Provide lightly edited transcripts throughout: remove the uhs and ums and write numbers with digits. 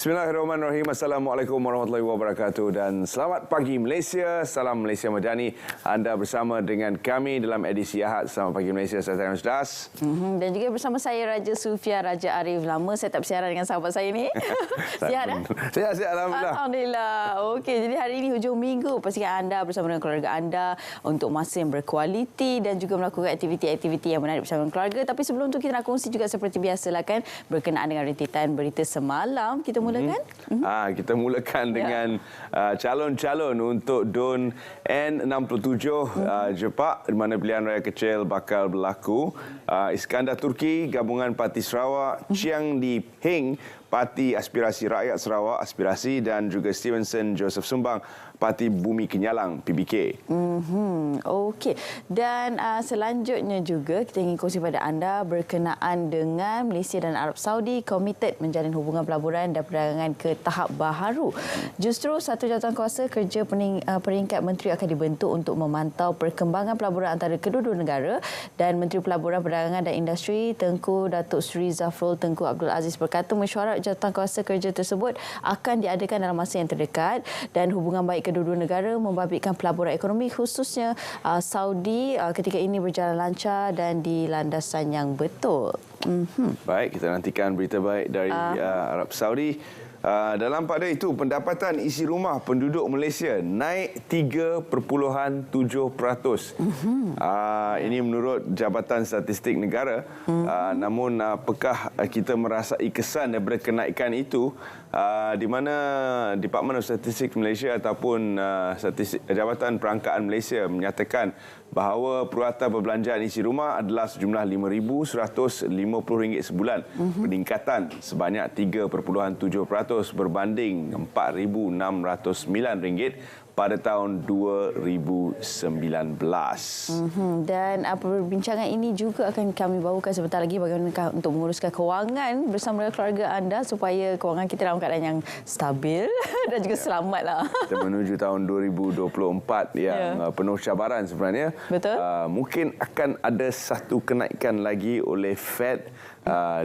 Bismillahirrahmanirrahim. Assalamualaikum warahmatullahi wabarakatuh dan selamat pagi Malaysia. Salam Malaysia Madani. Anda bersama dengan kami dalam edisi Ahad. Selamat pagi Malaysia. Saya Tarian Sdas. Dan juga bersama saya Raja Sufia, Raja Arif. Lama saya tak bersiaran dengan sahabat saya ni. Sihat dah? Sihat, Alhamdulillah. Alhamdulillah. Okey, jadi hari ini hujung minggu. Pastikan anda bersama dengan keluarga anda untuk masa yang berkualiti dan juga melakukan aktiviti-aktiviti yang menarik bersama keluarga. Tapi sebelum tu kita nak kongsi juga seperti biasalah kan, berkenaan dengan rentetan berita semalam. Kita mulakan? Kita mulakan dengan calon-calon untuk DUN N67 Jepak, di mana pilihan raya kecil bakal berlaku. Iskandar Turki, Gabungan Parti Sarawak, Chiang Li Hing, Parti Aspirasi Rakyat Sarawak, Aspirasi, dan juga Stevenson Joseph Sumbang, Parti Bumi Kenyalang, PBK. Okey. Dan selanjutnya juga kita ingin kongsi pada anda berkenaan dengan Malaysia dan Arab Saudi komited menjalin hubungan pelaburan dan perdagangan ke tahap baharu. Justru satu jawatankuasa kerja peringkat menteri akan dibentuk untuk memantau perkembangan pelaburan antara kedua-dua negara, dan Menteri Pelaburan, Perdagangan dan Industri Tengku Datuk Seri Zafrul Tengku Abdul Aziz berkata mesyuarat jawatankuasa kerja tersebut akan diadakan dalam masa yang terdekat, dan hubungan baik kedua-dua negara membabitkan pelaburan ekonomi khususnya Saudi ketika ini berjalan lancar dan di landasan yang betul. Baik, kita nantikan berita baik dari Arab Saudi. Dalam pada itu, pendapatan isi rumah penduduk Malaysia naik 3.7%. Ini menurut Jabatan Statistik Negara. Namun, apakah kita merasai kesan daripada kenaikan itu? Di mana Department of Statistik Malaysia ataupun Jabatan Perangkaan Malaysia menyatakan bahawa purata perbelanjaan isi rumah adalah sejumlah RM5,150 sebulan. Peningkatan sebanyak 3.7% berbanding RM4,609 pada tahun 2019. Dan perbincangan ini juga akan kami bawakan sebentar lagi bagaimana untuk menguruskan kewangan bersama dengan keluarga anda supaya kewangan kita dalam keadaan yang stabil dan juga selamatlah. Kita menuju tahun 2024 yang penuh cabaran sebenarnya. Betul. Mungkin akan ada satu kenaikan lagi oleh Fed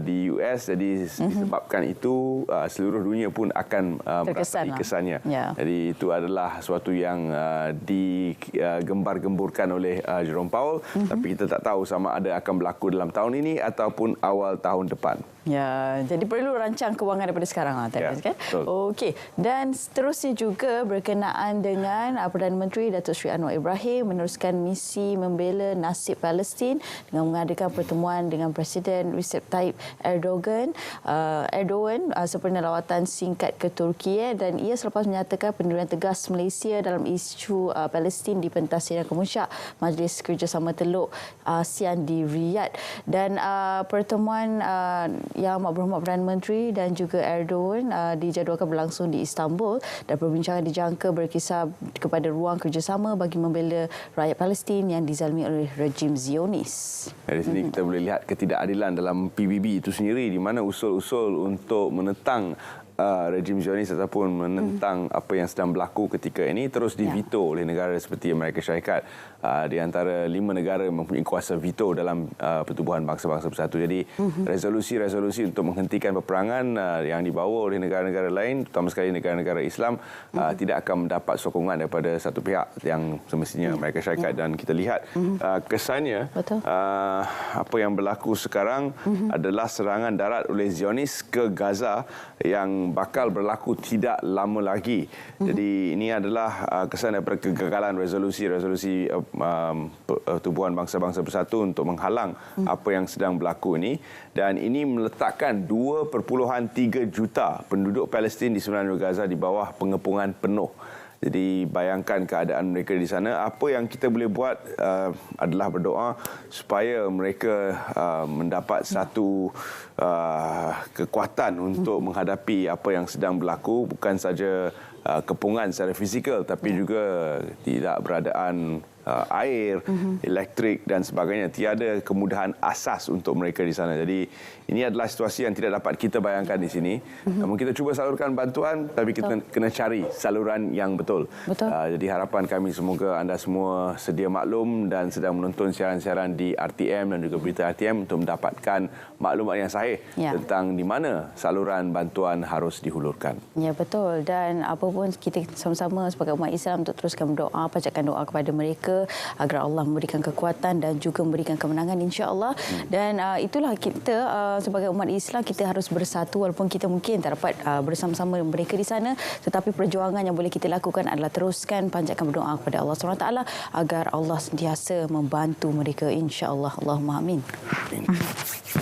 di US, jadi disebabkan itu seluruh dunia pun akan merasai kesannya. Jadi itu adalah sesuatu yang digembar-gemburkan oleh Jerome Powell, tapi kita tak tahu sama ada akan berlaku dalam tahun ini ataupun awal tahun depan. Ya, jadi perlu rancang kewangan daripada sekarang kan? Okey. Dan seterusnya juga berkenaan dengan Perdana Menteri Datuk Seri Anwar Ibrahim meneruskan misi membela nasib Palestin dengan mengadakan pertemuan dengan Presiden Recep Tayyip Erdogan sempena lawatan singkat ke Turki, dan ia selepas menyatakan pendudukan tegas Malaysia dalam isu Palestin di pentas sidang kemusyak Majlis Kerjasama Teluk ASEAN di Riyadh. Dan pertemuan yang Amat Berhormat Perdana Menteri dan juga Erdogan dijadualkan berlangsung di Istanbul, dan perbincangan dijangka berkisar kepada ruang kerjasama bagi membela rakyat Palestin yang dizalimi oleh rejim Zionis. Dari sini kita boleh lihat ketidakadilan dalam PBB itu sendiri, di mana usul-usul untuk menentang rejim Zionis ataupun menentang apa yang sedang berlaku ketika ini terus diveto oleh negara seperti Amerika Syarikat. Di antara 5 negara mempunyai kuasa veto dalam Pertubuhan Bangsa-Bangsa Bersatu. Jadi resolusi-resolusi untuk menghentikan peperangan yang dibawa oleh negara-negara lain, terutama sekali negara-negara Islam, tidak akan mendapat sokongan daripada satu pihak yang semestinya Amerika Syarikat. Dan kita lihat kesannya apa yang berlaku sekarang adalah serangan darat oleh Zionis ke Gaza yang bakal berlaku tidak lama lagi. Jadi ini adalah kesan daripada kegagalan resolusi-resolusi Pertubuhan Bangsa-Bangsa Bersatu untuk menghalang apa yang sedang berlaku ini. Dan ini meletakkan 2.3 juta penduduk Palestin di semenanjung Gaza di bawah pengepungan penuh. Jadi bayangkan keadaan mereka di sana. Apa yang kita boleh buat adalah berdoa supaya mereka mendapat satu kekuatan untuk menghadapi apa yang sedang berlaku. Bukan saja kepungan secara fizikal, tapi juga tidak beradaan air, elektrik dan sebagainya. Tiada kemudahan asas untuk mereka di sana. Jadi ini adalah situasi yang tidak dapat kita bayangkan di sini. Namun kita cuba salurkan bantuan, tapi kita kena cari saluran yang betul. Jadi harapan kami semoga anda semua sedia maklum dan sedang menonton siaran-siaran di RTM dan juga berita RTM untuk mendapatkan maklumat yang sahih tentang di mana saluran bantuan harus dihulurkan. Ya, betul. Dan apa pun kita sama-sama sebagai umat Islam untuk teruskan berdoa, panjatkan doa kepada mereka agar Allah memberikan kekuatan dan juga memberikan kemenangan insya-Allah. Dan itulah kita sebagai umat Islam, kita harus bersatu walaupun kita mungkin tak dapat bersama-sama mereka di sana, tetapi perjuangan yang boleh kita lakukan adalah teruskan panjatkan berdoa kepada Allah SWT agar Allah sentiasa membantu mereka insya-Allah. Allahumma amin.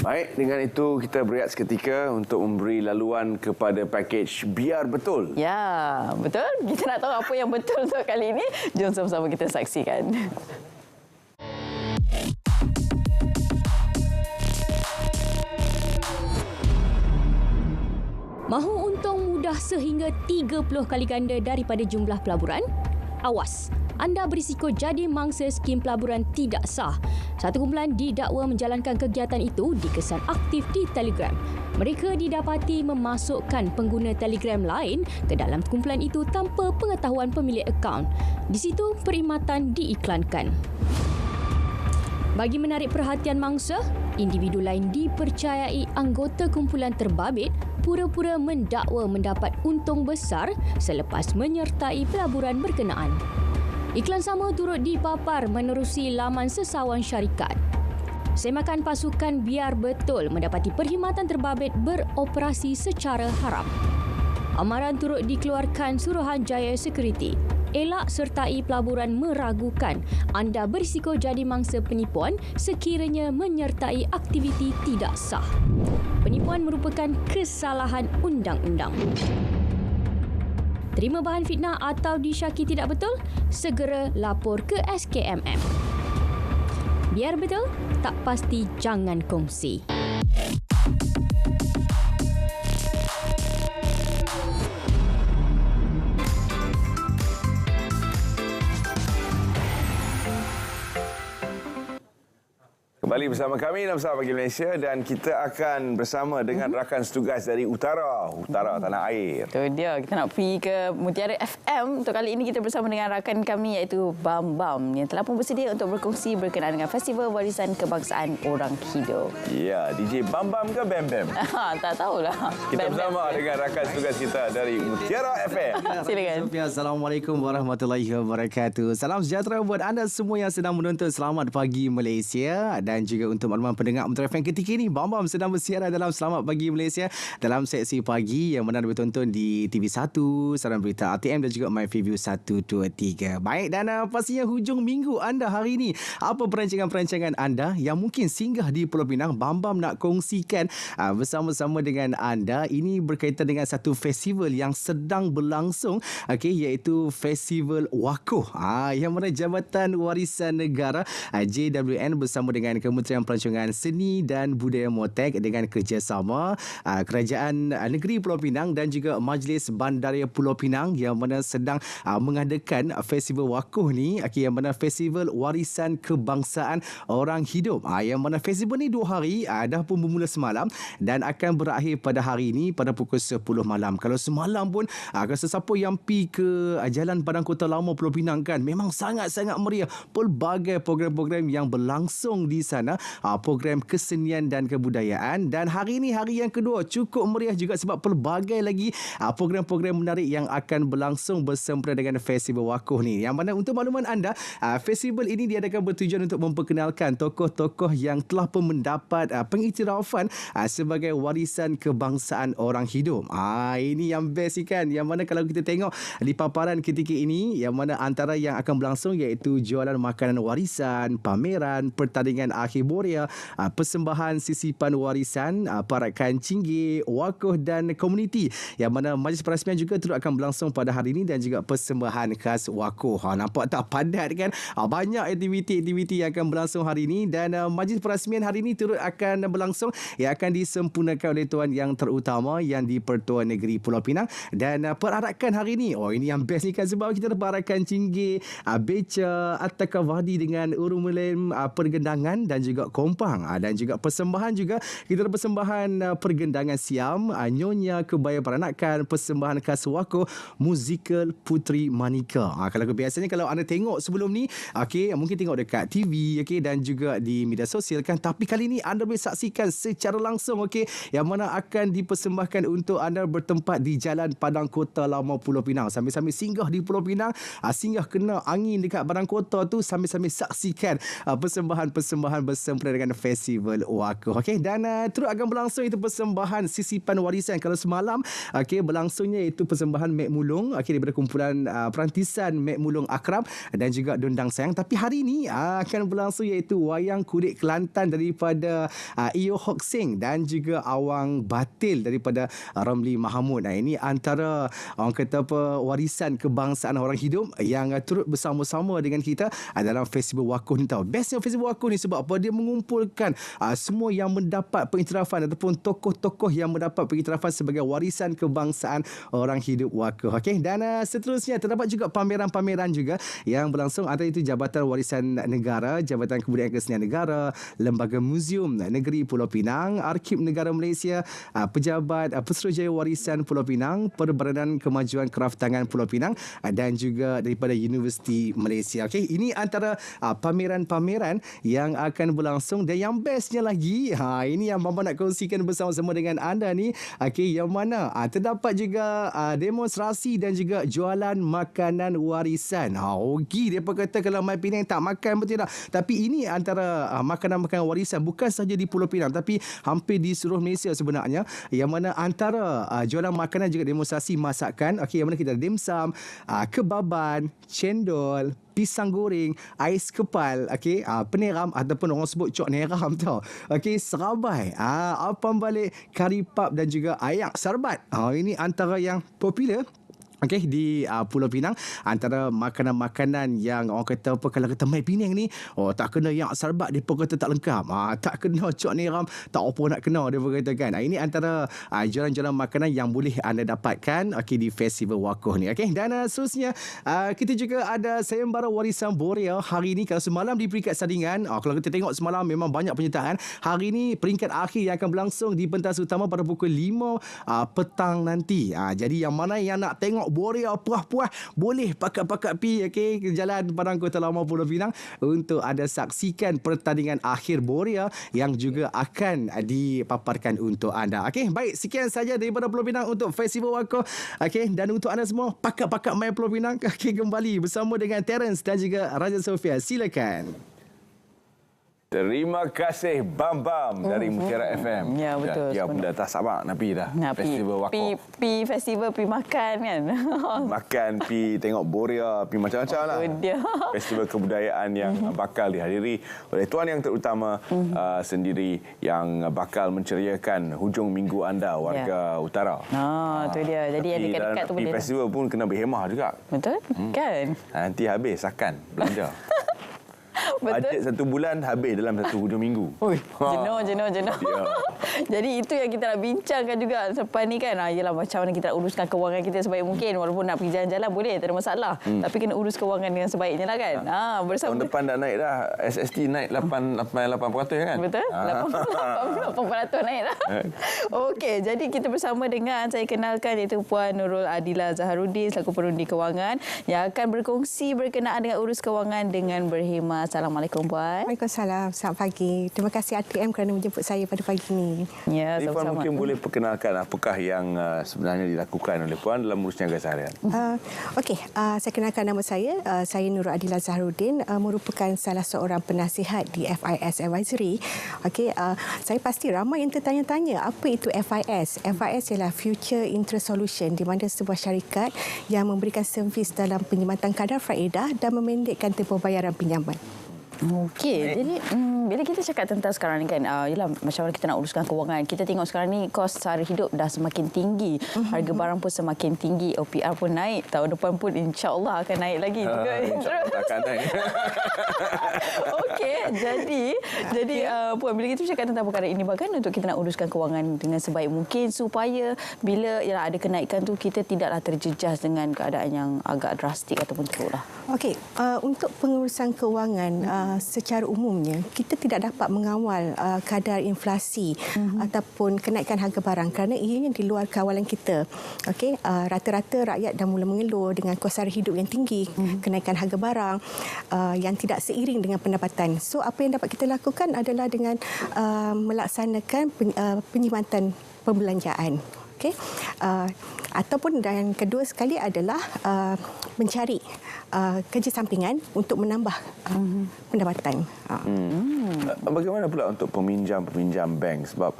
Baik, dengan itu kita berehat seketika untuk memberi laluan kepada pakej Biar Betul. Ya, betul. Kita nak tahu apa yang betul untuk kali ini. Jom sama-sama kita saksikan. Mahu untung mudah sehingga 30 kali ganda daripada jumlah pelaburan? Awas, anda berisiko jadi mangsa skim pelaburan tidak sah. Satu kumpulan didakwa menjalankan kegiatan itu dikesan aktif di Telegram. Mereka didapati memasukkan pengguna Telegram lain ke dalam kumpulan itu tanpa pengetahuan pemilik akaun. Di situ perkhidmatan diiklankan. Bagi menarik perhatian mangsa, individu lain dipercayai anggota kumpulan terbabit pura-pura mendakwa mendapat untung besar selepas menyertai pelaburan berkenaan. Iklan sama turut dipapar menerusi laman sesawan syarikat. Semakan pasukan Biar Betul mendapati perkhidmatan terbabit beroperasi secara haram. Amaran turut dikeluarkan Suruhanjaya Security. Elak sertai pelaburan meragukan anda berisiko jadi mangsa penipuan sekiranya menyertai aktiviti tidak sah. Penipuan merupakan kesalahan undang-undang. Terima bahan fitnah atau disyaki tidak betul? Segera lapor ke SKMM. Biar betul, tak pasti jangan kongsi. Kembali bersama kami dalam Selamat Pagi Malaysia dan kita akan bersama dengan rakan setugas dari Utara Tanah Air. Itu dia, kita nak pergi ke Mutiara FM. Untuk kali ini kita bersama dengan rakan kami iaitu Bam Bam yang telah pun bersedia untuk berkongsi berkenaan dengan Festival Warisan Kebangsaan Orang Hidup. Ya, DJ Bam Bam ke Bam Bam? Tak tahulah. Kita bersama dengan rakan setugas kita dari Mutiara FM. Silakan. Assalamualaikum warahmatullahi wabarakatuh. Salam sejahtera buat anda semua yang sedang menonton Selamat Pagi Malaysia. Dan juga untuk makluman pendengar Mutiara FM ketika ini, Bam Bam sedang bersiaran dalam Selamat Pagi Malaysia dalam seksi pagi yang mana ditonton di TV1, saluran berita RTM dan juga MyFreview 123. Baik, dan pastinya hujung minggu anda hari ini. Apa perancangan-perancangan anda yang mungkin singgah di Pulau Pinang? Bam Bam nak kongsikan bersama-sama dengan anda. Ini berkaitan dengan satu festival yang sedang berlangsung, iaitu Festival Wakoh, yang mana Jabatan Warisan Negara JWN bersama dengan Kementerian Pelancongan Seni dan Budaya Motek dengan kerjasama Kerajaan Negeri Pulau Pinang dan juga Majlis Bandaraya Pulau Pinang yang mana sedang mengadakan Festival Wakoh ni, yang mana Festival Warisan Kebangsaan Orang Hidup, yang mana festival ni 2 hari, dah pun bermula semalam dan akan berakhir pada hari ini pada pukul 10 malam. Kalau semalam pun kalau sesiapa yang pergi ke Jalan Padang Kota Lama Pulau Pinang kan, memang sangat-sangat meriah. Pelbagai program-program yang berlangsung di sana, program kesenian dan kebudayaan. Dan hari ini hari yang kedua cukup meriah juga sebab pelbagai lagi program-program menarik yang akan berlangsung bersempena dengan Festival Wakoh ni. Yang mana untuk makluman anda, festival ini diadakan bertujuan untuk memperkenalkan tokoh-tokoh yang telah pun mendapat pengiktirafan sebagai warisan kebangsaan orang hidup. Ini yang best kan, yang mana kalau kita tengok di paparan ketika ini, yang mana antara yang akan berlangsung iaitu jualan makanan warisan, pameran, pertandingan Akhir Boria, persembahan sisipan warisan Parakan Cinggi, Wakuh dan Komuniti, yang mana majlis perasmian juga turut akan berlangsung pada hari ini, dan juga persembahan khas Wakuh. Nampak tak padat kan? Banyak aktiviti-aktiviti yang akan berlangsung hari ini, dan majlis perasmian hari ini turut akan berlangsung yang akan disempurnakan oleh Tuan Yang Terutama yang di-Pertuan Negeri Pulau Pinang. Dan perarakan hari ini, ini yang best ni kan, sebab kita ada Parakan Cinggi, Beca, At-Takavadi dengan Urumelem Pergendangan dan juga Kompang. Dan juga persembahan juga, kita ada persembahan Pergendangan Siam, Nyonya Kebaya Peranakan, persembahan khas Wakuh, musikal Putri Manika. Kalau biasanya kalau anda tengok sebelum ni, mungkin tengok dekat TV, dan juga di media sosial kan, tapi kali ni anda boleh saksikan secara langsung, yang mana akan dipersembahkan untuk anda bertempat di Jalan Padang Kota Lama Pulau Pinang. Sambil-sambil singgah di Pulau Pinang, singgah kena angin dekat Padang Kota tu, sambil-sambil saksikan persembahan-persembahan bersempena dengan Festival Wakuh. Dan terus akan berlangsung itu persembahan sisipan warisan. Kalau semalam berlangsungnya itu persembahan Mek Mulung, daripada kumpulan perantisan Mek Mulung Akram dan juga Dondang Sayang. Tapi hari ini akan berlangsung iaitu Wayang Kulit Kelantan daripada Iyo Hok Seng dan juga Awang Batil daripada Ramli Mahamud. Ini antara orang kata warisan kebangsaan orang hidup yang turut bersama-sama dengan kita dalam Festival Wakuh ni tau. Bestnya Festival Wakuh ni sebab apa? Dia mengumpulkan semua yang mendapat pengiktirafan ataupun tokoh-tokoh yang mendapat pengiktirafan sebagai warisan kebangsaan orang hidup Wakuh. Dan seterusnya terdapat juga pameran-pameran juga yang berlangsung, antara itu Jabatan Warisan Negara, Jabatan Kebudayaan Kesenian Negara, Lembaga Muzium Negeri Pulau Pinang, Arkib Negara Malaysia, Pejabat Pesuruhjaya Warisan Pulau Pinang, Perbadan Kemajuan Kraftangan Pulau Pinang dan juga daripada Universiti Malaysia. Ini antara pameran-pameran yang akan berlangsung, dan yang bestnya lagi, ini yang Mama nak kongsikan bersama-sama dengan anda ni, yang mana terdapat juga demonstrasi dan juga jualan makanan warisan. Dia kata kalau mai Penang tak makan, betul tak? Tapi ini antara makanan-makanan warisan bukan sahaja di Pulau Pinang, tapi hampir di seluruh Malaysia sebenarnya, yang mana antara jualan makanan juga demonstrasi masakan, yang mana kita ada dimsum, kebaban, cendol, pisang goreng, ais kepal, peneram ataupun orang sebut cok neram tau. Serabai, apam balik, kari pap dan juga ayak sarbat. Ini antara yang popular di Pulau Pinang, antara makanan-makanan yang orang kata kalau kata mai Penang ni, tak kena yang sarbat, dia pun kata tak lengkap, tak kena cok neram, tak apa nak kena, dia pun kata kan. Ini antara jualan-jualan makanan yang boleh anda dapatkan di Festival Wakuh ni. Dan seterusnya kita juga ada Sayembara Warisan Boria hari ini. Kalau semalam di peringkat sandingan, kalau kita tengok semalam memang banyak penyertaan. Hari ini peringkat akhir yang akan berlangsung di pentas utama pada pukul 5 petang nanti. Jadi yang mana yang nak tengok Boria puas-puas, boleh pakat-pakat pi ke Jalan Padang Kota Lama Pulau Pinang untuk ada saksikan pertandingan akhir Boria yang juga akan dipaparkan untuk anda. Baik, sekian saja daripada Pulau Pinang untuk Festival Wakuh. Dan untuk anda semua, pakat-pakat main Pulau Pinang kembali bersama dengan Terence dan juga Raja Sofia. Silakan. Terima kasih Bam dari Mutiara FM. Ya, betul. Dia pun dah tak sabar nak pergi dah. Festival Wakuh. Pi festival, pi makan kan. Makan, pi tengok Boria, pi macam-macam lah. Festival kebudayaan yang bakal dihadiri oleh Tuan Yang Terutama sendiri, yang bakal menceriakan hujung minggu anda warga utara. Tu dia. Jadi yang dekat-dekat tu boleh. Tapi festival pun kena berhemah juga. Betul? Kan? Nanti habis akan belanja. Betul. Bajet 1 bulan habis dalam 1 hujung minggu. Jenuh. Ya. Jadi itu yang kita nak bincangkan juga selepas ni kan. Yalah, macam mana kita nak uruskan kewangan kita sebaik mungkin. Walaupun nak pergi jalan-jalan boleh, tak ada masalah. Tapi kena urus kewangan dengan sebaiknya lah kan. Bersama tahun depan dah naik dah. SST naik 8% kan? Betul? 8% naik dah. Okey, jadi kita bersama dengan, saya kenalkan, iaitu Puan Nurul Adila Zaharuddin selaku Perundi Kewangan yang akan berkongsi berkenaan dengan urus kewangan dengan berhemah. Assalamualaikum Puan. Waalaikumsalam. Selamat pagi. Terima kasih RTM kerana menjemput saya pada pagi ini. Ya, Puan sama-sama. mungkin boleh perkenalkan apakah yang sebenarnya dilakukan oleh Puan dalam urus niaga seharian. Okey, saya kenalkan nama saya. Saya Nurul Adila Zaharuddin, merupakan salah seorang penasihat di FIS Advisory. Okey, saya pasti ramai yang tertanya-tanya apa itu FIS. FIS ialah Future Interest Solution, di mana sebuah syarikat yang memberikan servis dalam penyematan kadar faedah dan memendekkan tempoh bayaran pinjaman. Okey, jadi bila kita cakap tentang sekarang ni kan, yalah macam mana kita nak uruskan kewangan. Kita tengok sekarang ni kos sara hidup dah semakin tinggi, harga barang pun semakin tinggi, OPR pun naik. Tahun depan pun insya-Allah akan naik lagi juga. InsyaAllah akan naik. Okey, jadi Puan, bila kita cakap tentang perkara ini, bagaimana untuk kita nak uruskan kewangan dengan sebaik mungkin supaya bila yalah ada kenaikan tu kita tidaklah terjejas dengan keadaan yang agak drastik ataupun teruk lah. Okey, untuk pengurusan kewangan secara umumnya kita tidak dapat mengawal kadar inflasi ataupun kenaikan harga barang kerana ianya di luar kawalan kita. Okey, rata-rata rakyat dah mula mengeluh dengan kos sara hidup yang tinggi, kenaikan harga barang yang tidak seiring dengan pendapatan. So apa yang dapat kita lakukan adalah dengan melaksanakan penyimatan pembelanjaan. Okey, ataupun dan kedua sekali adalah mencari kerja sampingan untuk menambah pendapatan. Bagaimana pula untuk peminjam bank? Sebab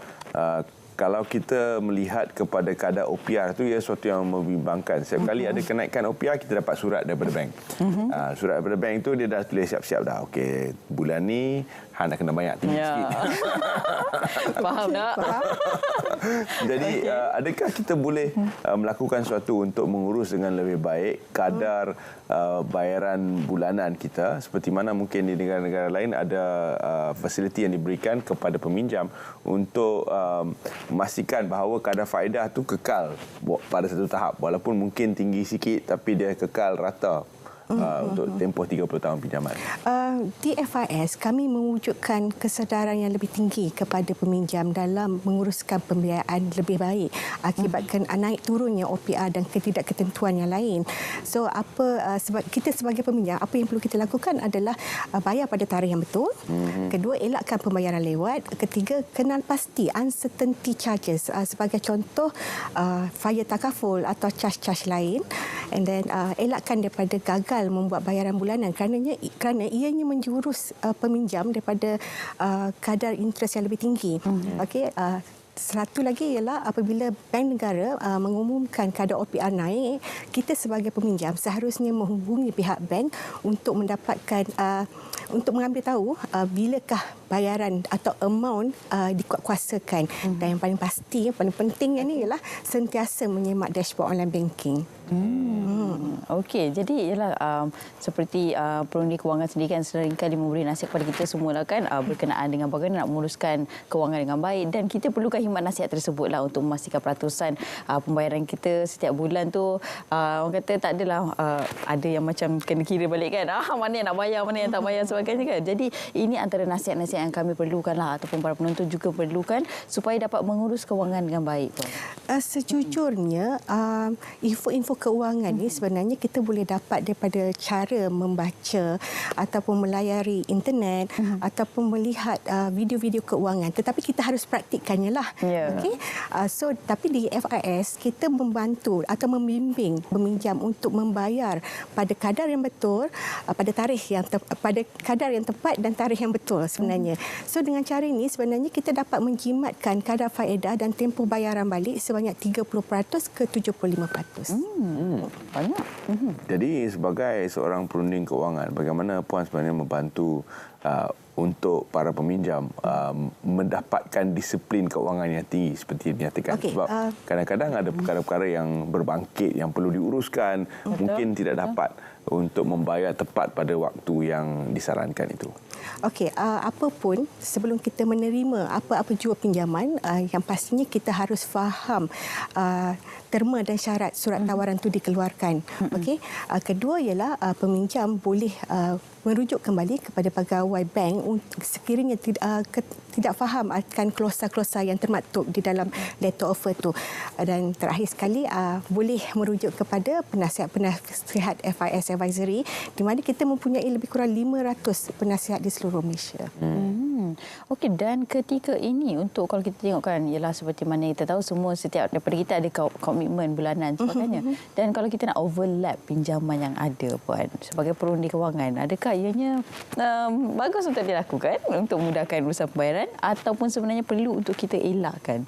kalau kita melihat kepada kadar OPR tu, ia sesuatu yang membimbangkan. Setiap kali ada kenaikan OPR, kita dapat surat daripada bank. Surat daripada bank tu dia dah tulis siap-siap dah. Okey, bulan ni Han nak kena banyak tinggi sikit. Faham tak? Jadi adakah kita boleh melakukan sesuatu untuk mengurus dengan lebih baik kadar bayaran bulanan kita, seperti mana mungkin di negara-negara lain ada fasiliti yang diberikan kepada peminjam untuk memastikan bahawa kadar faedah tu kekal pada satu tahap, walaupun mungkin tinggi sikit tapi dia kekal rata untuk tempoh 30 tahun pinjaman. Di FIS kami mewujudkan kesedaran yang lebih tinggi kepada peminjam dalam menguruskan pembiayaan lebih baik akibatkan naik turunnya OPR dan ketidakketentuan yang lain. So sebab kita sebagai peminjam, apa yang perlu kita lakukan adalah bayar pada tarikh yang betul. Kedua, elakkan pembayaran lewat. Ketiga, kenal pasti uncertainty charges, sebagai contoh fire takaful atau charge-charge lain. And then elakkan daripada gagal membuat bayaran bulanan kerana ianya menjurus peminjam daripada kadar interest yang lebih tinggi. Okey, satu lagi ialah apabila bank negara mengumumkan kadar OPR naik, kita sebagai peminjam seharusnya menghubungi pihak bank untuk mendapatkan untuk mengambil tahu bilakah bayaran atau amount dikuatkuasakan. Dan yang paling pasti, yang paling pentingnya ni ialah sentiasa menyemak dashboard online banking. Okey, jadi ialah seperti perundi kewangan sendiri kan seringkali memberi nasihat kepada kita semua lah kan, berkenaan dengan bagaimana nak menguruskan kewangan dengan baik, dan kita perlukan khidmat nasihat tersebutlah untuk memastikan peratusan pembayaran kita setiap bulan tu orang kata tak adalah ada yang macam kena kira balik kan, mana yang nak bayar, mana yang tak bayar sebagainya kan. Jadi ini antara nasihat-nasihat yang kami perlukan lah, ataupun para penonton juga perlukan supaya dapat mengurus kewangan dengan baik. Sejujurnya info-info keuangan ni sebenarnya kita boleh dapat daripada cara membaca ataupun melayari internet ataupun melihat video-video keuangan, tetapi kita harus praktikkannya lah. Okey, so tapi di FIS kita membantu atau membimbing peminjam untuk membayar pada kadar yang betul, pada kadar yang tepat dan tarikh yang betul sebenarnya. So dengan cara ini sebenarnya kita dapat menjimatkan kadar faedah dan tempoh bayaran balik sebanyak 30% ke 75%. Banyak. Jadi sebagai seorang perunding kewangan, bagaimana Puan sebenarnya membantu untuk para peminjam mendapatkan disiplin keuangan yang tinggi seperti dinyatakan? Sebab kadang-kadang ada perkara-perkara yang berbangkit yang perlu diuruskan, mungkin tidak dapat untuk membayar tepat pada waktu yang disarankan itu. Okey, apapun sebelum kita menerima apa-apa jua pinjaman, yang pastinya kita harus faham terma dan syarat surat tawaran itu dikeluarkan. Okey, kedua ialah peminjam boleh merujuk kembali kepada pegawai bank sekiranya tidak faham akan klausa-klausa yang termaktub di dalam letter offer itu. Dan terakhir sekali boleh merujuk kepada penasihat FIS Advisory, di mana kita mempunyai lebih kurang 500 penasihat di seluruh Malaysia. Okey, dan ketika ini untuk kalau kita tengokkan ialah seperti mana kita tahu semua setiap daripada kita ada komitmen bulanan sebagainya. Dan kalau kita nak overlap pinjaman yang ada Puan sebagai perundi kewangan, adakah ianya bagus untuk dilakukan untuk memudahkan urusan pembayaran ataupun sebenarnya perlu untuk kita elakkan?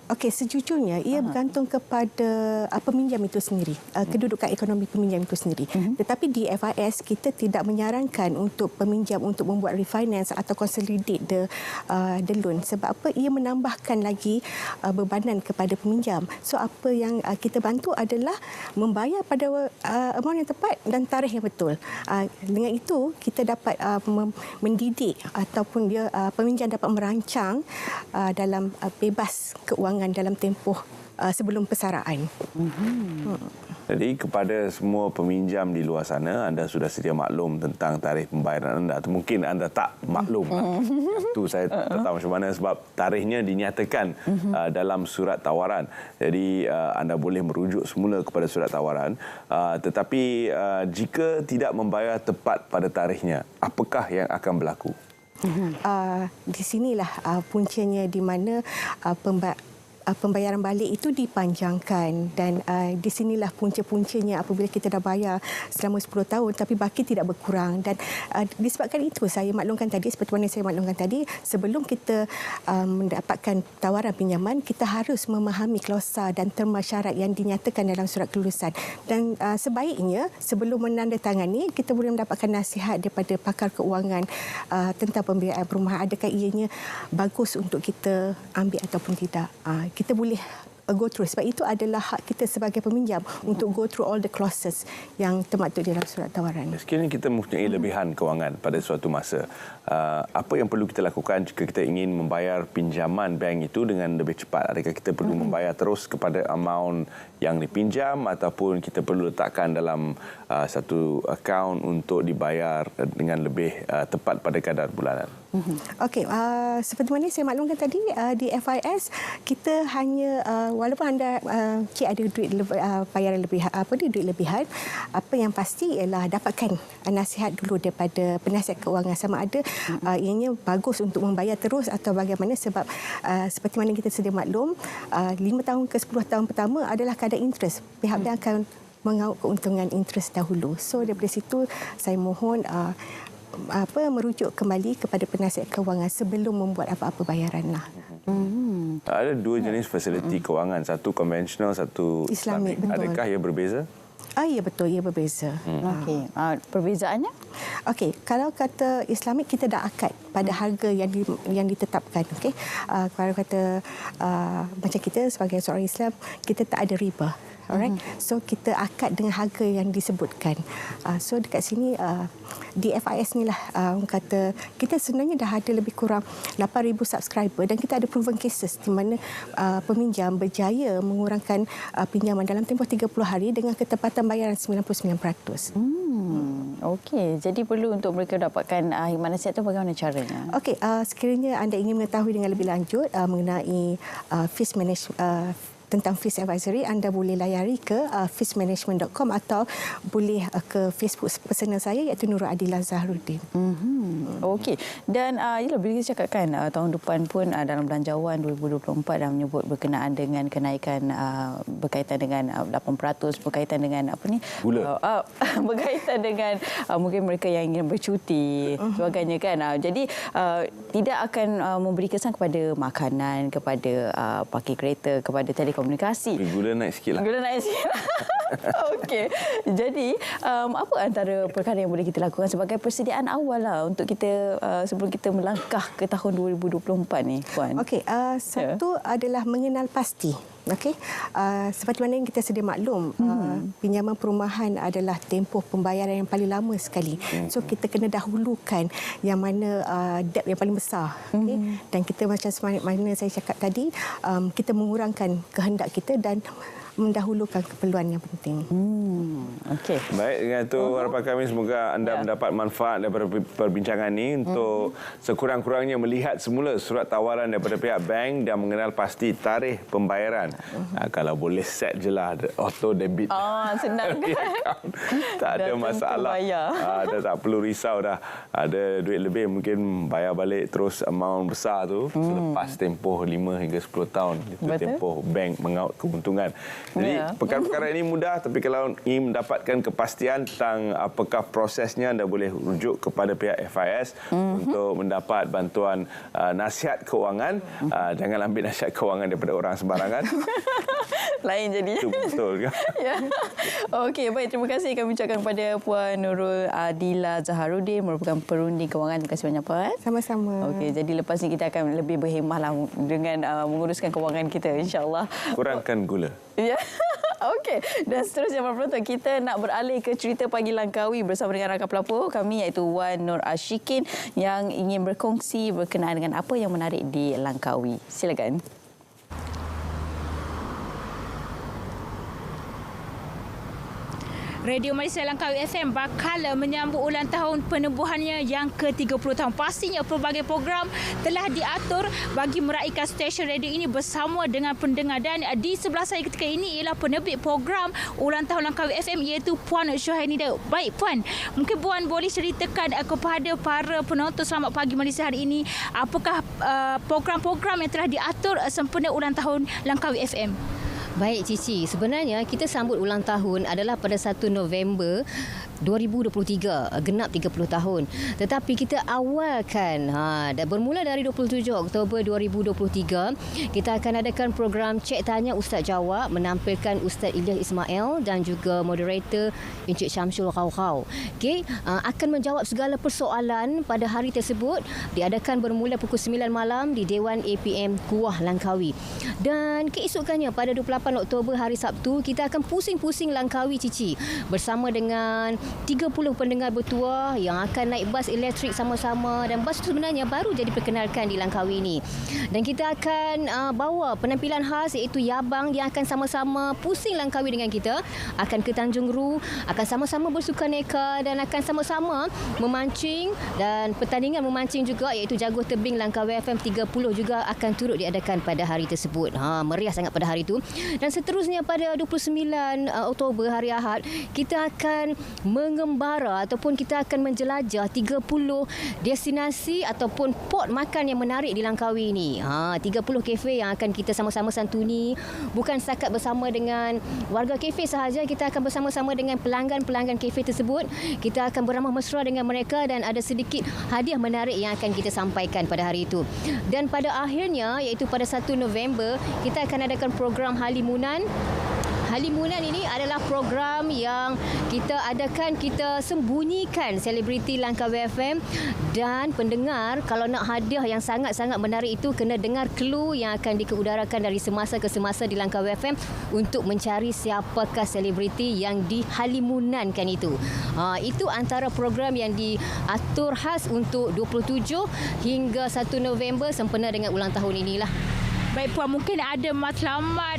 Okey, sejujurnya ia bergantung kepada peminjam itu sendiri, kedudukan ekonomi peminjam itu sendiri. Tetapi di FIS kita tidak menyarankan untuk peminjam untuk membuat refinance atau consolidate the loan. Sebab apa? Ia menambahkan lagi bebanan kepada peminjam. So apa yang kita bantu adalah membayar pada amount yang tepat dan tarikh yang betul. Dengan itu kita dapat mendidik ataupun dia peminjam dapat merancang dalam bebas keuangan dalam tempoh sebelum persaraan. Jadi kepada semua peminjam di luar sana, anda sudah sedia maklum tentang tarikh pembayaran anda atau mungkin anda tak maklum. Itu saya tak tahu macam mana sebab tarikhnya dinyatakan dalam surat tawaran. Jadi anda boleh merujuk semula kepada surat tawaran. Tetapi jika tidak membayar tepat pada tarikhnya, apakah yang akan berlaku? Di sinilah puncanya di mana pembayaran balik itu dipanjangkan dan di sinilah punca-puncanya apabila kita dah bayar selama 10 tahun tapi baki tidak berkurang dan disebabkan itu saya maklumkan tadi seperti mana saya maklumkan tadi sebelum kita mendapatkan tawaran pinjaman kita harus memahami klausa dan terma syarat yang dinyatakan dalam surat kelulusan dan sebaiknya sebelum menandatangani kita boleh mendapatkan nasihat daripada pakar keuangan tentang pembiayaan perumahan adakah ianya bagus untuk kita ambil ataupun tidak. Kita boleh go through sebab itu adalah hak kita sebagai peminjam untuk go through all the clauses yang termaktub di dalam surat tawaran. Sekiranya kita mempunyai lebihan kewangan pada suatu masa, apa yang perlu kita lakukan jika kita ingin membayar pinjaman bank itu dengan lebih cepat? Adakah kita perlu membayar terus kepada amount yang dipinjam ataupun kita perlu letakkan dalam satu akaun untuk dibayar dengan lebih tepat pada kadar bulanan? Okey, seperti mana saya maklumkan tadi di FIS kita hanya walaupun anda cik ada duit bayaran lebihan duit lebihan apa yang pasti ialah dapatkan nasihat dulu daripada penasihat keuangan sama ada ianya bagus untuk membayar terus atau bagaimana sebab seperti mana kita sedia maklum 5 tahun ke 10 tahun pertama adalah kadar interest pihak bank akan mengaut keuntungan interest dahulu. So daripada situ saya mohon merujuk kembali kepada penasihat keuangan sebelum membuat apa-apa bayaran lah. Ada dua jenis fasiliti kewangan, satu konvensional, satu Islamik. Adakah ia berbeza? Ya betul, ia berbeza. Okey, perbezaannya? Okey, kalau kata Islamik kita dah akad pada harga yang ditetapkan. Okey, kalau kata macam kita sebagai seorang Islam kita tak ada riba. Alright, so kita akad dengan harga yang disebutkan. So dekat sini di FIS ni lah orang kata kita sebenarnya dah ada lebih kurang 8,000 subscriber dan kita ada proven cases di mana peminjam berjaya mengurangkan pinjaman dalam tempoh 30 hari dengan ketepatan bayaran 99%. Okey, jadi perlu untuk mereka dapatkan khidmat nasihat itu bagaimana caranya? Okey, sekiranya anda ingin mengetahui dengan lebih lanjut mengenai fees management tentang fees advisory, anda boleh layari ke feesmanagement.com atau boleh ke Facebook personal saya iaitu Nurul Adilah Zahruddin. Okey. Dan bila kita cakapkan tahun depan pun dalam belanjawan 2024 dah menyebut berkenaan dengan kenaikan berkaitan dengan 8% berkaitan dengan apa ni? Gula. Berkaitan dengan mungkin mereka yang ingin bercuti sebagainya kan. Jadi tidak akan memberi kesan kepada makanan, kepada parkir kereta, kepada telekomunikasi. Gula naik sikit lah. Gula naik sikit. Okey. Jadi, apa antara perkara yang boleh kita lakukan sebagai persediaan awal lah untuk kita sebelum kita melangkah ke tahun 2024 ni, Puan? Okey, satu adalah mengenal pasti. Okey, seperti mana yang kita sedia maklum, pinjaman perumahan adalah tempoh pembayaran yang paling lama sekali. So kita kena dahulukan yang mana debt yang paling besar. Okay? Dan kita macam mana saya cakap tadi, kita mengurangkan kehendak kita dan mendahulukan keperluan yang penting. Okey. Baik, dengan itu harapan kami semoga anda mendapat manfaat daripada perbincangan ini untuk sekurang-kurangnya melihat semula surat tawaran daripada pihak bank dan mengenal pasti tarikh pembayaran. Kalau boleh set je lah auto debit. Senang kan? Tak ada masalah. Dah tak perlu risau dah. Ada duit lebih mungkin bayar balik terus amount besar tu selepas tempoh 5 hingga 10 tahun. Itu tempoh bank mengaut keuntungan. Jadi perkara-perkara ini mudah, tapi kalau ingin mendapatkan kepastian tentang apakah prosesnya, anda boleh rujuk kepada pihak FIS untuk mendapat bantuan nasihat kewangan. Jangan ambil nasihat kewangan daripada orang sembarangan. Lain jadinya. Itu betul kan? Ya. Okey, baik. Terima kasih kami ucapkan kepada Puan Nurul Adila Zaharudin, merupakan perunding kewangan. Terima kasih banyak, Puan. Sama-sama. Okey, jadi lepas ni kita akan lebih berhemah lah dengan menguruskan kewangan kita, insya-Allah. Kurangkan gula. Ya. Okey. Dan seterusnya, para penonton, kita nak beralih ke cerita Pagi Langkawi bersama dengan rakan pelapor kami iaitu Wan Nur Ashikin yang ingin berkongsi berkenaan dengan apa yang menarik di Langkawi. Silakan. Radio Malaysia Langkawi FM bakal menyambut ulang tahun penubuhannya yang ke-30 tahun. Pastinya pelbagai program telah diatur bagi meraihkan stesen radio ini bersama dengan pendengar. Dan di sebelah saya ketika ini ialah penerbit program ulang tahun Langkawi FM iaitu Puan Syuhaini Daud. Baik Puan, mungkin Puan boleh ceritakan kepada para penonton Selamat Pagi Malaysia hari ini, apakah program-program yang telah diatur sempena ulang tahun Langkawi FM? Baik Cici, sebenarnya kita sambut ulang tahun adalah pada 1 November 2023, genap 30 tahun. Tetapi kita awalkan dan bermula dari 27 Oktober 2023, kita akan adakan program Cek Tanya Ustaz Jawab menampilkan Ustaz Ilyas Ismail dan juga moderator Encik Syamsul Khaw-Khaw. Okey, akan menjawab segala persoalan pada hari tersebut. Diadakan bermula pukul 9 malam di Dewan APM Kuah Langkawi. Dan keesokannya pada 28 Oktober hari Sabtu, kita akan pusing-pusing Langkawi Cici bersama dengan 30 pendengar bertuah yang akan naik bas elektrik sama-sama, dan bas itu sebenarnya baru jadi perkenalkan di Langkawi ini. Dan kita akan bawa penampilan khas iaitu Yabang yang akan sama-sama pusing Langkawi dengan kita, akan ke Tanjung Ru, akan sama-sama bersukan neka dan akan sama-sama memancing, dan pertandingan memancing juga iaitu Jaguar Tebing Langkawi FM 30 juga akan turut diadakan pada hari tersebut. Meriah sangat pada hari itu. Dan seterusnya pada 29 Oktober hari Ahad, kita akan mengembara ataupun kita akan menjelajah 30 destinasi ataupun pot makan yang menarik di Langkawi ini. 30 kafe yang akan kita sama-sama santuni. Bukan setakat bersama dengan warga kafe sahaja, kita akan bersama-sama dengan pelanggan-pelanggan kafe tersebut. Kita akan beramah mesra dengan mereka dan ada sedikit hadiah menarik yang akan kita sampaikan pada hari itu. Dan pada akhirnya iaitu pada 1 November, kita akan adakan program Halimunan. Halimunan ini adalah program yang kita adakan, kita sembunyikan selebriti Langkawi FM, dan pendengar kalau nak hadiah yang sangat-sangat menarik itu kena dengar clue yang akan dikeudarakan dari semasa ke semasa di Langkawi FM untuk mencari siapakah selebriti yang dihalimunankan itu. Itu antara program yang diatur khas untuk 27 hingga 1 November sempena dengan ulang tahun inilah. Baik Puan, mungkin ada matlamat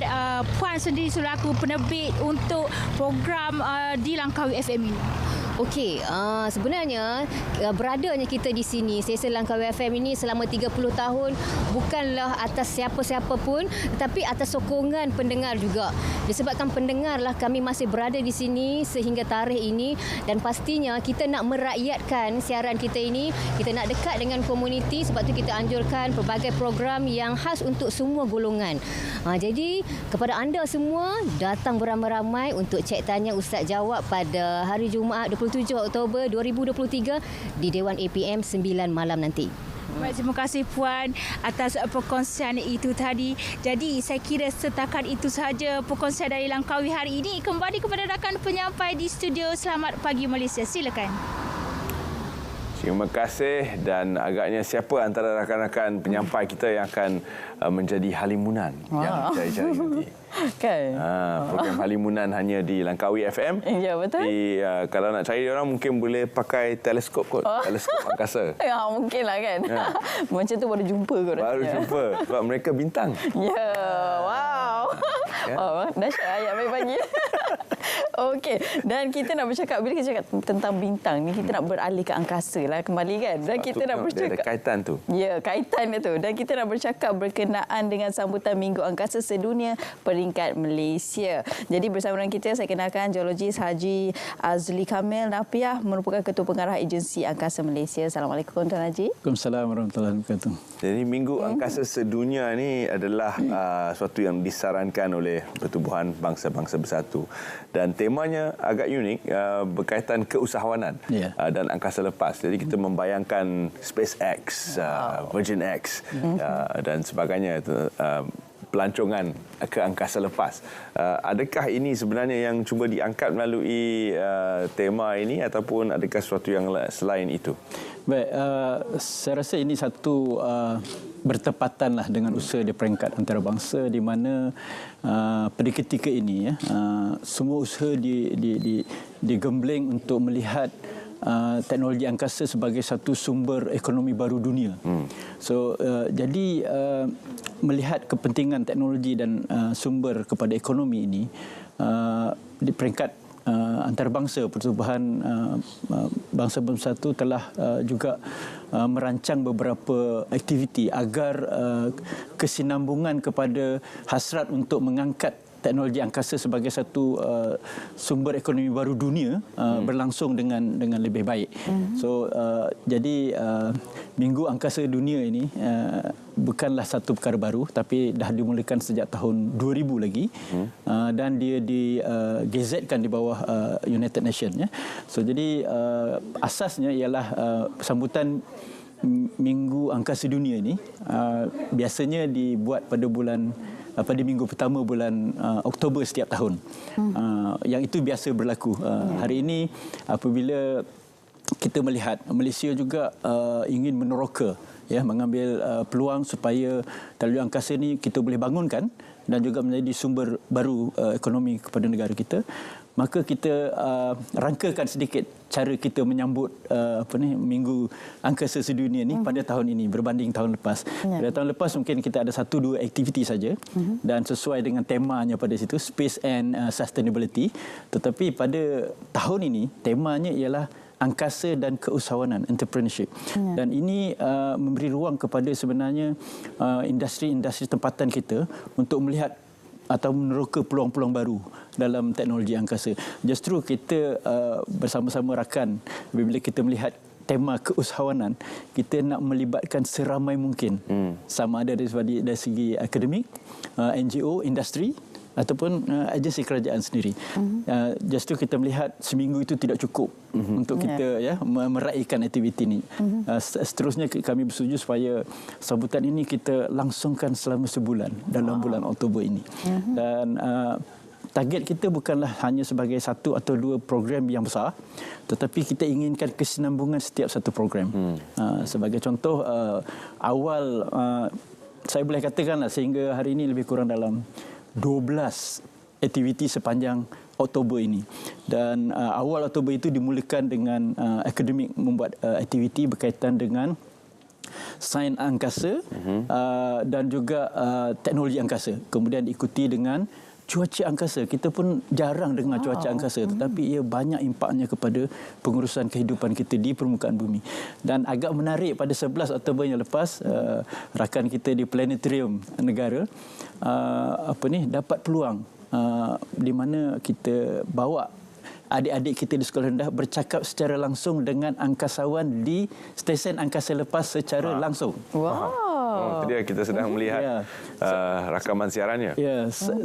Puan sendiri selaku penerbit untuk program di Langkawi FM ini. Okey, sebenarnya beradanya kita di sini, stesen Langkawi FM ini selama 30 tahun bukanlah atas siapa-siapa pun, tetapi atas sokongan pendengar juga. Disebabkan pendengarlah kami masih berada di sini sehingga tarikh ini, dan pastinya kita nak merakyatkan siaran kita ini, kita nak dekat dengan komuniti, sebab tu kita anjurkan pelbagai program yang khas untuk semua golongan. Jadi kepada anda semua, datang beramai-ramai untuk Cek Tanya Ustaz Jawab pada hari Jumaat 27 Oktober 2023 di Dewan APM 9 malam nanti. Baik, terima kasih Puan atas perkongsian itu tadi. Jadi saya kira setakat itu sahaja perkongsian dari Langkawi hari ini. Kembali kepada rakan penyampai di studio Selamat Pagi Malaysia. Silakan. Terima kasih, dan agaknya siapa antara rakan-rakan penyampai kita yang akan menjadi halimunan yang cari-cari nanti. Kan? Program halimunan hanya di Langkawi FM. Ya, betul. Kalau nak cari orang mungkin boleh pakai teleskop kot. Teleskop angkasa. Ya, mungkin lah kan. Macam tu baru jumpa kot. Baru jumpa. Sebab mereka bintang. Ya, wow. Ya. Dahsyat ayat pagi-pagi. Okey, dan kita nak bercakap, bila kita cakap tentang bintang ni, kita nak beralih ke angkasa lah kembali kan. Dan kita nak bercakap, dia ada kaitan tu. Ya, kaitan itu. Dan kita nak bercakap berkenaan dengan sambutan Minggu Angkasa Sedunia peringkat Malaysia. Jadi bersama dengan kita, saya kenalkan geologis Haji Azli Kamil Napiah, merupakan Ketua Pengarah Agensi Angkasa Malaysia. Assalamualaikum Tuan Haji. Waalaikumsalam warahmatullahi wabarakatuh. Jadi Minggu Angkasa Sedunia ni adalah suatu yang disarankan oleh Pertubuhan Bangsa-Bangsa Bersatu. Dan temanya agak unik, berkaitan keusahawanan dan angkasa lepas. Jadi kita membayangkan SpaceX, Virgin X dan sebagainya, pelancongan ke angkasa lepas. Adakah ini sebenarnya yang cuba diangkat melalui tema ini ataupun adakah sesuatu yang selain itu? Baik, saya rasa ini satu bertepatanlah dengan usaha di peringkat antarabangsa di mana pada ketika ini semua usaha digembleng untuk melihat teknologi angkasa sebagai satu sumber ekonomi baru dunia. So jadi melihat kepentingan teknologi dan sumber kepada ekonomi ini di peringkat antarabangsa, Pertubuhan Bangsa Bersatu telah juga merancang beberapa aktiviti agar kesinambungan kepada hasrat untuk mengangkat teknologi angkasa sebagai satu sumber ekonomi baru dunia berlangsung dengan lebih baik. So jadi Minggu Angkasa Dunia ini bukanlah satu perkara baru, tapi dah dimulakan sejak tahun 2000 lagi dan dia digazetkan di bawah United Nations. So jadi asasnya ialah sambutan Minggu Angkasa Dunia ini biasanya dibuat pada minggu pertama bulan Oktober setiap tahun. Yang itu biasa berlaku. Hari ini apabila kita melihat Malaysia juga ingin meneroka, mengambil peluang supaya teknologi angkasa ini kita boleh bangunkan dan juga menjadi sumber baru ekonomi kepada negara kita, maka kita rangkakan sedikit cara kita menyambut Minggu Angkasa Sedunia ni pada tahun ini berbanding tahun lepas. Pada tahun lepas mungkin kita ada 1-2 aktiviti saja dan sesuai dengan temanya pada situ, Space and Sustainability. Tetapi pada tahun ini temanya ialah angkasa dan keusahawanan, entrepreneurship. Dan ini memberi ruang kepada sebenarnya industri-industri tempatan kita untuk melihat atau meneroka peluang-peluang baru dalam teknologi angkasa. Justru kita bersama-sama rakan, bila kita melihat tema keusahawanan, kita nak melibatkan seramai mungkin. Sama ada dari segi akademik, NGO, industri, ataupun agensi kerajaan sendiri. Justru kita melihat seminggu itu tidak cukup untuk kita meraihkan aktiviti ini. Seterusnya kami bersetuju supaya sambutan ini kita langsungkan selama sebulan dalam bulan Oktober ini. Dan target kita bukanlah hanya sebagai 1 atau 2 program yang besar, tetapi kita inginkan kesinambungan setiap satu program. Sebagai contoh, awal saya boleh katakanlah sehingga hari ini lebih kurang dalam 12 aktiviti sepanjang Oktober ini. Dan awal Oktober itu dimulakan dengan akademik membuat aktiviti berkaitan dengan sains angkasa dan juga teknologi angkasa. Kemudian diikuti dengan cuaca angkasa. Kita pun jarang dengar cuaca angkasa, tetapi ia banyak impaknya kepada pengurusan kehidupan kita di permukaan bumi. Dan agak menarik, pada 11 Oktober yang lepas, rakan kita di Planetarium Negara dapat peluang di mana kita bawa adik-adik kita di sekolah rendah bercakap secara langsung dengan angkasawan di stesen angkasa lepas secara langsung. Itu dia, kita sedang melihat rakaman siarannya.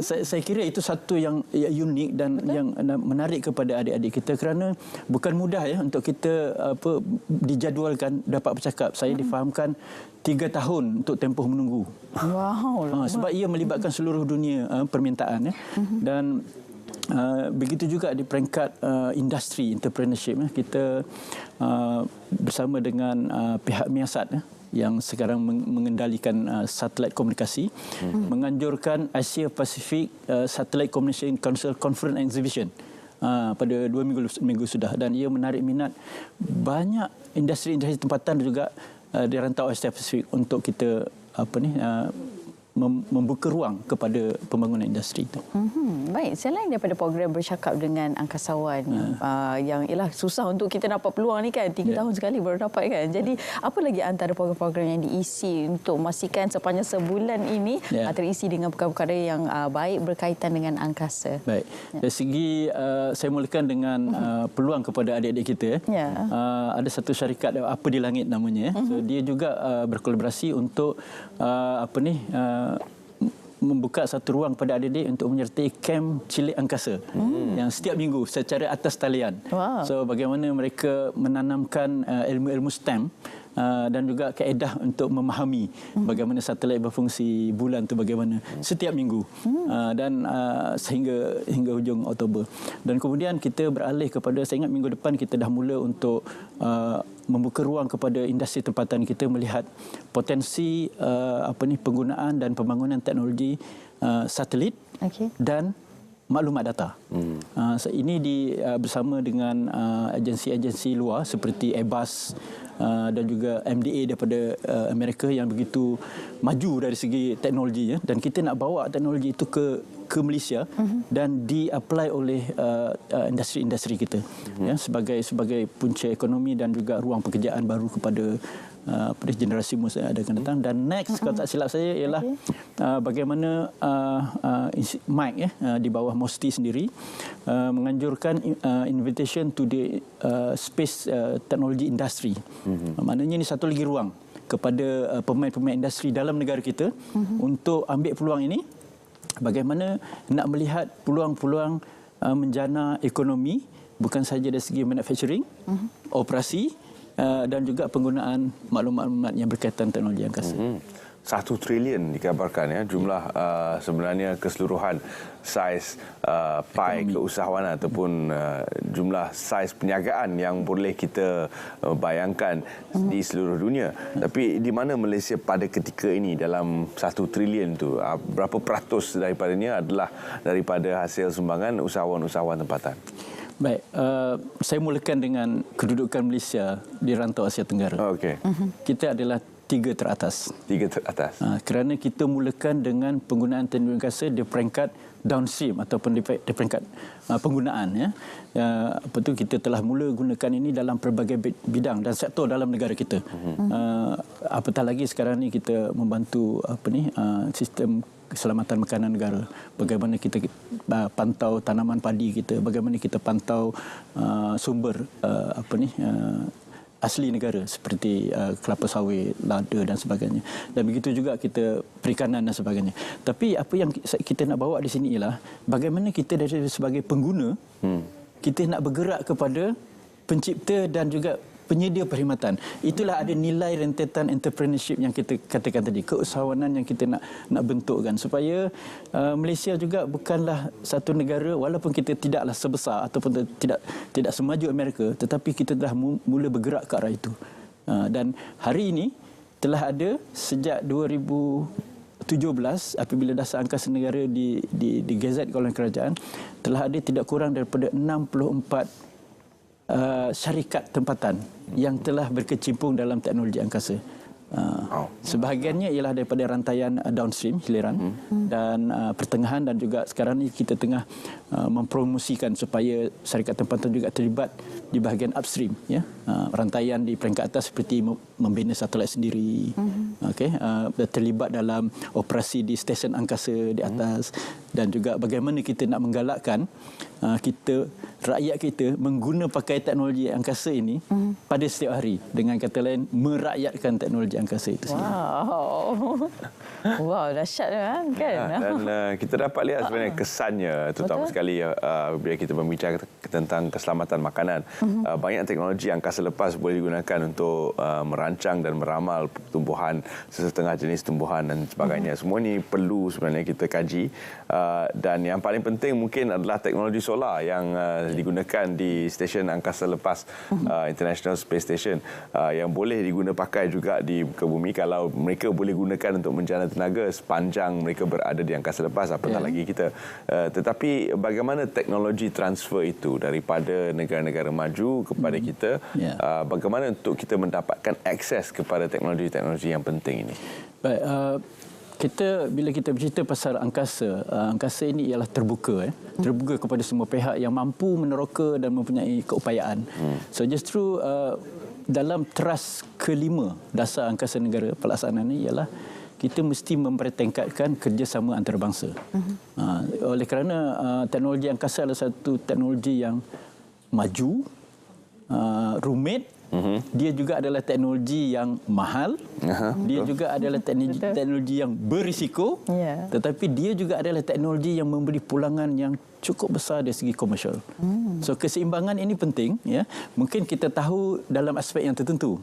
Saya kira itu satu yang unik dan yang menarik kepada adik-adik kita, kerana bukan mudah untuk kita dijadualkan dapat bercakap. Saya difahamkan 3 tahun untuk tempoh menunggu. Sebab ia melibatkan seluruh dunia permintaan. Dan begitu juga di peringkat industri entrepreneurship, kita bersama dengan pihak Miasat yang sekarang mengendalikan satelit komunikasi, menganjurkan Asia Pacific Satellite Communication Council Conference Exhibition pada 2 minggu sudah, dan ia menarik minat banyak industri tempatan juga di rantau Asia Pasifik untuk kita membuka ruang kepada pembangunan industri itu. Baik, selain daripada program bercakap dengan angkasawan yang ialah susah untuk kita dapat peluang ni kan, 3 tahun sekali baru dapat kan. Jadi apa lagi antara program-program yang diisi untuk memastikan sepanjang sebulan ini terisi dengan perkara-perkara yang baik berkaitan dengan angkasa? Baik. Dari segi saya mulakan dengan peluang kepada adik-adik kita. Ada satu syarikat Apa di Langit namanya. So dia juga berkolaborasi untuk membuka satu ruang pada adik-adik untuk menyertai kem cilik angkasa yang setiap minggu secara atas talian. So bagaimana mereka menanamkan ilmu-ilmu STEM dan juga kaedah untuk memahami bagaimana satelit berfungsi, bulan itu bagaimana setiap minggu dan hingga hujung Oktober. Dan kemudian kita beralih kepada, saya ingat minggu depan kita dah mula untuk membuka ruang kepada industri tempatan kita melihat potensi penggunaan dan pembangunan teknologi satelit dan maklumat data. Ini bersama dengan agensi-agensi luar seperti Airbus dan juga MDA daripada Amerika yang begitu maju dari segi teknologinya, dan kita nak bawa teknologi itu ke Malaysia dan di-apply oleh industri-industri kita sebagai punca ekonomi dan juga ruang pekerjaan baru kepada generasi muda yang akan datang. Dan next, kalau tak silap saya, ialah bagaimana Mike di bawah MOSTI sendiri menganjurkan invitation to the space technology industry. Maknanya ini satu lagi ruang kepada pemain-pemain industri dalam negara kita untuk ambil peluang ini, bagaimana nak melihat peluang-peluang menjana ekonomi bukan sahaja dari segi manufacturing, operasi dan juga penggunaan maklumat-maklumat yang berkaitan teknologi angkasa. 1 trilion dikabarkan jumlah sebenarnya keseluruhan saiz pai keusahawanan ataupun jumlah saiz perniagaan yang boleh kita bayangkan di seluruh dunia. Tapi di mana Malaysia pada ketika ini dalam 1 trilion tu, berapa peratus daripadanya adalah daripada hasil sumbangan usahawan-usahawan tempatan? Baik, saya mulakan dengan kedudukan Malaysia di rantau Asia Tenggara. Kita adalah 3 teratas. 3 teratas. Kerana kita mulakan dengan penggunaan teknologi angkasa di peringkat downstream ataupun di peringkat penggunaan. Kita telah mula gunakan ini dalam pelbagai bidang dan sektor dalam negara kita. Apatah lagi sekarang ni kita membantu sistem keselamatan makanan negara. Bagaimana kita pantau tanaman padi kita, bagaimana kita pantau sumber asli negara seperti kelapa sawit, lada dan sebagainya. Dan begitu juga kita perikanan dan sebagainya. Tapi apa yang kita nak bawa di sini ialah bagaimana kita dari sebagai pengguna kita nak bergerak kepada pencipta dan juga penyedia perkhidmatan. Itulah ada nilai rentetan entrepreneurship yang kita katakan tadi, keusahawanan yang kita nak bentukkan supaya Malaysia juga bukanlah satu negara, walaupun kita tidaklah sebesar ataupun tidak semaju Amerika, tetapi kita telah mula bergerak ke arah itu. Dan hari ini telah ada sejak 2017 apabila Dasar Angkasa Negara digazetkan oleh kerajaan, telah ada tidak kurang daripada 64 syarikat tempatan yang telah berkecimpung dalam teknologi angkasa. Sebahagiannya ialah daripada rantaian downstream, hiliran dan pertengahan, dan juga sekarang ini kita tengah mempromosikan supaya syarikat tempatan juga terlibat di bahagian upstream, rantaian di peringkat atas seperti membina satelit sendiri, terlibat dalam operasi di stesen angkasa di atas, dan juga bagaimana kita nak menggalakkan rakyat kita mengguna pakai teknologi angkasa ini pada setiap hari, dengan kata lain merakyatkan teknologi angkasa itu sendiri. Wow, dahsyat kan? Dan kita dapat lihat sebenarnya kesannya, terutama sekali bila kita berbicara tentang keselamatan makanan. Banyak teknologi angkasa lepas boleh digunakan untuk merancang dan meramal pertumbuhan sesetengah jenis tumbuhan dan sebagainya. Semua ini perlu sebenarnya kita kaji. Dan yang paling penting mungkin adalah teknologi solar yang digunakan di stesen angkasa lepas International Space Station yang boleh diguna pakai juga di muka bumi kalau mereka boleh gunakan untuk menjana tenaga sepanjang mereka berada di angkasa lepas, apatah lagi kita. Tetapi bagaimana teknologi transfer itu daripada negara-negara maju kepada kita, bagaimana untuk kita mendapatkan akses kepada teknologi-teknologi yang penting ini? Baik, bila kita bercerita pasal angkasa, angkasa ini ialah terbuka, terbuka kepada semua pihak yang mampu meneroka dan mempunyai keupayaan. So justru dalam teras kelima dasar angkasa negara pelaksanaan ini ialah kita mesti mempertingkatkan kerjasama antarabangsa. Oleh kerana teknologi angkasa adalah satu teknologi yang maju, rumit, dia juga adalah teknologi yang mahal, dia juga adalah teknologi yang berisiko, tetapi dia juga adalah teknologi yang memberi pulangan yang cukup besar dari segi komersial. So keseimbangan ini penting, ya. Mungkin kita tahu dalam aspek yang tertentu.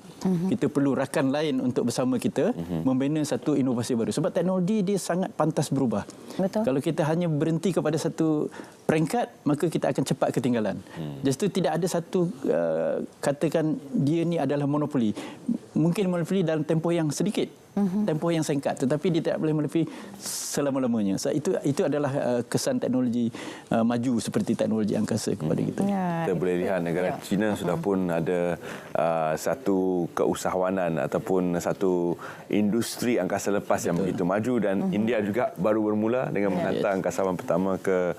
Kita perlu rakan lain untuk bersama kita membina satu inovasi baru. Sebab teknologi dia sangat pantas berubah. Betul. Kalau kita hanya berhenti kepada satu peringkat, maka kita akan cepat ketinggalan. Justru tidak ada satu katakan dia ni adalah monopoli. Mungkin monopoli dalam tempoh yang sedikit, tempoh yang singkat, tetapi dia tidak boleh monopoli selama-lamanya. So, itu adalah kesan teknologi maju seperti teknologi angkasa kepada kita. Kita boleh lihat negara China sudah pun ada satu keusahawanan ataupun satu industri angkasa lepas yang begitu maju, dan India juga baru bermula dengan menantang angkasawan pertama ke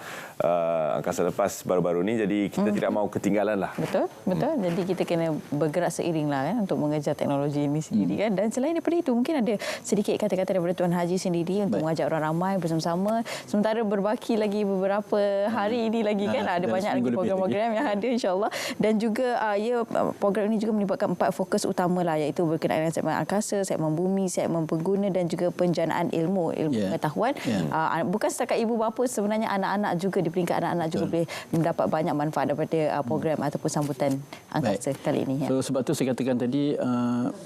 angkasa lepas baru-baru ini. Jadi kita tidak mahu ketinggalan lah. Betul. Jadi kita kena bergerak seiring lah untuk mengejar teknologi ini sendiri kan. Dan selain daripada itu, mungkin ada sedikit kata-kata daripada Tuan Haji sendiri untuk mengajak orang ramai bersama-sama. Sementara berbaki lagi beberapa hari ini lagi kan, ada banyak lagi program-program yang ada insya-Allah. Dan juga program ini juga melibatkan 4 fokus utama lah, iaitu berkenaan dengan segmen angkasa, segmen bumi, segmen pengguna dan juga penjanaan ilmu pengetahuan. Bukan setakat ibu bapa, sebenarnya anak-anak juga, di peringkat anak-anak juga boleh mendapat banyak manfaat daripada program ataupun sambutan angkasa kali ini. So, sebab tu saya katakan tadi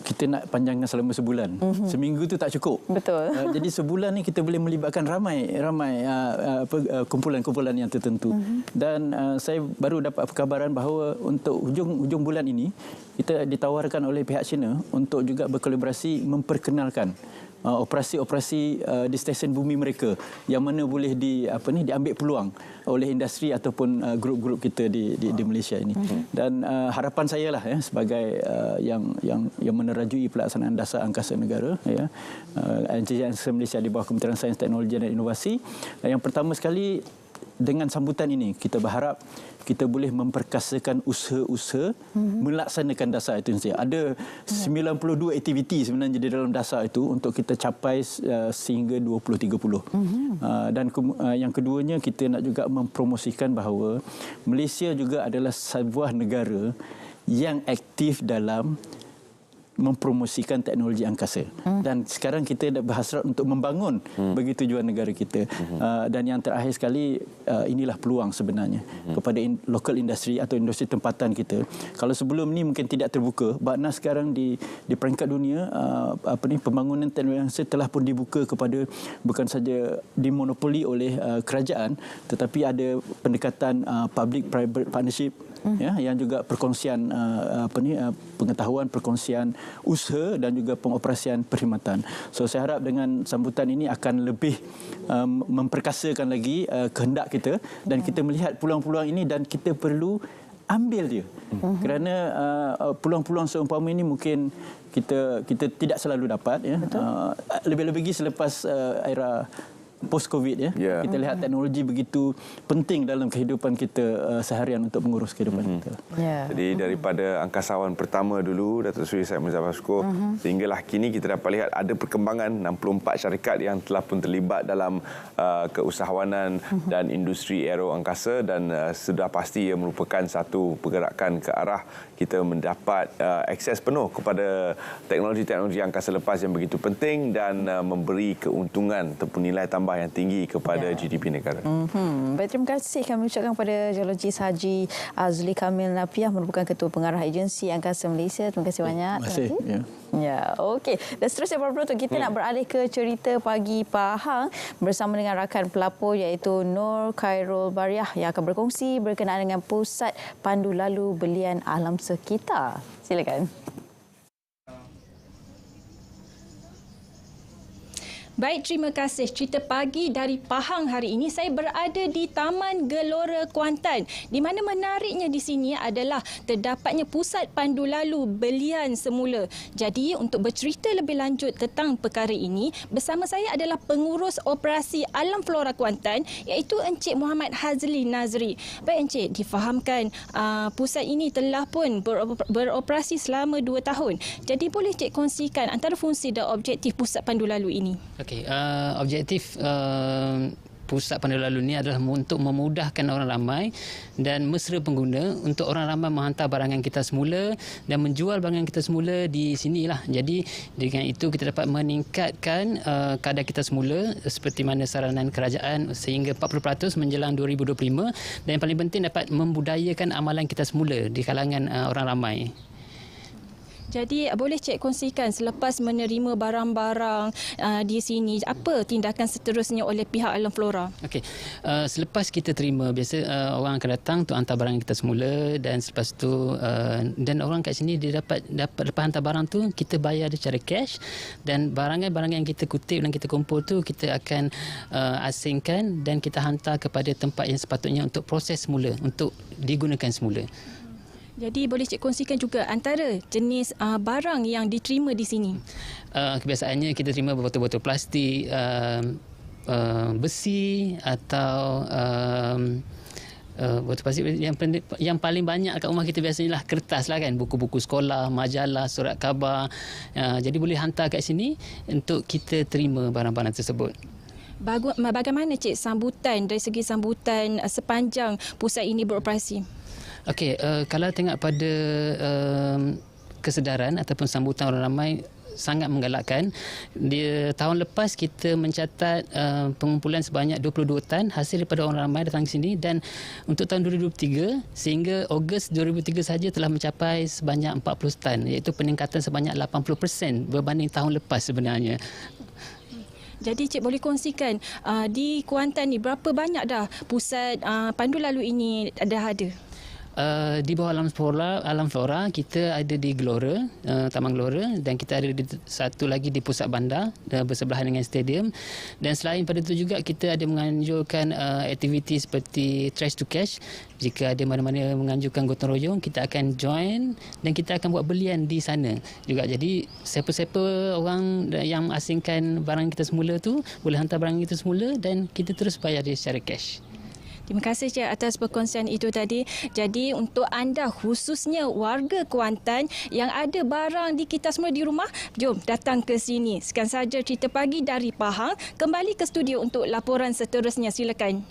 kita nak panjangkan selama sebulan. Seminggu tu tak cukup. Betul. Jadi sebulan ni kita boleh melibatkan ramai kumpulan-kumpulan yang tertentu. Dan saya baru dapat perkabaran bahawa untuk hujung bulan ini kita ditawarkan oleh pihak China untuk juga berkolaborasi memperkenalkan operasi-operasi di stesen bumi mereka yang mana boleh diambil peluang oleh industri ataupun grup-grup kita di Malaysia ini. Dan harapan saya lah sebagai yang menerajui pelaksanaan dasar angkasa negara, Agensi Angkasa Malaysia di bawah Kementerian Sains, Teknologi dan Inovasi, yang pertama sekali dengan sambutan ini kita berharap kita boleh memperkasakan usaha-usaha melaksanakan dasar itu saja. Ada 92 aktiviti sebenarnya di dalam dasar itu untuk kita capai sehingga 2030. Dan yang keduanya, kita nak juga mempromosikan bahawa Malaysia juga adalah sebuah negara yang aktif dalam mempromosikan teknologi angkasa. Dan sekarang kita dah berhasrat untuk membangun bagi tujuan negara kita. Dan yang terakhir sekali, inilah peluang sebenarnya kepada local industry atau industri tempatan kita. Kalau sebelum ni mungkin tidak terbuka, bakna sekarang di peringkat dunia pembangunan teknologi angkasa telah pun dibuka kepada bukan saja dimonopoli oleh kerajaan, tetapi ada pendekatan public private partnership, yang juga perkongsian pengetahuan, perkongsian usaha dan juga pengoperasian perkhidmatan. So saya harap dengan sambutan ini akan lebih memperkasakan lagi kehendak kita, dan kita melihat peluang-peluang ini dan kita perlu ambil dia. Kerana peluang-peluang seumpama ini mungkin kita tidak selalu dapat, lebih-lebih selepas era post-COVID, kita lihat teknologi begitu penting dalam kehidupan kita seharian untuk mengurus kehidupan kita. Jadi daripada angkasawan pertama dulu, Datuk Seri Syed Muzaffar Shukor, sehinggalah kini kita dapat lihat ada perkembangan 64 syarikat yang telah pun terlibat dalam keusahawanan dan industri aero angkasa, dan sudah pasti ia merupakan satu pergerakan ke arah kita mendapat akses penuh kepada teknologi-teknologi angkasa lepas yang begitu penting dan memberi keuntungan ataupun nilai tambah yang tinggi kepada GDP negara. Baik, terima kasih kami ucapkan kepada Geologis Haji Azli Kamil Napiah, merupakan Ketua Pengarah Agensi Angkasa Malaysia. Terima kasih banyak. Terima kasih. Okey. Dan seterusnya para penonton, kita nak beralih ke cerita Pagi Pahang bersama dengan rakan pelapor iaitu Nur Khairul Bariah yang akan berkongsi berkenaan dengan Pusat Pandu Lalu Belian Alam Sekitar. Silakan. Baik, terima kasih. Cerita pagi dari Pahang hari ini saya berada di Taman Gelora Kuantan, di mana menariknya di sini adalah terdapatnya pusat pandu lalu belian semula. Jadi untuk bercerita lebih lanjut tentang perkara ini, bersama saya adalah pengurus operasi Alam Flora Kuantan, iaitu Encik Muhammad Hazli Nazri. Baik Encik, difahamkan pusat ini telah pun beroperasi selama 2 tahun. Jadi boleh Encik kongsikan antara fungsi dan objektif pusat pandu lalu ini? Okey, objektif pusat pandu lalu ini adalah untuk memudahkan orang ramai dan mesra pengguna untuk orang ramai menghantar barangan kita semula dan menjual barangan kita semula di sinilah. Jadi dengan itu kita dapat meningkatkan kadar kita semula seperti mana saranan kerajaan sehingga 40% menjelang 2025, dan yang paling penting dapat membudayakan amalan kita semula di kalangan orang ramai. Jadi boleh Cik kongsikan selepas menerima barang-barang di sini, apa tindakan seterusnya oleh pihak Alam Flora? Okey, selepas kita terima, biasa orang akan datang untuk hantar barang kita semula, dan selepas tu dan orang kat sini dia dapat lepas hantar barang tu kita bayar dia secara cash, dan barangan-barangan yang kita kutip dan kita kumpul tu kita akan asingkan dan kita hantar kepada tempat yang sepatutnya untuk proses semula, untuk digunakan semula. Jadi boleh Cik kongsikan juga antara jenis barang yang diterima di sini? Kebiasaannya kita terima botol-botol plastik, besi atau botol plastik. Yang paling banyak kat rumah kita biasanya lah kertas lah kan, buku-buku sekolah, majalah, surat khabar. Jadi boleh hantar kat sini untuk kita terima barang-barang tersebut. Bagaimana Cik sambutan, dari segi sambutan sepanjang pusat ini beroperasi? Okey, kalau tengok pada kesedaran ataupun sambutan orang ramai sangat menggalakkan. Tahun lepas kita mencatat pengumpulan sebanyak 22 tan hasil daripada orang ramai datang ke sini, dan untuk tahun 2023 sehingga Ogos 2003 saja telah mencapai sebanyak 40 tan, iaitu peningkatan sebanyak 80% berbanding tahun lepas sebenarnya. Jadi Cik boleh kongsikan di Kuantan ni berapa banyak dah pusat pandu lalu ini dah ada? Di bawah Alam Flora kita ada di Gelora, Taman Gelora, dan kita ada satu lagi di pusat bandar bersebelahan dengan stadium. Dan selain pada itu juga kita ada menganjurkan aktiviti seperti Trash to Cash. Jika ada mana-mana menganjurkan gotong royong, kita akan join dan kita akan buat belian di sana juga. Jadi siapa-siapa orang yang asingkan barang kita semula tu boleh hantar barang kita semula dan kita terus bayar dia secara cash. Terima kasih Cik atas perkongsian itu tadi. Jadi untuk anda khususnya warga Kuantan yang ada barang di kita semua di rumah, jom datang ke sini. Sekian saja cerita pagi dari Pahang. Kembali ke studio untuk laporan seterusnya. Silakan.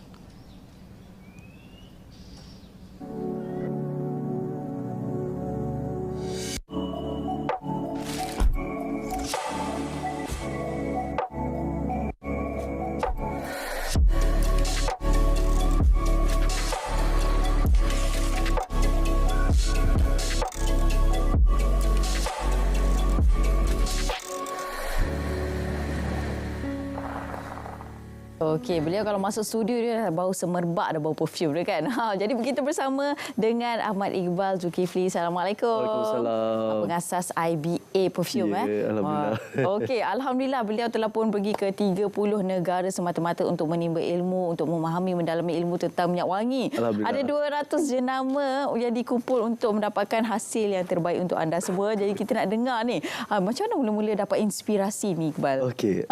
Okey, beliau kalau masuk studio dia bau semerbak, dah bau perfume dia kan. Jadi kita bersama dengan Ahmad Iqbal Zulkifli. Assalamualaikum. Waalaikumsalam. Pengasas IBA Perfume. Alhamdulillah. Okey, alhamdulillah beliau telah pun pergi ke 30 negara semata-mata untuk menimba ilmu, untuk memahami mendalami ilmu tentang minyak wangi. Ada 200 jenama yang dikumpul untuk mendapatkan hasil yang terbaik untuk anda semua. Jadi kita nak dengar ni, macam mana mula-mula dapat inspirasi ni Iqbal? Okey,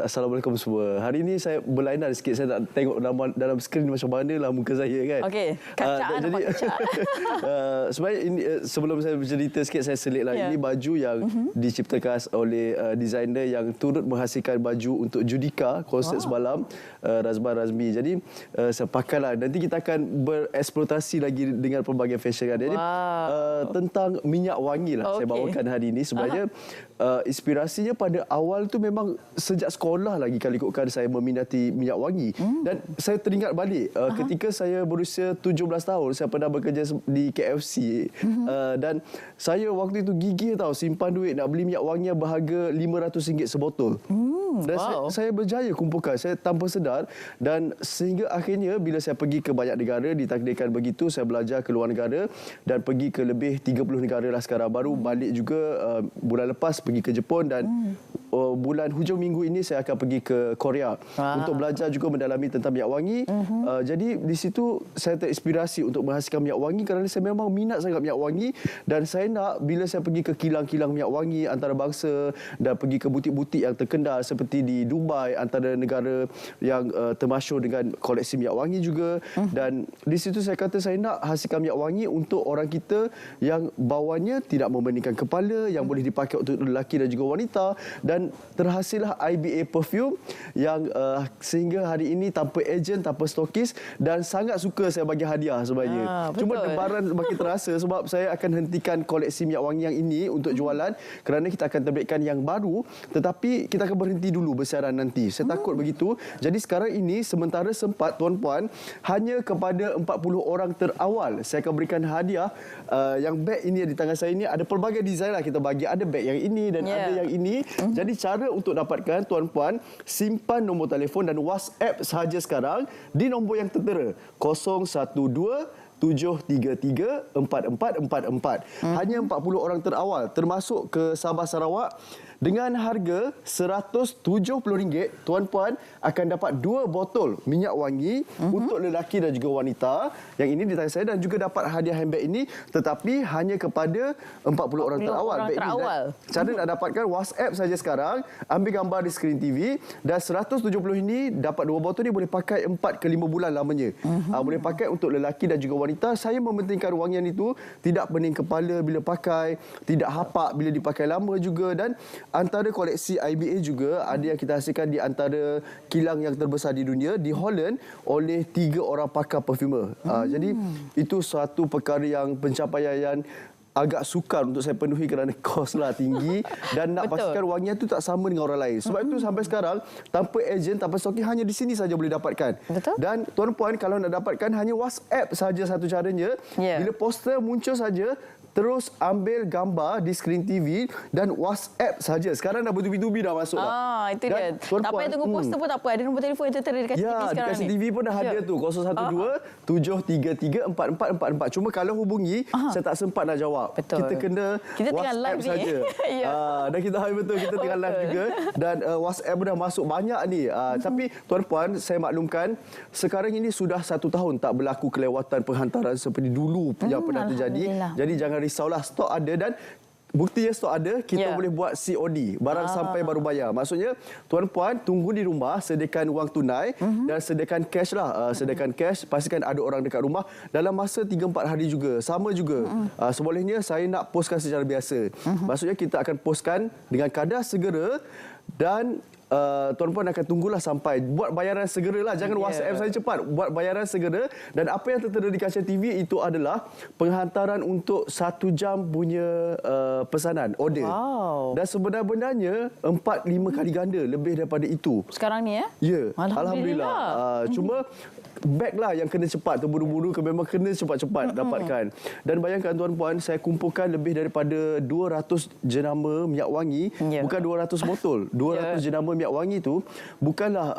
Assalamualaikum semua. Hari ini saya berlainan sikit, saya nak tengok dalam skrin macam mana lah muka saya kan. Okey, kacak nampak kacak. Sebenarnya ini, sebelum saya bercerita sikit, saya selit lah. Ini baju yang diciptakan oleh designer yang turut menghasilkan baju untuk Judika konsert semalam, Razban Razmi. Jadi saya pakailah. Nanti kita akan bereksploitasi lagi dengan pelbagai fashion kan. Jadi tentang minyak wangi lah saya bawakan hari ini. Sebenarnya inspirasinya pada awal tu memang sejak sekolah lagi kalau ikutkan saya meminati minyak wangi. Dan saya teringat balik ketika saya berusia 17 tahun, saya pernah bekerja di KFC. Dan saya waktu itu gigih tahu simpan duit nak beli minyak wangi yang berharga RM500 sebotol. Dan saya berjaya kumpulkan, saya tanpa sedar, dan sehingga akhirnya bila saya pergi ke banyak negara, ditakdirkan begitu, saya belajar ke luar negara dan pergi ke lebih 30 negara lah sekarang. Baru balik juga bulan lepas pergi ke Jepun dan bulan hujung minggu ini saya akan pergi ke Korea untuk belajar juga mendalami tentang minyak wangi. Jadi di situ saya terinspirasi untuk menghasilkan minyak wangi kerana saya memang minat sangat minyak wangi dan saya nak bila saya pergi ke kilang-kilang minyak wangi antarabangsa dan pergi ke butik-butik yang terkenal seperti di Dubai, antara negara yang termasyhur dengan koleksi minyak wangi juga. Dan di situ saya kata saya nak hasilkan minyak wangi untuk orang kita yang bawanya tidak membandingkan kepala, yang boleh dipakai untuk lelaki dan juga wanita, dan terhasillah IBA perfume yang sehingga hari ini tanpa ejen, tanpa stokis, dan sangat suka saya bagi hadiah sebenarnya. Cuma debaran makin terasa sebab saya akan hentikan koleksi minyak wangi yang ini untuk jualan kerana kita akan terbitkan yang baru, tetapi kita akan berhenti dulu bersiaran nanti. Saya takut begitu. Jadi sekarang ini sementara sempat tuan-puan, hanya kepada 40 orang terawal saya akan berikan hadiah. Yang beg ini di tangan saya ini ada pelbagai design lah kita bagi. Ada beg yang ini dan ada yang ini. Jadi cara untuk dapatkan tuan-puan, simpan nombor telefon dan WhatsApp sahaja sekarang di nombor yang tertera 012-733-4444. Hanya 40 orang terawal termasuk ke Sabah Sarawak. Dengan harga RM170, tuan-puan akan dapat 2 botol minyak wangi untuk lelaki dan juga wanita. Yang ini di tangan saya, dan juga dapat hadiah handbag ini, tetapi hanya kepada 40 orang terawal. Cara nak dapatkan, WhatsApp saja sekarang, ambil gambar di skrin TV, dan 170 ini dapat 2 botol ni boleh pakai 4 ke 5 bulan lamanya. Boleh pakai untuk lelaki dan juga wanita. Saya mementingkan wangian itu tidak pening kepala bila pakai, tidak hapak bila dipakai lama juga, dan antara koleksi IBA juga ada yang kita hasilkan di antara kilang yang terbesar di dunia di Holland oleh 3 orang pakar perfumer. Jadi itu suatu perkara yang pencapaian yang agak sukar untuk saya penuhi kerana koslah tinggi dan nak pastikan wangian itu tak sama dengan orang lain. Sebab itu sampai sekarang tanpa ejen, tanpa stokis, hanya di sini saja boleh dapatkan. Dan tuan-puan kalau nak dapatkan hanya WhatsApp saja satu caranya. Bila poster muncul saja, terus ambil gambar di skrin TV dan WhatsApp saja. Sekarang dah bertubi-tubi dah masuk dah. Itu dia. Tak payah tunggu poster pun tak apa. Ada nombor telefon yang tertera dekat TV sekarang ni. Ya, dekat TV pun dah ada tu. 012-733-4444. Cuma kalau hubungi, saya tak sempat nak jawab. Kita kena WhatsApp saja. Dan kita betul kita tengah live juga. Dan WhatsApp pun dah masuk banyak ni. Tapi tuan-puan, saya maklumkan sekarang ini sudah 1 tahun tak berlaku kelewatan penghantaran seperti dulu yang pernah terjadi. Jadi jangan risaulah, stok ada, dan buktinya stok ada, kita boleh buat COD, barang sampai baru bayar. Maksudnya tuan-puan tunggu di rumah, sediakan wang tunai dan sediakan cash lah. Sediakan cash, pastikan ada orang dekat rumah dalam masa 3-4 hari juga. Sama juga. Sebolehnya saya nak postkan secara biasa. Maksudnya kita akan postkan dengan kadar segera, dan tuan-puan akan tunggulah sampai. Buat bayaran segeralah. Jangan WhatsApp saja cepat. Buat bayaran segera. Dan apa yang tertera di kaca TV itu adalah penghantaran untuk 1 jam punya pesanan, order. Dan sebenar-benarnya 4-5 kali ganda lebih daripada itu. Sekarang ni Ya. Alhamdulillah. Cuma beg lah yang kena cepat, terburu-buru, memang kena cepat-cepat dapatkan. Dan bayangkan tuan-puan, saya kumpulkan lebih daripada 200 jenama minyak wangi, bukan 200 botol. 200 jenama minyak wangi tu bukanlah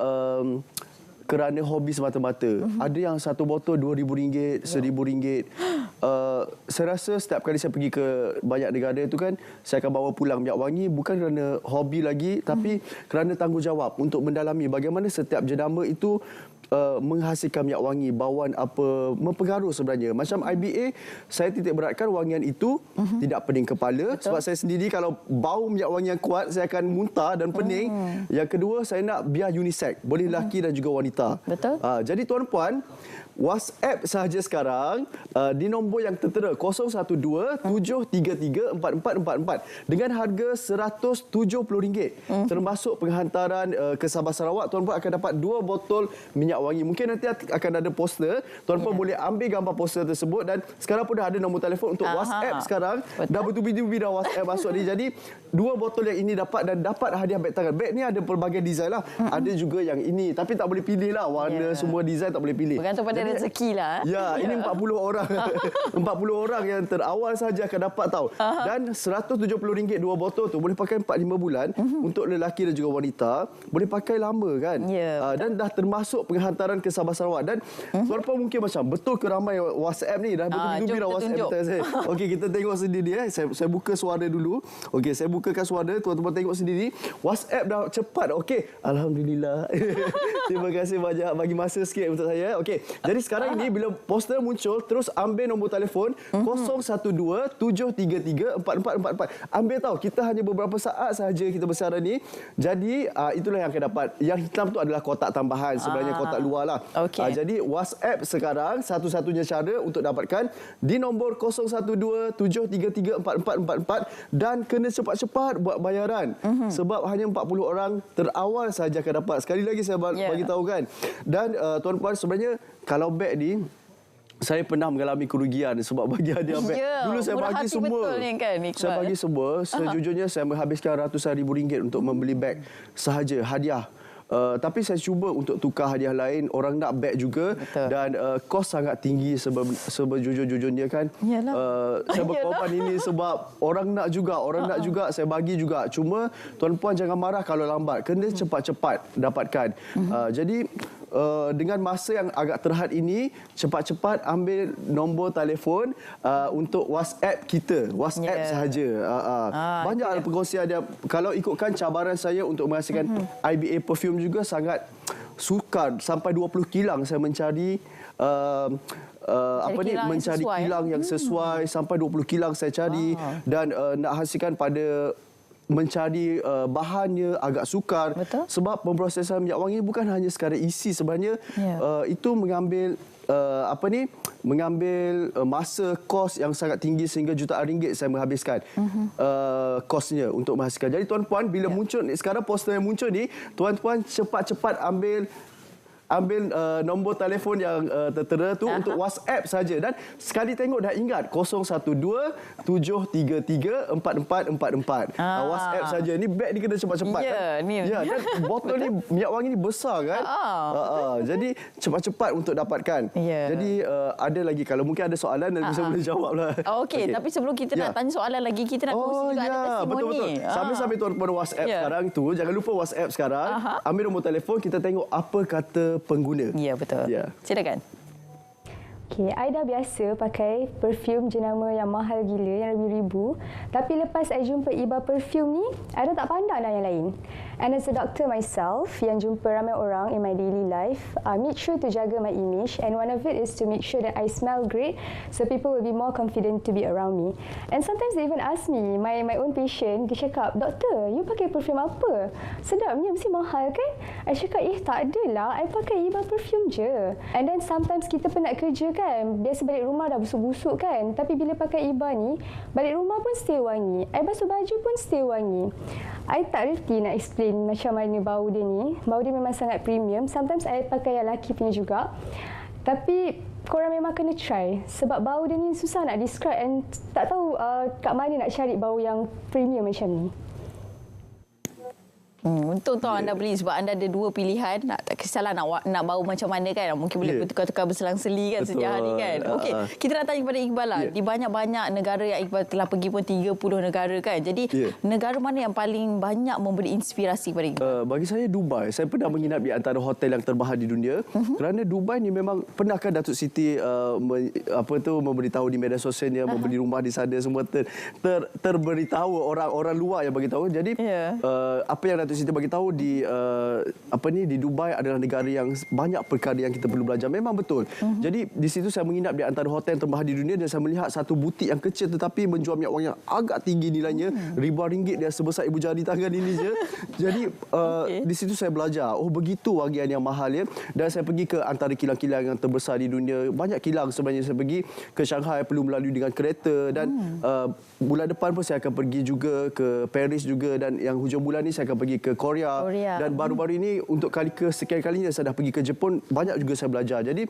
kerana hobi semata-mata. Ada yang 1 botol RM2,000, RM1,000. Saya rasa setiap kali saya pergi ke banyak negara itu kan, saya akan bawa pulang minyak wangi bukan kerana hobi lagi, tapi kerana tanggungjawab untuk mendalami bagaimana setiap jenama itu menghasilkan minyak wangi, bauan apa, mempengaruhi sebenarnya. Macam IBA, saya titik beratkan wangian itu tidak pening kepala. Sebab saya sendiri kalau bau minyak wangi yang kuat, saya akan muntah dan pening. Yang kedua, saya nak biar unisex, boleh lelaki dan juga wanita. Jadi tuan-puan, WhatsApp sahaja sekarang di nombor yang tertera 012-733-4444 dengan harga RM170. Termasuk penghantaran ke Sabah Sarawak, tuan-puan akan dapat 2 botol minyak wangi. Mungkin nanti akan ada poster. Tuan-puan boleh ambil gambar poster tersebut, dan sekarang pun dah ada nombor telefon untuk WhatsApp sekarang. Dah bertubi-tubi dah WhatsApp masuk ni. Jadi 2 botol yang ini dapat, dan dapat hadiah beg tangan. Beg ni ada pelbagai design lah. Ada juga yang ini, tapi tak boleh pilih lah warna, semua design tak boleh pilih. Bergantung pada rezeki lah. Ya, ini 40 orang. 40 orang yang terawal saja akan dapat tahu. Dan RM170 dua botol tu boleh pakai 4-5 bulan untuk lelaki dan juga wanita. Boleh pakai lama kan. Dan dah termasuk penghantaran ke Sabah Sarawak. Dan tuan-puan mungkin macam betul ke ramai WhatsApp ni dah bertubi-tubi dah WhatsApp saya. Okey, kita tengok sendiri saya buka suara dulu. Okey, saya bukakan suara, tuan-tuan tengok sendiri. WhatsApp dah cepat. Okey, alhamdulillah. Terima kasih banyak bagi masa sikit untuk saya. Okey, jadi sekarang ini bila poster muncul terus ambil nombor telefon 012-733-4444. Ambil tahu, kita hanya beberapa saat sahaja kita bersiaran ni. Jadi itulah yang akan dapat. Yang hitam tu adalah kotak tambahan, sebenarnya kotak luar lah. Jadi WhatsApp sekarang satu-satunya cara untuk dapatkan di nombor 012-733-4444 dan kena cepat-cepat buat bayaran sebab hanya 40 orang terawal sahaja akan dapat. Sekali lagi saya bagi tahu kan. Dan tuan-puan, sebenarnya kalau beg ni saya pernah mengalami kerugian sebab bagi hadiah beg. Dulu saya bagi semua. Saya bagi semua. Sejujurnya saya menghabiskan ratusan ribu ringgit untuk membeli beg sahaja hadiah. Tapi saya cuba untuk tukar hadiah lain. Orang nak beg juga. Dan kos sangat tinggi sebejujur-jujurnya kan. Saya berkorban ini sebab orang nak juga. Saya bagi juga. Cuma tuan-puan jangan marah kalau lambat. Kena cepat-cepat dapatkan. Jadi dengan masa yang agak terhad ini, cepat-cepat ambil nombor telefon untuk WhatsApp kita. WhatsApp sahaja. Banyak perkongsian dia. Kalau ikutkan cabaran saya untuk menghasilkan IBA perfume juga sangat sukar. Sampai 20 kilang saya mencari mencari kilang yang sesuai. Sampai 20 kilang saya cari dan nak hasilkan pada mencari bahannya agak sukar. Sebab pemprosesan minyak wangi bukan hanya sekadar isi, sebenarnya itu mengambil masa kos yang sangat tinggi sehingga jutaan ringgit saya menghabiskan kosnya untuk menghasilkan. Jadi tuan-puan, bila muncul sekarang poster yang muncul ni, tuan-puan cepat-cepat ambil nombor telefon yang tertera tu untuk WhatsApp saja. Dan sekali tengok dah ingat 012-733-4444. WhatsApp saja. Ni beg ni kena cepat-cepat. Dan botol ni minyak wangi ni besar kan. Jadi cepat-cepat untuk dapatkan. Jadi ada lagi, kalau mungkin ada soalan dan saya boleh jawab lah. Okey, tapi sebelum kita nak tanya soalan lagi, kita nak kongsi juga ada testimoni. Sambil-sambil tuan-tuan WhatsApp sekarang tu, jangan lupa WhatsApp sekarang. Ambil nombor telefon, kita tengok apa kata pengguna. Ya, betul. Silakan. Okay, I dah biasa pakai perfume jenama yang mahal gila, yang ribu-ribu. Tapi lepas I jumpa Iba perfume ni, I dah tak pandang dah yang lain. And as a doctor myself, yang jumpa ramai orang in my daily life, I make sure to jaga my image. And one of it is to make sure that I smell great, so people will be more confident to be around me. And sometimes they even ask me, my own patient, dia cakap, "Doktor, you pakai perfume apa? Sedapnya, mesti mahal kan?" I cakap, tak adalah, I pakai Iba perfume je. And then sometimes kita penat kerja kan, biasa balik rumah dah busuk-busuk kan, tapi bila pakai Iba ni, balik rumah pun stay wangi, I basuh baju pun stay wangi. I tak reti nak explain macam mana bau dia ni. Bau dia memang sangat premium. Sometimes I pakai yang lelaki punya juga. Tapi korang memang kena try sebab bau dia ni susah nak describe and tak tahu kat mana nak cari bau yang premium macam ni. Untung tahu anda beli sebab anda ada dua pilihan. Tak kisahlah nak bau macam mana kan. Mungkin boleh bertukar-tukar berselang-seli kan setiap hari kan. Okey, kita nak tanya kepada Iqbal lah. Di banyak-banyak negara yang Iqbal telah pergi pun 30 negara kan. Jadi negara mana yang paling banyak memberi inspirasi kepada Iqbal? Bagi saya Dubai. Saya pernah menginap di antara hotel yang termahal di dunia. Kerana Dubai ni memang pernahkan Datuk Siti memberitahu di media sosialnya, membeli rumah di sana, semua terberitahu orang-orang luar yang bagi tahu. Jadi apa yang Datuk Siti bagi tahu di Dubai adalah negara yang banyak perkara yang kita perlu belajar. Memang betul. Jadi di situ saya menginap di antara hotel termahal di dunia dan saya melihat satu butik yang kecil tetapi menjual minyak wangi yang agak tinggi nilainya, ribuan ringgit, dia sebesar ibu jari tangan ini je. Jadi di situ saya belajar, begitu wangian yang mahal ya. Dan saya pergi ke antara kilang-kilang yang terbesar di dunia. Banyak kilang sebenarnya. Saya pergi ke Shanghai, perlu melalui dengan kereta, dan bulan depan pun saya akan pergi juga ke Paris juga, dan yang hujung bulan ni saya akan pergi ke Korea. Dan baru-baru ini untuk kali kesekian kalinya saya dah pergi ke Jepun, banyak juga saya belajar. Jadi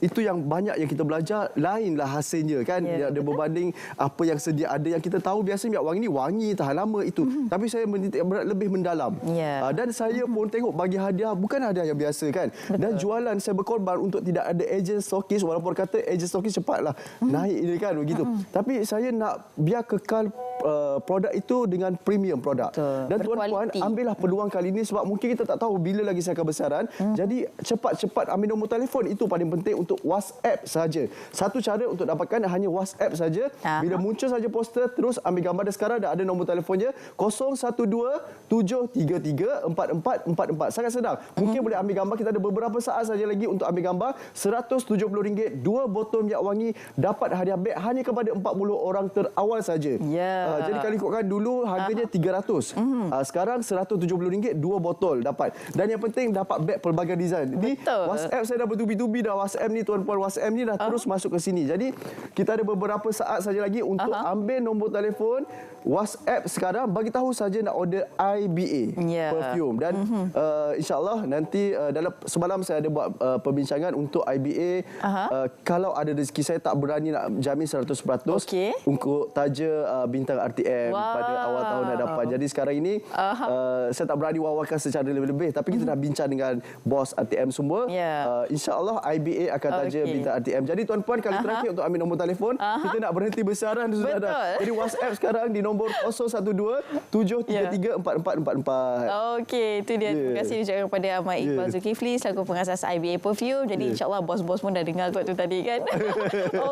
itu yang banyak yang kita belajar, lainlah hasilnya kan. Ada berbanding apa yang sedia ada, yang kita tahu biasa minyak wangi ni wangi tahan lama itu. Tapi saya menitik berat lebih mendalam. Dan saya pun tengok bagi hadiah bukan hadiah yang biasa kan. Dan jualan saya berkorban untuk tidak ada ejen stokis, walaupun kata ejen stokis cepatlah naik ini kan begitu. Tapi saya nak biar kekal produk itu dengan premium produk. Dan tuan-puan, ambillah peluang kali ini sebab mungkin kita tak tahu bila lagi saya akan besaran. Jadi cepat-cepat ambil nombor telefon, itu paling penting untuk WhatsApp saja. Satu cara untuk dapatkan hanya WhatsApp saja. Bila muncul saja poster, terus ambil gambar. Dan sekarang dah ada nombor telefonnya 012-733-4444. Sangat senang. Mungkin boleh ambil gambar. Kita ada beberapa saat saja lagi untuk ambil gambar. RM170, 2 botol minyak wangi, dapat hadiah beg hanya kepada 40 orang terawal saja. Jadi kalau ikutkan dulu harganya RM300. Sekarang RM170, 2 botol dapat. Dan yang penting dapat beg pelbagai design. Di WhatsApp saya dah bertubi-tubi dah. WhatsApp ni tuan-puan, WhatsApp ni dah terus masuk ke sini. Jadi kita ada beberapa saat saja lagi untuk ambil nombor telefon WhatsApp sekarang, bagi tahu saja nak order IBA perfume. Dan insya-Allah nanti dalam semalam saya ada buat perbincangan untuk IBA. Kalau ada rezeki, saya tak berani nak jamin 100% untuk taja bintang RTM pada awal tahun hadapan. Jadi sekarang ini saya tak berani wawarkan secara lebih-lebih, tapi kita dah bincang dengan bos RTM semua. Insya-Allah IBA akan taja bintang RTM. Jadi tuan-puan, kali terakhir untuk ambil nombor telefon, kita nak berhenti besaran sudah dah. Jadi WhatsApp sekarang di nombor 012-733-4444. Okey, itu dia. Terima kasih ucapkan kepada Ahmad Iqbal Zulkifli selaku pengasas IBA Perfume. Jadi insya-Allah bos-bos pun dah dengar kot tu tadi kan.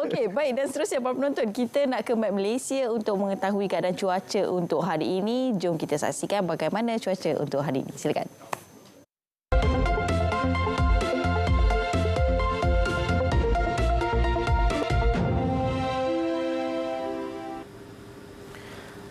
Okey, baik, dan seterusnya para penonton, kita nak ke Map Malaysia untuk mengetahui keadaan cuaca untuk hari ini. Jom kita saksikan bagaimana cuaca untuk hari ini. Silakan.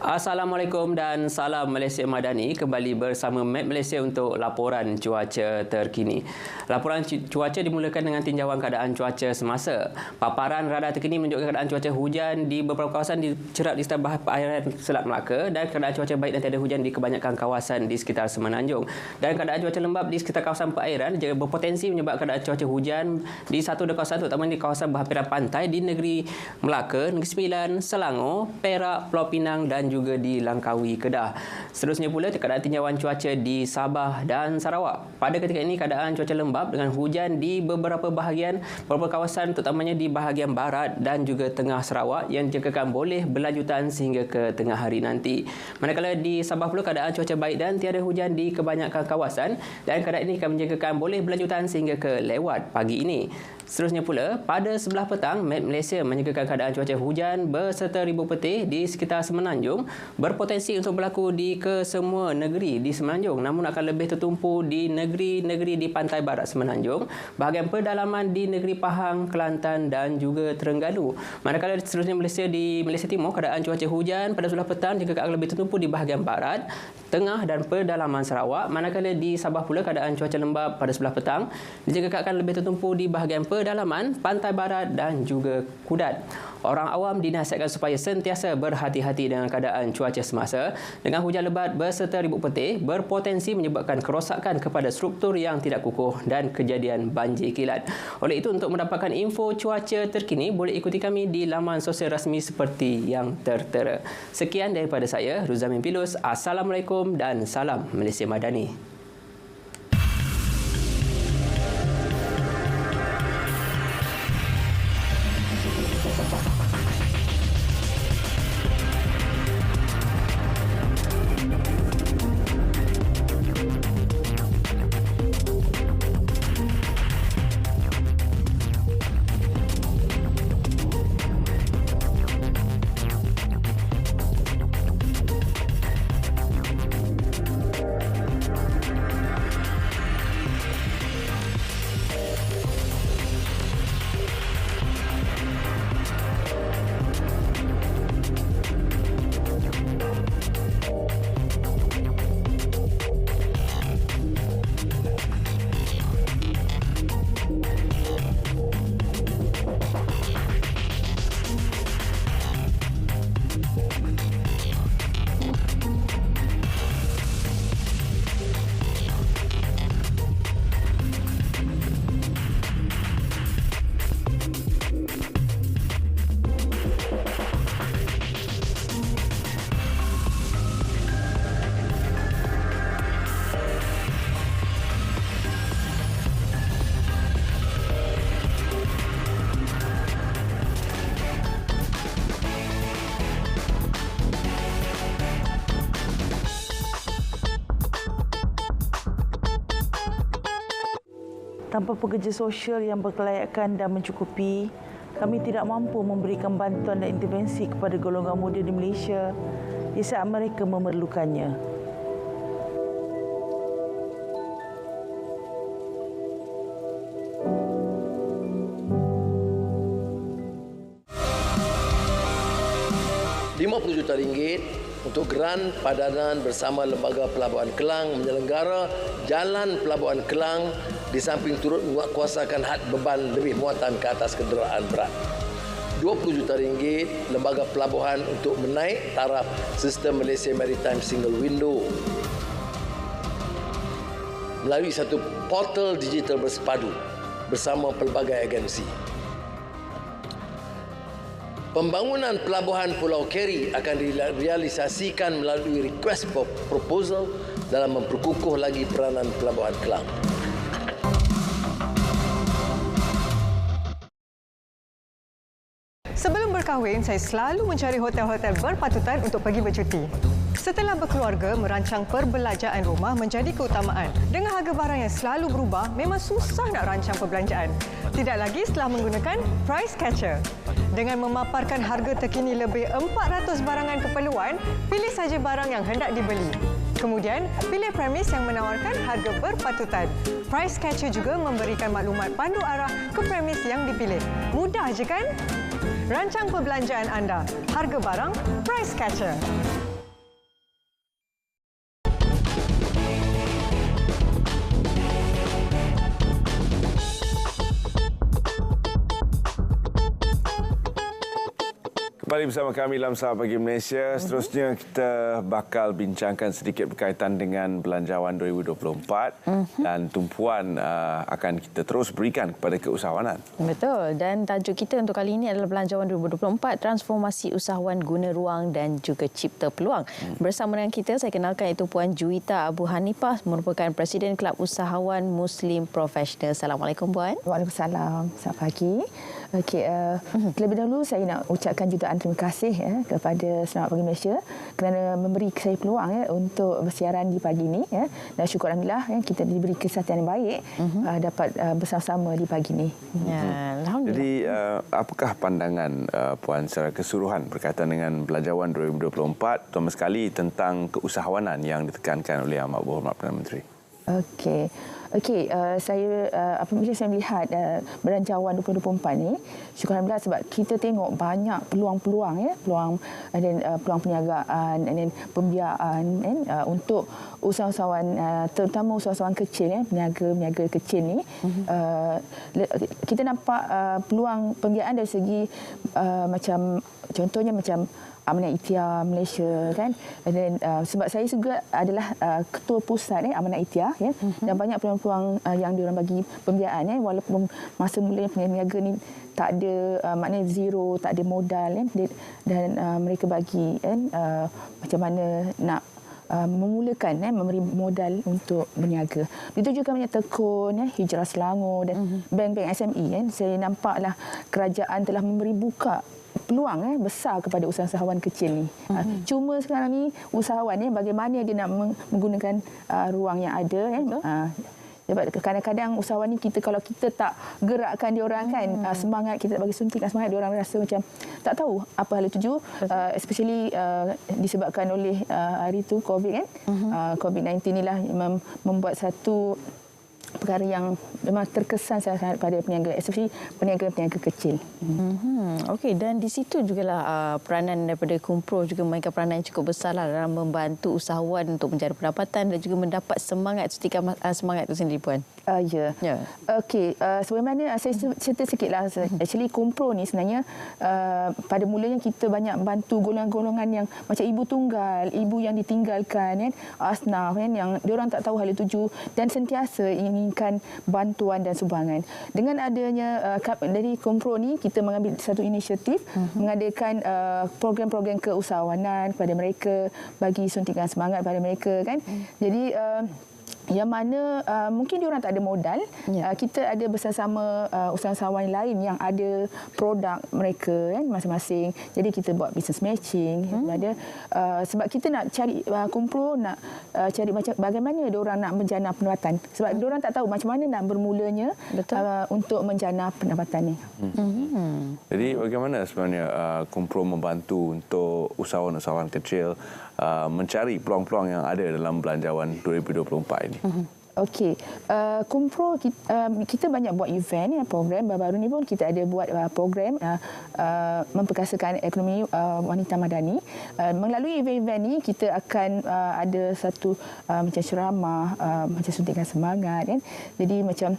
Assalamualaikum dan salam Malaysia Madani. Kembali bersama Map Malaysia untuk laporan cuaca terkini. Laporan cuaca dimulakan dengan tinjauan keadaan cuaca semasa. Paparan radar terkini menunjukkan keadaan cuaca hujan di beberapa kawasan dicerap di sekitar perairan Selat Melaka, dan keadaan cuaca baik dan tiada hujan di kebanyakan kawasan di sekitar Semenanjung. Dan keadaan cuaca lembap di sekitar kawasan perairan juga berpotensi menyebabkan keadaan cuaca hujan di satu dua kawasan, terutama di kawasan berhampiran pantai di negeri Melaka, Negeri Sembilan, Selangor, Perak, Pulau Pinang dan juga di Langkawi, Kedah. Seterusnya pula keadaan tinjauan cuaca di Sabah dan Sarawak. Pada ketika ini keadaan cuaca lembap dengan hujan di beberapa kawasan, terutamanya di bahagian barat dan juga tengah Sarawak, yang dijangkakan boleh berlanjutan sehingga ke tengah hari nanti. Manakala di Sabah pula keadaan cuaca baik dan tiada hujan di kebanyakan kawasan, dan keadaan ini akan dijangkakan boleh berlanjutan sehingga ke lewat pagi ini. Seterusnya pula, pada sebelah petang, Met Malaysia menyangkakan keadaan cuaca hujan berserta ribu petih di sekitar Semenanjung berpotensi untuk berlaku di kesemua negeri di Semenanjung, namun akan lebih tertumpu di negeri-negeri di pantai barat Semenanjung, bahagian pedalaman di negeri Pahang, Kelantan dan juga Terengganu. Manakala seterusnya di Malaysia Timur, keadaan cuaca hujan pada sebelah petang dijangkakan lebih tertumpu di bahagian barat, tengah dan pedalaman Sarawak. Manakala di Sabah pula keadaan cuaca lembap pada sebelah petang dijangkakan lebih tertumpu di bahagian pedalaman, pantai barat dan juga Kudat. Orang awam dinasihatkan supaya sentiasa berhati-hati dengan keadaan cuaca semasa, dengan hujan lebat berserta ribut petih berpotensi menyebabkan kerosakan kepada struktur yang tidak kukuh dan kejadian banjir kilat. Oleh itu, untuk mendapatkan info cuaca terkini, boleh ikuti kami di laman sosial rasmi seperti yang tertera. Sekian daripada saya, Ruzamin Pilus. Assalamualaikum dan salam Malaysia Madani. Tanpa pekerja sosial yang berkelayakan dan mencukupi, kami tidak mampu memberikan bantuan dan intervensi kepada golongan muda di Malaysia di saat mereka memerlukannya. RM50 juta untuk geran padanan bersama Lembaga Pelabuhan Kelang menyelenggara Jalan Pelabuhan Kelang di samping turut menguatkuasakan had beban lebih muatan ke atas kenderaan berat. RM20 juta Lembaga Pelabuhan untuk menaik taraf sistem Malaysia Maritime Single Window melalui satu portal digital bersepadu bersama pelbagai agensi. Pembangunan pelabuhan Pulau Keri akan direalisasikan melalui request for proposal dalam memperkukuh lagi peranan Pelabuhan Kelang. Sebelum berkahwin, saya selalu mencari hotel-hotel berpatutan untuk pergi bercuti. Setelah berkeluarga, merancang perbelanjaan rumah menjadi keutamaan. Dengan harga barang yang selalu berubah, memang susah nak rancang perbelanjaan. Tidak lagi setelah menggunakan Price Catcher. Dengan memaparkan harga terkini lebih 400 barangan keperluan, pilih saja barang yang hendak dibeli. Kemudian, pilih premis yang menawarkan harga berpatutan. Price Catcher juga memberikan maklumat pandu arah ke premis yang dipilih. Mudah je kan? Rancang perbelanjaan anda. Harga barang, Price Catcher. Kembali bersama kami dalam Selamat Pagi Malaysia. Seterusnya kita bakal bincangkan sedikit berkaitan dengan Belanjawan 2024 dan tumpuan akan kita terus berikan kepada keusahawanan. Betul, dan tajuk kita untuk kali ini adalah Belanjawan 2024, transformasi usahawan guna ruang dan juga cipta peluang. Bersama dengan kita, saya kenalkan itu Puan Juwita Abu Hanifah, merupakan Presiden Kelab Usahawan Muslim Profesional. Assalamualaikum Puan. Waalaikumsalam. Selamat pagi. Okey, terlebih dahulu saya nak ucapkan jutaan terima kasih kepada Selamat Pagi Malaysia kerana memberi saya peluang untuk bersiaran di pagi ini. Dan syukur Alhamdulillah kita diberi kesihatan yang baik dapat bersama-sama di pagi ini. Ya, Alhamdulillah. Jadi apakah pandangan Puan secara keseluruhan berkaitan dengan Belanjawan 2024, terutama sekali tentang keusahawanan yang ditekankan oleh Amat Berhormat Perdana Menteri? Okey, saya apabila saya melihat Belanjawan 2024 ni, syukur Alhamdulillah sebab kita tengok banyak peluang-peluang peluang perniagaan dan pembiayaan untuk usahawan terutama usahawan kecil peniaga kecil ni. Kita nampak peluang pembiayaan dari segi macam contohnya macam Amanah Ikhtiar Malaysia kan, dan sebab saya juga adalah ketua pusat Amanah Ikhtiar dan banyak peluang-peluang yang diorang bagi pembiayaan walaupun masa mula peniaga ni tak ada maknanya zero, tak ada modal dan mereka bagi macam mana nak memulakan memberi modal untuk berniaga. Itu juga banyak tekun Hijrah Selangor dan bank-bank SME saya nampaklah kerajaan telah memberi buka peluang besar kepada usahawan kecil ni. Cuma sekarang ni usahawan bagaimana dia nak menggunakan ruang yang ada sebab kadang-kadang usahawan ni kalau kita tak gerakkan dia orang semangat, kita tak bagi suntikan semangat, dia orang rasa macam tak tahu apa hal tuju, especially disebabkan oleh hari tu COVID COVID-19 inilah membuat satu perkara yang memang terkesan sangat pada peniaga, especially peniaga-peniaga kecil. Okey, dan di situ jugalah peranan daripada Kumpro juga memainkan peranan yang cukup besar dalam membantu usahawan untuk mencari pendapatan dan juga mendapat semangat, suntikan semangat itu sendiri Puan. Ya. Okey, sebagaimana saya cerita sikitlah, actually Kumpro ni sebenarnya pada mulanya kita banyak bantu golongan-golongan yang macam ibu tunggal, ibu yang ditinggalkan asnaf yang diorang tak tahu hal tuju dan sentiasa inginkan bantuan dan sumbangan. Dengan adanya dari Kumpro ni, kita mengambil satu inisiatif mengadakan program-program keusahawanan kepada mereka, bagi suntikan semangat pada mereka kan. Jadi yang mana mungkin diorang tak ada modal. Kita ada bersama usahawan lain yang ada produk mereka kan masing-masing. Jadi kita buat business matching. Ada sebab kita nak cari kumpul, nak cari macam bagaimana diorang nak menjana pendapatan. Sebab diorang tak tahu macam mana nak bermulanya untuk menjana pendapatan ni. Jadi bagaimana sebenarnya kumpul membantu untuk usahawan-usahawan kecil mencari peluang-peluang yang ada dalam belanjawan 2024 ini? Okey, Kumpro kita banyak buat event, program baru-baru ni pun kita ada buat program memperkasakan ekonomi wanita madani. Melalui event-event ni kita akan ada satu macam ceramah, macam suntikan semangat kan. Jadi macam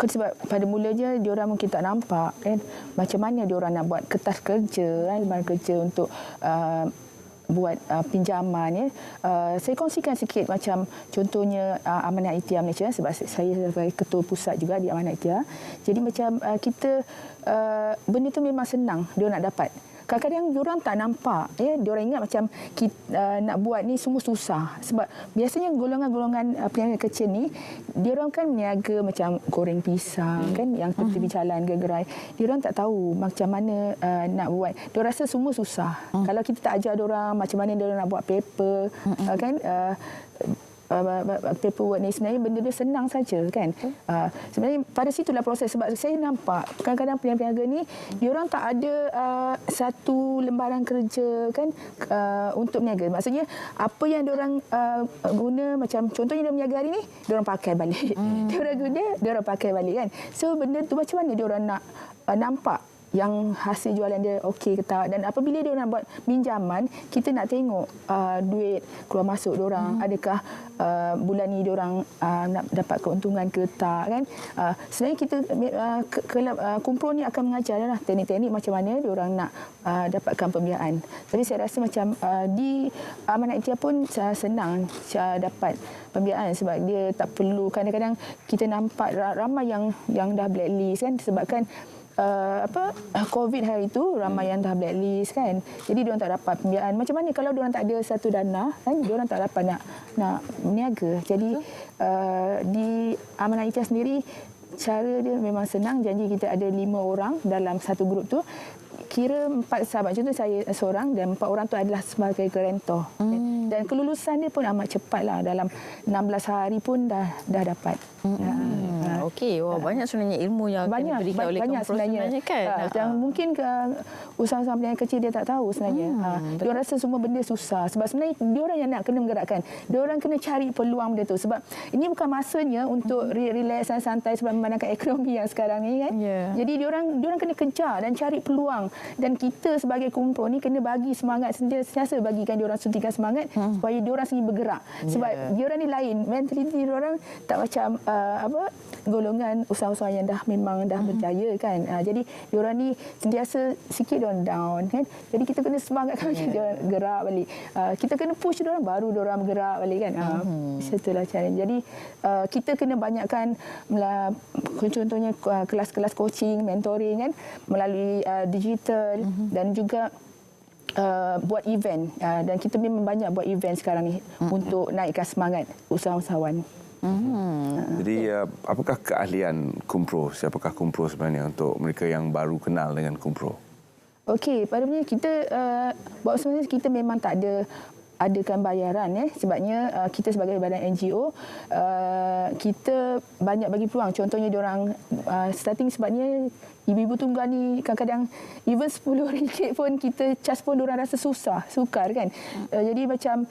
sebab pada mulanya diorang mungkin tak nampak kan macam mana diorang nak buat kertas kerja kan, lembaran kerja untuk buat pinjaman ya. Saya kongsikan sikit macam contohnya Amanah Ikhtiar Malaysia sebab saya sebagai ketua pusat juga di Amanah Ikhtiar. Jadi macam kita benda tu memang senang dia nak dapat. Kadang-kadang diorang tak nampak ya, diorang ingat macam kita nak buat ni semua susah sebab biasanya golongan-golongan peniaga kecil ni diorang kan meniaga macam goreng pisang kan yang tepi jalan gerai. Diorang tak tahu macam mana nak buat. Diorang rasa semua susah. Kalau kita tak ajar diorang macam mana diorang nak buat paper kan paperwork ni sebenarnya benda dia senang saja kan. Sebenarnya pada situlah proses sebab saya nampak kadang-kadang peniaga ni diorang tak ada satu lembaran kerja kan untuk meniaga. Maksudnya apa yang diorang guna macam contohnya dia meniaga hari ni diorang pakai balik. Diorang guna diorang pakai balik kan. So benda tu macam mana diorang nak nampak yang hasil jualan dia okey ke tak, dan apabila dia nak buat pinjaman kita nak tengok duit keluar masuk dia orang, adakah bulan ni dia orang nak dapat keuntungan ke tak kan. Sebenarnya kita kelab Kumpul ni akan mengajar lah teknik-teknik macam mana dia orang nak dapatkan pembiayaan. Tapi saya rasa macam di Amanah Ikhtiar pun senang dapat pembiayaan sebab dia tak perlu, kadang-kadang kita nampak ramai yang dah blacklist kan sebabkan COVID hari itu ramai yang dah blacklist kan. Jadi diorang tak dapat pembiayaan. Macam mana kalau diorang tak ada satu dana kan, diorang tak dapat nak berniaga. Jadi di Amanah Ikhtiar sendiri cara dia memang senang. Janji kita ada 5 orang dalam satu grup tu. Kira 4 sahabat, contoh saya seorang dan 4 orang tu adalah sebagai guarantor. Dan kelulusan dia pun amat cepat lah, dalam 16 hari pun dah dapat. Okey, banyak sebenarnya ilmu yang akan diberikan oleh Kumpul sebenarnya kan. Yang mungkin usaha-usaha peniaga kecil dia tak tahu sebenarnya. Dia rasa semua benda susah sebab sebenarnya dia orang yang nak kena menggerakkan. Dia orang kena cari peluang benda tu sebab ini bukan masanya untuk relax dan santai sebab memandangkan ekonomi yang sekarang ni kan. Jadi dia orang kena kejar dan cari peluang, dan kita sebagai Kumpul ni kena bagi semangat, sentiasa bagikan dia orang, suntikan semangat supaya dia orang sendiri bergerak. Sebab dia orang ni lain, mentaliti dia orang tak macam golongan usaha-usaha yang memang dah berjaya kan. Jadi dia orang ni sentiasa sikit dia orang down kan. Jadi kita kena semangatkan dia orang gerak balik. Kita kena push dia orang baru dia orang bergerak balik kan. Itulah challenge. Jadi kita kena banyakkan contohnya kelas-kelas coaching, mentoring kan melalui digital dan juga buat event, dan kita memang banyak buat event sekarang ni untuk naikkan semangat usahawan. Jadi apakah keahlian Kumpul? Siapakah Kumpul sebenarnya untuk mereka yang baru kenal dengan Kumpul? Okey, padanya kita sebenarnya kita memang tak adakan bayaran sebabnya kita sebagai badan NGO kita banyak bagi peluang. Contohnya diorang starting sebabnya ibu-ibu tunggal ni kadang-kadang even RM10 pun kita charge pun diorang rasa sukar kan. Jadi macam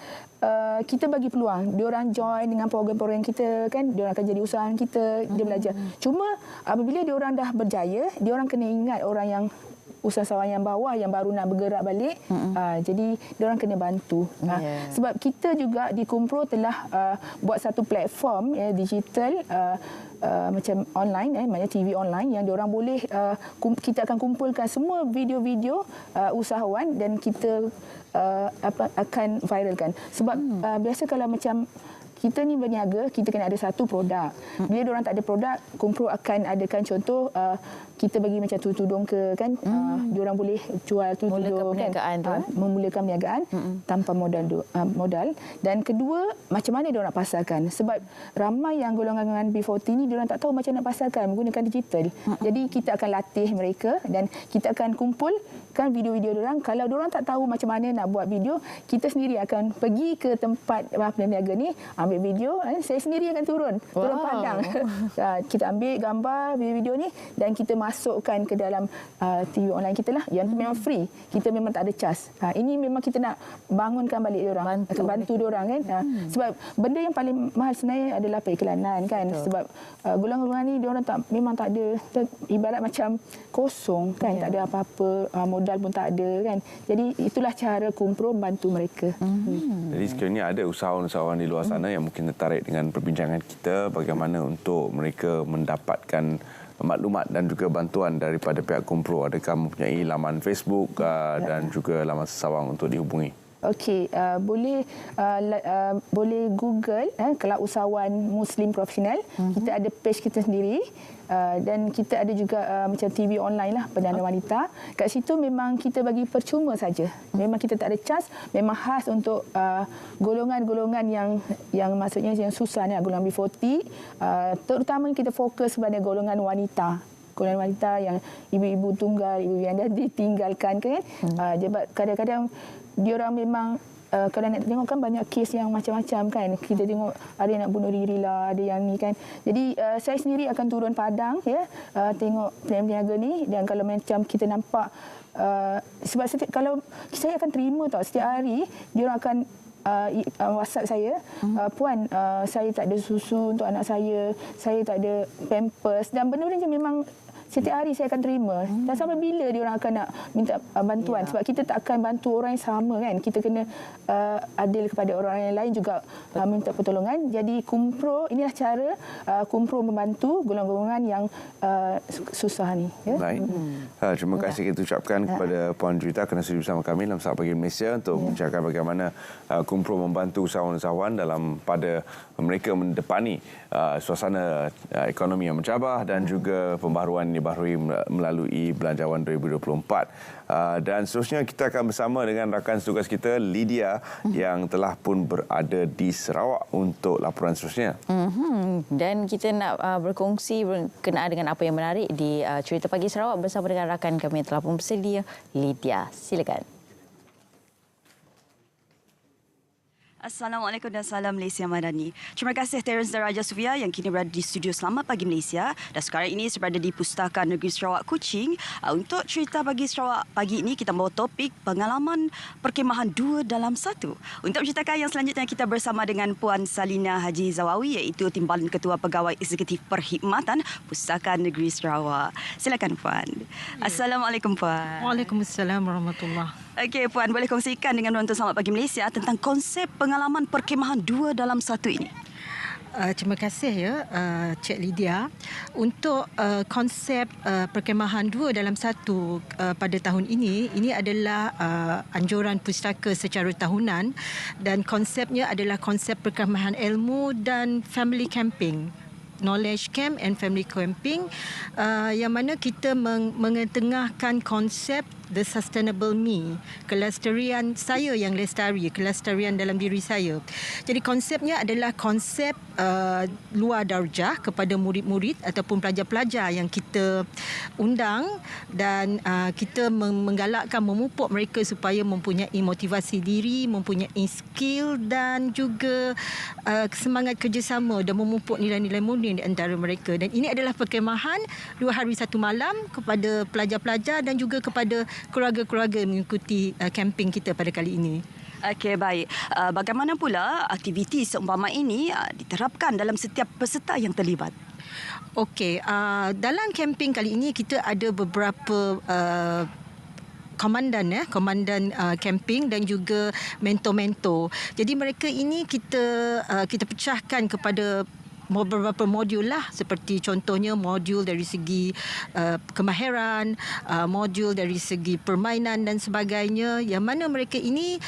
kita bagi peluang diorang join dengan program-program kita kan, diorang akan jadi usahawan kita, dia belajar. Cuma apabila diorang dah berjaya, diorang kena ingat orang yang usahawan yang bawah yang baru nak bergerak balik. Jadi diorang kena bantu. Sebab kita juga di Kumpul telah buat satu platform digital macam online maknanya TV online yang diorang boleh kita akan kumpulkan semua video-video usahawan dan kita akan viralkan. Sebab biasa kalau macam kita ni berniaga, kita kena ada satu produk. Bila diorang tak ada produk, Kumpro akan adakan contoh kita bagi macam tudung ke kan, diorang boleh jual tudung kan, memulakan perniagaan tanpa modal. Dan kedua, macam mana diorang nak pasarkan? Sebab ramai yang golongan B40 ni diorang tak tahu macam nak pasarkan menggunakan digital. Jadi kita akan latih mereka dan kita akan kumpulkan video-video diorang. Kalau diorang tak tahu macam mana nak buat video, kita sendiri akan pergi ke tempat peniaga ni, ambil video, saya sendiri akan turun padang. Kita ambil gambar video ni dan kita masukkan ke dalam TV online kita lah, yang memang free. Kita memang tak ada cas. Ini memang kita nak bangunkan balik diorang, bantu diorang kan. Sebab benda yang paling mahal sebenarnya adalah periklanan kan. Sebab golongan-golongan ni diorang memang tak ada, ibarat macam kosong kan, tak ada apa-apa, modal pun tak ada kan. Jadi itulah cara Kumpro membantu mereka. Jadi sekiranya ada usahawan-usahawan di luar sana yang mungkin tertarik dengan perbincangan kita, bagaimana untuk mereka mendapatkan maklumat dan juga bantuan daripada pihak Kumpro, adakah mempunyai laman Facebook dan juga laman sesawang untuk dihubungi? Okey, boleh Google Kelab Usahawan Muslim Profesional. Kita ada page kita sendiri. Dan kita ada juga macam TV online lah, Perdana Wanita. Kat situ memang kita bagi percuma saja. Memang kita tak ada cas, memang khas untuk golongan-golongan yang maksudnya yang susah ni, golongan B40. Terutama kita fokus pada golongan wanita. Golongan wanita yang ibu-ibu tunggal, ibu yang dah ditinggalkan kan. Kadang-kadang diorang memang kalau nak tengok kan banyak kes yang macam-macam kan. Kita tengok ada yang nak bunuh diri lah, ada yang ni kan. Jadi saya sendiri akan turun padang ya, tengok peniaga ni, dan kalau macam kita nampak sebab kalau saya akan terima tau setiap hari diorang akan WhatsApp saya, puan saya tak ada susu untuk anak saya tak ada pampers, dan benda-benda memang setiap hari saya akan terima. Dan sampai bila diorang akan nak minta bantuan? Sebab kita tak akan bantu orang yang sama kan. Kita kena adil kepada orang yang lain juga minta pertolongan. Jadi Kumpro, inilah cara Kumpro membantu golongan-golongan yang susah ni. Ya? Baik. Terima kasih kita ucapkan kepada Puan Juwita kerana sudi bersama kami dalam Selamat Pagi Malaysia untuk menceritakan bagaimana Kumpro membantu usahawan-usahawan dalam pada mereka mendepani suasana ekonomi yang mencabar dan juga pembaharuan dibaharui melalui Belanjawan 2024. Dan seterusnya kita akan bersama dengan rakan tugas kita Lydia yang telah pun berada di Sarawak untuk laporan seterusnya. Dan kita nak berkongsi berkenaan dengan apa yang menarik di Cerita Pagi Sarawak bersama dengan rakan kami yang telah pun bersedia, Lydia. Silakan. Assalamualaikum dan salam Malaysia Madani. Terima kasih Terence dan Raja Sufia yang kini berada di studio Selamat Pagi Malaysia, dan sekarang ini saya berada di Pustaka Negeri Sarawak Kuching. Untuk Cerita Pagi Sarawak pagi ini kita bawa topik pengalaman perkhemahan 2 dalam 1. Untuk menceritakan yang selanjutnya kita bersama dengan Puan Salina Haji Zawawi, iaitu Timbalan Ketua Pegawai Eksekutif Perkhidmatan Pustaka Negeri Sarawak. Silakan Puan. Assalamualaikum Puan. Waalaikumsalam warahmatullahi. Okey Puan, boleh kongsikan dengan penonton Selamat Pagi Malaysia tentang konsep pengalaman perkhemahan 2 dalam 1 ini? Terima kasih ya Cik Lydia. Untuk konsep perkhemahan 2 dalam 1 pada tahun ini adalah anjuran pustaka secara tahunan, dan konsepnya adalah konsep perkhemahan ilmu dan family camping. Knowledge Camp and Family Camping, yang mana kita mengetengahkan konsep The Sustainable Me, kelestarian saya yang lestari, kelestarian dalam diri saya. Jadi konsepnya adalah konsep luar darjah kepada murid-murid ataupun pelajar-pelajar yang kita undang, dan kita menggalakkan, memupuk mereka supaya mempunyai motivasi diri, mempunyai skill dan juga semangat kerjasama, dan memupuk nilai-nilai murni di antara mereka. Dan ini adalah perkhemahan 2 hari 1 malam kepada pelajar-pelajar dan juga kepada keluarga-keluarga mengikuti camping kita pada kali ini. Okey, baik. Bagaimana pula aktiviti seumpama ini diterapkan dalam setiap peserta yang terlibat? Okey, dalam camping kali ini kita ada beberapa komandan camping dan juga mentor-mentor. Jadi mereka ini kita pecahkan kepada beberapa modul lah, seperti contohnya modul dari segi kemahiran, modul dari segi permainan dan sebagainya, yang mana mereka ini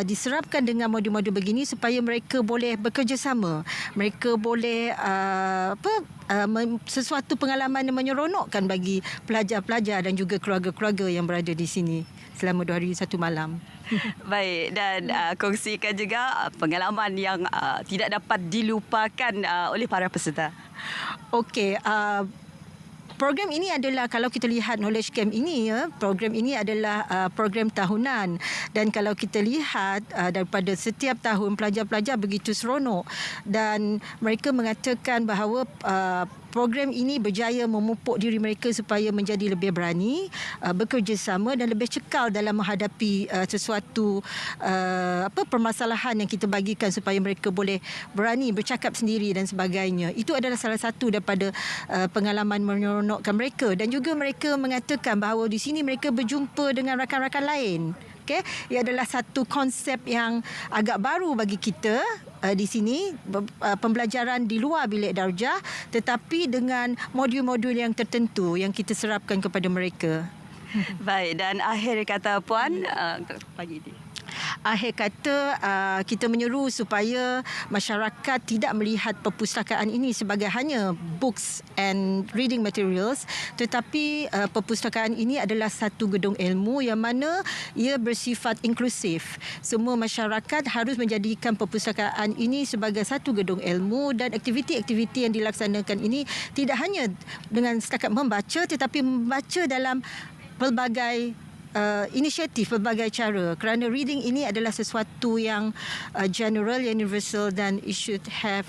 diserapkan dengan modul-modul begini supaya mereka boleh bekerjasama, mereka boleh sesuatu pengalaman yang menyeronokkan bagi pelajar-pelajar dan juga keluarga-keluarga yang berada di sini selama 2 hari 1 malam. Baik, dan kongsikan juga pengalaman yang tidak dapat dilupakan oleh para peserta. Okey, program ini adalah, kalau kita lihat knowledge camp ini, program ini adalah program tahunan, dan kalau kita lihat daripada setiap tahun pelajar-pelajar begitu seronok, dan mereka mengatakan bahawa program ini berjaya memupuk diri mereka supaya menjadi lebih berani, bekerjasama dan lebih cekal dalam menghadapi sesuatu permasalahan yang kita bagikan, supaya mereka boleh berani bercakap sendiri dan sebagainya. Itu adalah salah satu daripada pengalaman menyeronokkan mereka, dan juga mereka mengatakan bahawa di sini mereka berjumpa dengan rakan-rakan lain. Okay? Ia adalah satu konsep yang agak baru bagi kita di sini, pembelajaran di luar bilik darjah, tetapi dengan modul-modul yang tertentu yang kita serapkan kepada mereka. Baik, dan akhir kata Puan untuk pagi ini. Akhir kata, kita menyeru supaya masyarakat tidak melihat perpustakaan ini sebagai hanya books and reading materials, tetapi perpustakaan ini adalah satu gedung ilmu yang mana ia bersifat inklusif. Semua masyarakat harus menjadikan perpustakaan ini sebagai satu gedung ilmu, dan aktiviti-aktiviti yang dilaksanakan ini tidak hanya dengan setakat membaca, tetapi membaca dalam pelbagai inisiatif, pelbagai cara, kerana reading ini adalah sesuatu yang general, universal, dan it should have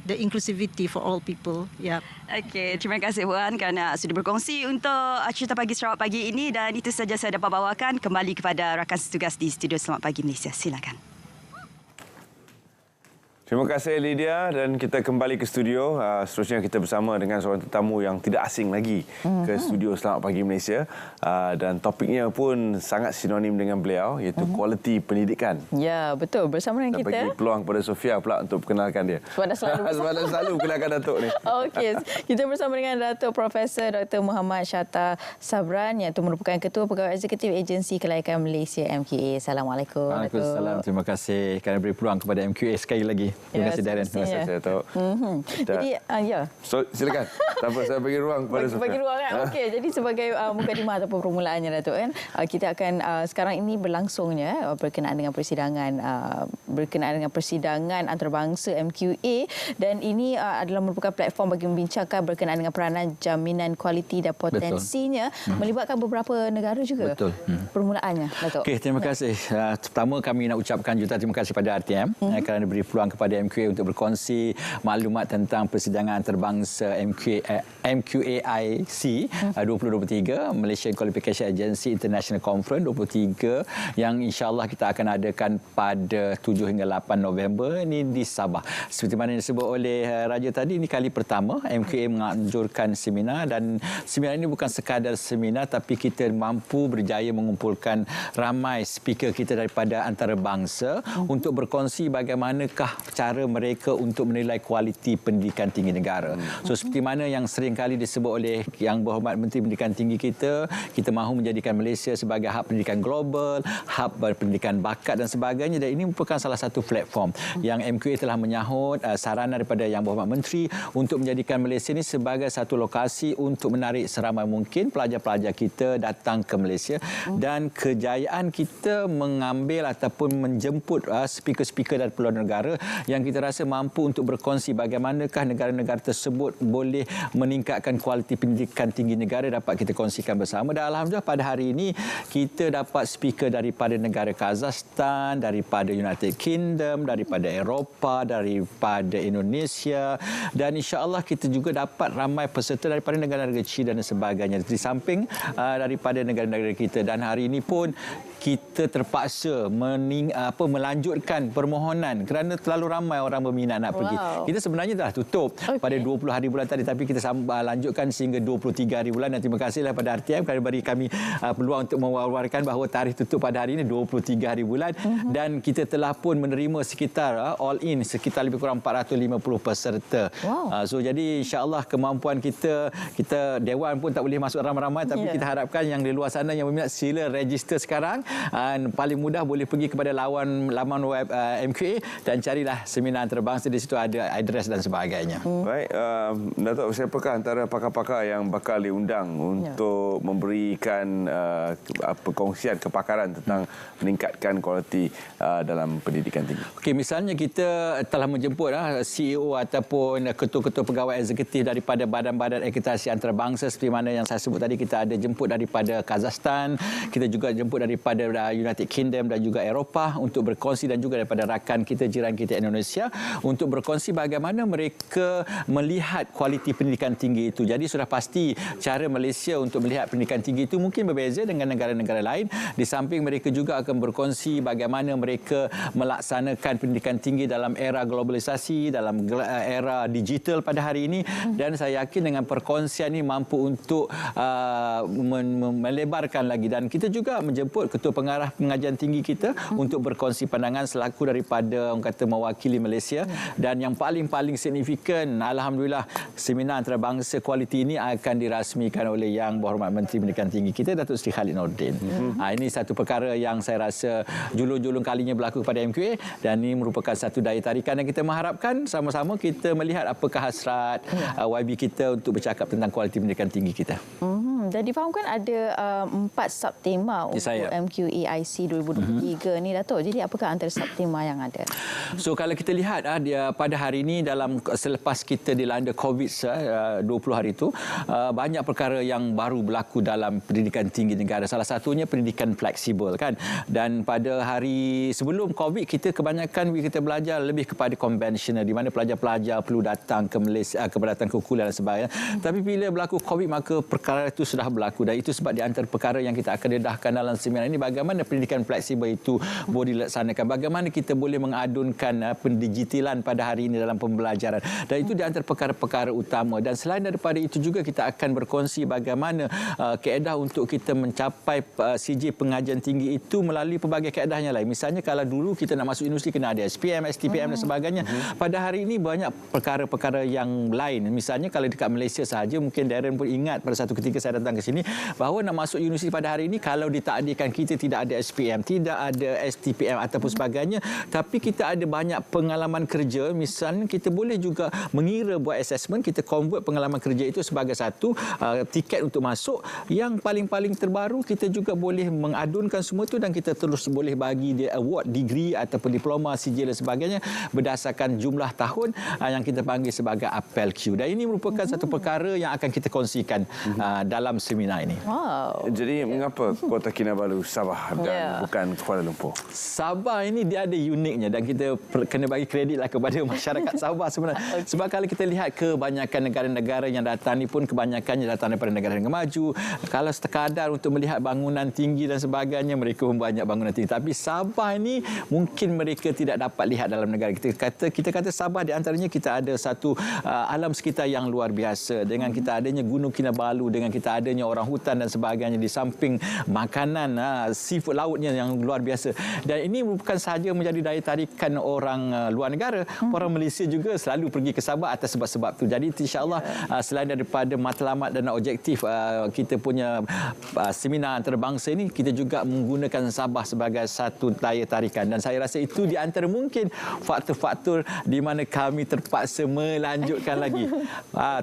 the inclusivity for all people. Yep. Okey, terima kasih Puan kerana sudah berkongsi untuk Cerita Pagi Sarawak pagi ini, dan itu saja saya dapat bawakan. Kembali kepada rakan setugas di Studio Selamat Pagi Malaysia. Silakan. Terima kasih Lydia, dan kita kembali ke studio. Seterusnya kita bersama dengan seorang tetamu yang tidak asing lagi ke studio Selamat Pagi Malaysia, dan topiknya pun sangat sinonim dengan beliau, iaitu kualiti pendidikan. Ya, betul. Bersama dengan kita. Kita bagi peluang kepada Sofia pula untuk perkenalkan dia. Sebab dah selalu kenalkan Datuk ni. Okey, kita bersama dengan Datuk Profesor Dr. Muhammad Shatta Sabran, yang merupakan Ketua Pegawai Eksekutif Agensi Kelayakan Malaysia MQA. Assalamualaikum. Waalaikumsalam. Terima kasih kerana beri peluang kepada MQA sekali lagi. Terima kasih Darren. Terima kasih Datuk. Jadi, ya. So, silakan. Tanpa saya bagi ruang kepada Sofia. Bagi ruang kan? Okey, jadi sebagai mukadimah ataupun permulaannya Datuk kan, kita akan sekarang ini berlangsungnya berkenaan dengan persidangan antarabangsa MQA, dan ini adalah merupakan platform bagi membincangkan berkenaan dengan peranan jaminan kualiti dan potensinya melibatkan beberapa negara juga. Betul. Permulaannya Datuk. Okey, terima kasai. Pertama kami nak ucapkan juta terima kasih pada RTM kerana beri peluang kepada MQA untuk berkongsi maklumat tentang persidangan antarabangsa MQAIC 2023, Malaysian Qualification Agency International Conference 23, yang insya-Allah kita akan adakan pada 7 hingga 8 November ini di Sabah. Seperti mana yang disebut oleh Raja tadi, ini kali pertama MQA menganjurkan seminar, dan seminar ini bukan sekadar seminar, tapi kita mampu berjaya mengumpulkan ramai speaker kita daripada antarabangsa untuk berkongsi bagaimanakah cara mereka untuk menilai kualiti pendidikan tinggi negara. So seperti mana yang sering kali disebut oleh Yang Berhormat Menteri Pendidikan Tinggi kita mahu menjadikan Malaysia sebagai hub pendidikan global, hub pendidikan bakat dan sebagainya, dan ini merupakan salah satu platform yang MQA telah menyahut saranan daripada Yang Berhormat Menteri untuk menjadikan Malaysia ini sebagai satu lokasi untuk menarik seramai mungkin pelajar-pelajar kita datang ke Malaysia, dan kejayaan kita mengambil ataupun menjemput speaker-speaker dari peluang negara yang kita rasa mampu untuk berkongsi bagaimanakah negara-negara tersebut boleh meningkatkan kualiti pendidikan tinggi negara, dapat kita kongsikan bersama. Dan alhamdulillah pada hari ini kita dapat speaker daripada negara Kazakhstan, daripada United Kingdom, daripada Eropah, daripada Indonesia, dan insya-Allah kita juga dapat ramai peserta daripada negara-negara kecil dan sebagainya, di samping daripada negara-negara kita. Dan hari ini pun kita terpaksa melanjutkan permohonan kerana terlalu ramai orang berminat nak pergi. Kita sebenarnya dah tutup pada 20 hari bulan tadi, tapi kita kita lanjutkan sehingga 23 hari bulan. Dan terima kasihlah pada RTM kerana beri kami peluang untuk mewawarkan bahawa tarikh tutup pada hari ini 23 hari bulan. Dan kita telah pun menerima sekitar all in sekitar lebih kurang 450 peserta. So jadi insya-Allah kemampuan kita dewan pun tak boleh masuk ramai-ramai, tapi kita harapkan yang di luar sana yang berminat sila register sekarang. Paling mudah boleh pergi kepada laman web MQA dan carilah seminar antarabangsa, di situ ada adres dan sebagainya. Baik, Datuk, siapakah antara pakar-pakar yang bakal diundang untuk memberikan perkongsian kepakaran tentang meningkatkan kualiti dalam pendidikan tinggi? Okey, misalnya kita telah menjemput CEO ataupun ketua-ketua pegawai eksekutif daripada badan-badan akreditasi antarabangsa seperti mana yang saya sebut tadi. Kita ada jemput daripada Kazakhstan, kita juga jemput daripada United Kingdom dan juga Eropah untuk berkongsi, dan juga daripada rakan kita, jiran kita Indonesia, untuk berkongsi bagaimana mereka melihat kualiti pendidikan tinggi itu. Jadi sudah pasti cara Malaysia untuk melihat pendidikan tinggi itu mungkin berbeza dengan negara-negara lain. Di samping mereka juga akan berkongsi bagaimana mereka melaksanakan pendidikan tinggi dalam era globalisasi, dalam era digital pada hari ini. Dan saya yakin dengan perkongsian ini mampu untuk melebarkan lagi. Dan kita juga menjemput ketua pengarah pengajian tinggi kita untuk berkongsi pandangan selaku daripada orang kata mewakili Malaysia. Dan yang paling signifikan, alhamdulillah, seminar antarabangsa kualiti ini akan dirasmikan oleh Yang Berhormat Menteri Pendidikan Tinggi kita, Datuk Seri Khalid Nordin. Ini satu perkara yang saya rasa julung-julung kalinya berlaku pada MQA, dan ini merupakan satu daya tarikan yang kita mengharapkan sama-sama kita melihat apakah hasrat YB kita untuk bercakap tentang kualiti pendidikan tinggi kita. Dan difahamkan ada 4 subtema untuk MQA IC 2023 ni, Datuk. Jadi apakah antara subtema yang ada? So kalau kita lihat pada hari ini, selepas kita dilanda COVID 20 hari itu, banyak perkara yang baru berlaku dalam pendidikan tinggi negara. Salah satunya pendidikan fleksibel, kan. Dan pada hari sebelum COVID, kebanyakan kita belajar lebih kepada konvensional, di mana pelajar-pelajar perlu datang ke Malaysia, datang ke kuliah dan sebagainya. Tapi bila berlaku COVID, maka perkara itu sudah berlaku, dan itu sebab di antara perkara yang kita akan dedahkan dalam seminar ini, bagaimana pendidikan fleksibel itu boleh dilaksanakan, bagaimana kita boleh mengadunkan pendigitalan pada hari ini dalam pembelajaran, dan itu di antara perkara-perkara utama. Dan selain daripada itu juga kita akan berkongsi bagaimana kaedah untuk kita mencapai CJ pengajian tinggi itu melalui pelbagai kaedahnya lain. Misalnya kalau dulu kita nak masuk universiti kena ada SPM, STPM dan sebagainya. Pada hari ini banyak perkara-perkara yang lain. Misalnya kalau dekat Malaysia sahaja, mungkin Darren pun ingat pada satu ketika saya datang ke sini bahawa nak masuk universiti pada hari ini, kalau ditakdirkan kita tidak ada SPM, tidak ada STPM ataupun sebagainya, tapi kita ada banyak pengalaman kerja. Misalnya kita boleh juga mengira buat assessment, kita convert pengalaman kerja itu sebagai satu tiket untuk masuk. Yang paling-paling terbaru, kita juga boleh mengadunkan semua itu dan kita terus boleh bagi dia award, degree ataupun diploma, sijil dan sebagainya berdasarkan jumlah tahun yang kita panggil sebagai apel Q. Dan ini merupakan satu perkara yang akan kita kongsikan dalam seminar ini. Jadi mengapa Kota Kinabalu Sabah dan bukan Kuala Lumpur? Sabah ini dia ada uniknya, dan kita kena bagi kreditlah kepada masyarakat Sabah sebenarnya. Sebab kalau kita lihat kebanyakan negara-negara yang datang ni pun kebanyakannya datang daripada negara-negara maju. Kalau sekadar untuk melihat bangunan tinggi dan sebagainya, mereka pun banyak bangunan tinggi. Tapi Sabah ini mungkin mereka tidak dapat lihat dalam negara kita. Kita kata Sabah, di antaranya kita ada satu alam sekitar yang luar biasa, dengan kita adanya Gunung Kinabalu, dengan kita adanya orang hutan dan sebagainya, di samping makanan seafood lautnya yang luar biasa. Dan ini bukan sahaja menjadi daya tarikan orang luar negara, orang Malaysia juga selalu pergi ke Sabah atas sebab-sebab itu. Jadi insya-Allah selain daripada matlamat dan objektif kita punya seminar antarabangsa ini, kita juga menggunakan Sabah sebagai satu daya tarikan, dan saya rasa itu di antara mungkin faktor-faktor di mana kami terpaksa melanjutkan lagi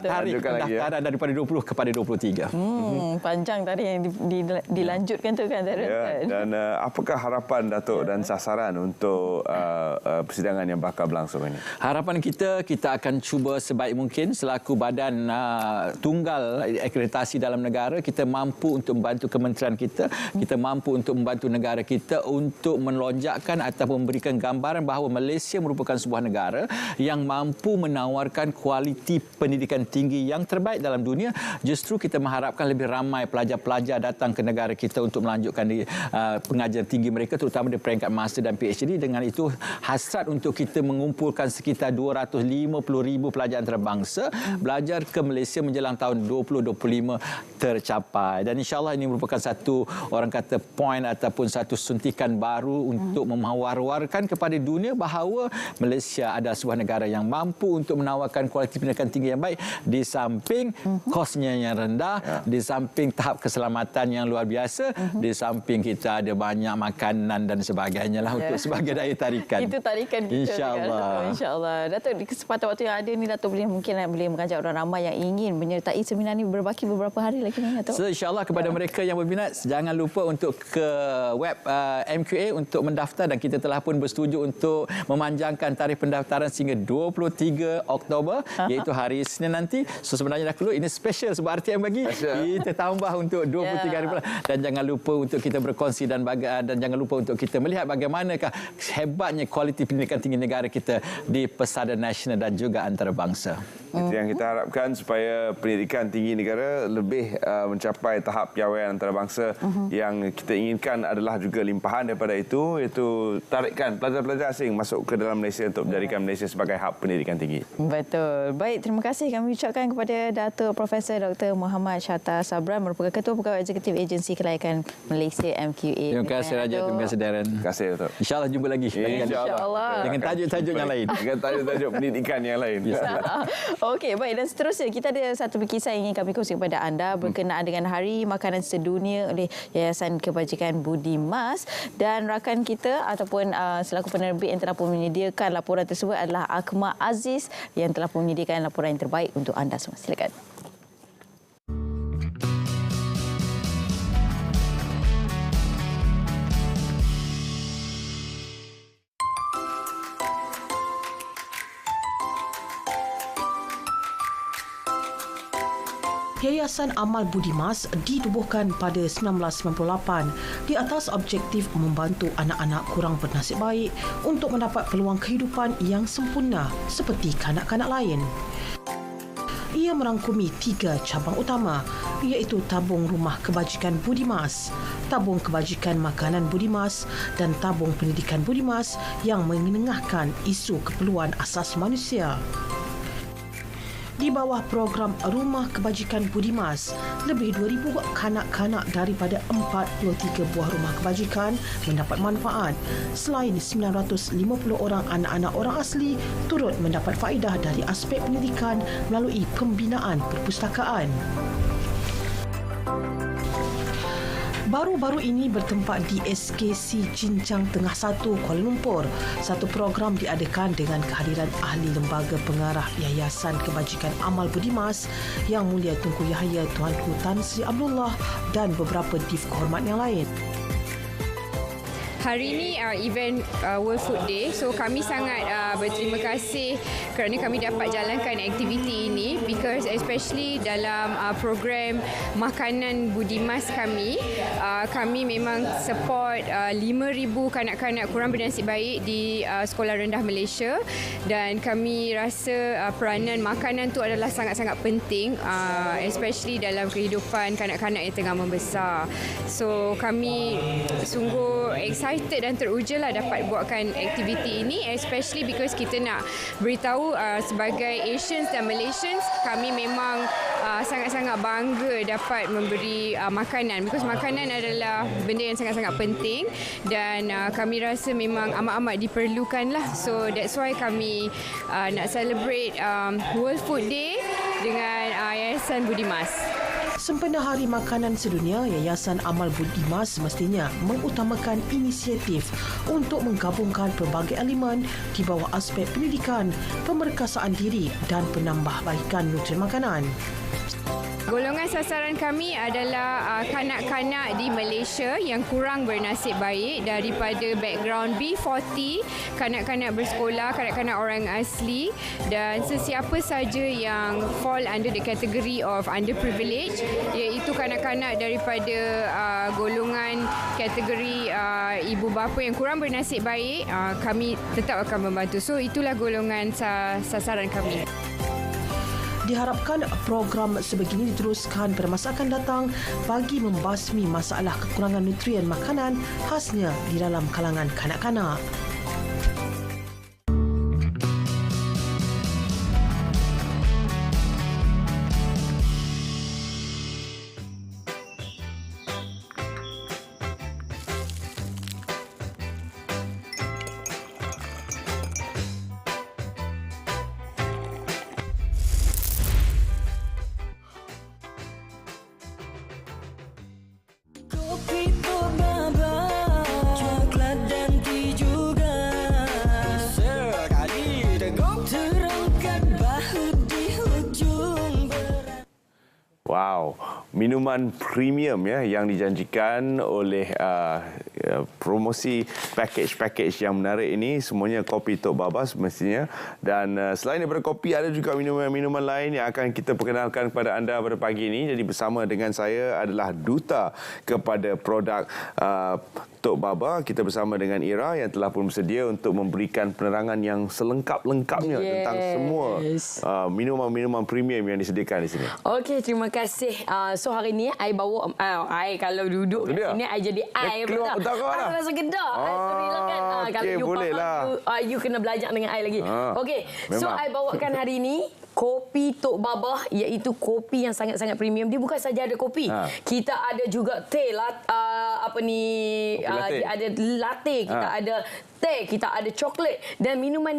tarikh pendaftaran daripada 20 kepada 23. Panjang tarikh yang dilanjutkan tu kan. Dan apakah harapan Datuk dan sasaran untuk persidangan yang bakal berlangsung ini? Harapan kita akan cuba sebaik mungkin selaku badan tunggal akreditasi dalam negara, kita mampu untuk membantu kementerian kita mampu untuk membantu negara kita untuk melonjakkan ataupun memberikan gambaran bahawa Malaysia merupakan sebuah negara yang mampu menawarkan kualiti pendidikan tinggi yang terbaik dalam dunia. Justru kita mengharapkan mengharapkan lebih ramai pelajar-pelajar datang ke negara kita untuk melanjutkan pengajian tinggi mereka, terutama di peringkat master dan PhD. Dengan itu, hasrat untuk kita mengumpulkan sekitar 250,000 pelajar antarabangsa belajar ke Malaysia menjelang tahun 2025 tercapai. Dan insyaAllah ini merupakan satu, orang kata, point ataupun satu suntikan baru untuk memawar-warkan kepada dunia bahawa Malaysia adalah sebuah negara yang mampu untuk menawarkan kualiti pendidikan tinggi yang baik, di samping kosnya yang rendah, di samping tahap keselamatan yang luar biasa, di samping kita ada banyak makanan dan sebagainya lah untuk sebagai daya tarikan. Itu tarikan kita. InsyaAllah. InsyaAllah. Datuk, di kesempatan waktu yang ada ni, Datuk boleh mengajak orang ramai yang ingin menyertai seminar ni, berbaki beberapa hari lagi ni, Datuk. So, InsyaAllah kepada mereka yang berminat, jangan lupa untuk ke web MQA untuk mendaftar, dan kita telah pun bersetuju untuk memanjangkan tarikh pendaftaran sehingga 23 Oktober, iaitu hari Isnin nanti. So sebenarnya dah keluar, ini special sebab RTM bagi. Kita tambah untuk 23 hari bulan. Dan jangan lupa untuk kita berkongsi dan jangan lupa untuk kita melihat bagaimanakah hebatnya kualiti pendidikan tinggi negara kita di pesada nasional dan juga antarabangsa. Itu yang kita harapkan, supaya pendidikan tinggi negara lebih mencapai tahap piawaian antarabangsa. Yang kita inginkan adalah juga limpahan daripada itu, iaitu tarikkan pelajar-pelajar asing masuk ke dalam Malaysia untuk menjadikan Malaysia sebagai hub pendidikan tinggi. Betul. Baik, terima kasih kami ucapkan kepada Datuk Profesor Dr. Muhammad Shatta Sabran, merupakan Ketua Pegawai Eksekutif Agensi Kelayakan Malaysia MQA. Terima kasih Raja, terima kasih Darren. Terima kasih, Datuk. InsyaAllah jumpa lagi. InsyaAllah. Dengan tajuk-tajuk yang lain. Dengan tajuk-tajuk pendidikan yang lain. Okey, baik, dan seterusnya kita ada satu kisah yang ingin kami kongsi kepada anda berkenaan dengan Hari Makanan Sedunia oleh Yayasan Kebajikan Budi Mas, dan rakan kita ataupun selaku penerbit yang telah pun menyediakan laporan tersebut adalah Akmal Aziz yang telah pun menyediakan laporan yang terbaik untuk anda semua. Silakan. Yayasan Amal Budi Mas dinubuhkan pada 1998 di atas objektif membantu anak-anak kurang bernasib baik untuk mendapat peluang kehidupan yang sempurna seperti kanak-kanak lain. Ia merangkumi 3 cabang utama, iaitu tabung rumah kebajikan Budi Mas, tabung kebajikan makanan Budi Mas dan tabung pendidikan Budi Mas yang mengenengahkan isu keperluan asas manusia. Di bawah program Rumah Kebajikan Budi Mas, lebih 2,000 kanak-kanak daripada 43 buah rumah kebajikan mendapat manfaat. Selain 950 orang anak-anak orang asli turut mendapat faedah dari aspek pendidikan melalui pembinaan perpustakaan. Baru-baru ini bertempat di SKC Jincang Tengah 1, Kuala Lumpur. Satu program diadakan dengan kehadiran ahli lembaga pengarah Yayasan Kebajikan Amal Budi Mas, Yang Mulia Tunku Yahya Tuanku Tan Sri Abdullah dan beberapa div kehormat yang lain. Hari ini event World Food Day, so kami sangat berterima kasih kerana kami dapat jalankan aktiviti ini, because especially dalam program makanan Budi Mas kami memang support 5,000 kanak-kanak kurang bernasib baik di sekolah rendah Malaysia, dan kami rasa peranan makanan tu adalah sangat-sangat penting, especially dalam kehidupan kanak-kanak yang tengah membesar. So kami sungguh excited dan teruja lah dapat buatkan aktiviti ini, especially because kita nak beritahu sebagai Asians dan Malaysians, kami memang sangat-sangat bangga dapat memberi makanan, because makanan adalah benda yang sangat-sangat penting dan kami rasa memang amat-amat diperlukan lah. So that's why kami nak celebrate World Food Day dengan Yayasan Budi Mas. Sempena Hari Makanan Sedunia, Yayasan Amal Budi Mas semestinya mengutamakan inisiatif untuk menggabungkan pelbagai elemen di bawah aspek pendidikan, pemerkasaan diri dan penambahbaikan nutrien makanan. Golongan sasaran kami adalah kanak-kanak di Malaysia yang kurang bernasib baik daripada background B40, kanak-kanak bersekolah, kanak-kanak orang asli dan sesiapa saja yang fall under the category of underprivileged, iaitu kanak-kanak daripada golongan kategori ibu bapa yang kurang bernasib baik, kami tetap akan membantu. So itulah golongan sasaran kami. Diharapkan program sebegini diteruskan pada masa akan datang bagi membasmi masalah kekurangan nutrien makanan khasnya di dalam kalangan kanak-kanak. Wow, minuman premium ya yang dijanjikan oleh promosi package yang menarik ini semuanya kopi Tok Baba semestinya. Dan selain daripada kopi ada juga minuman-minuman lain yang akan kita perkenalkan kepada anda pada pagi ini. Jadi bersama dengan saya adalah duta kepada produk Tok Baba. Kita bersama dengan Ira yang telah pun bersedia untuk memberikan penerangan yang selengkap-lengkapnya tentang semua minuman-minuman premium yang disediakan di sini. Okey, terima kasih. So hari ni I bawa I kalau duduk kat sini I jadi I keluar otak kau lah. Rasa gedak. Sorry lah kan. Kalau you boleh lah. You kena belajar dengan I lagi. Okey. So I bawakan hari ni kopi Tok Baba, iaitu kopi yang sangat-sangat premium. Dia bukan saja ada kopi. Kita ada juga teh, ada latte, kita ada teh, kita ada coklat, dan minuman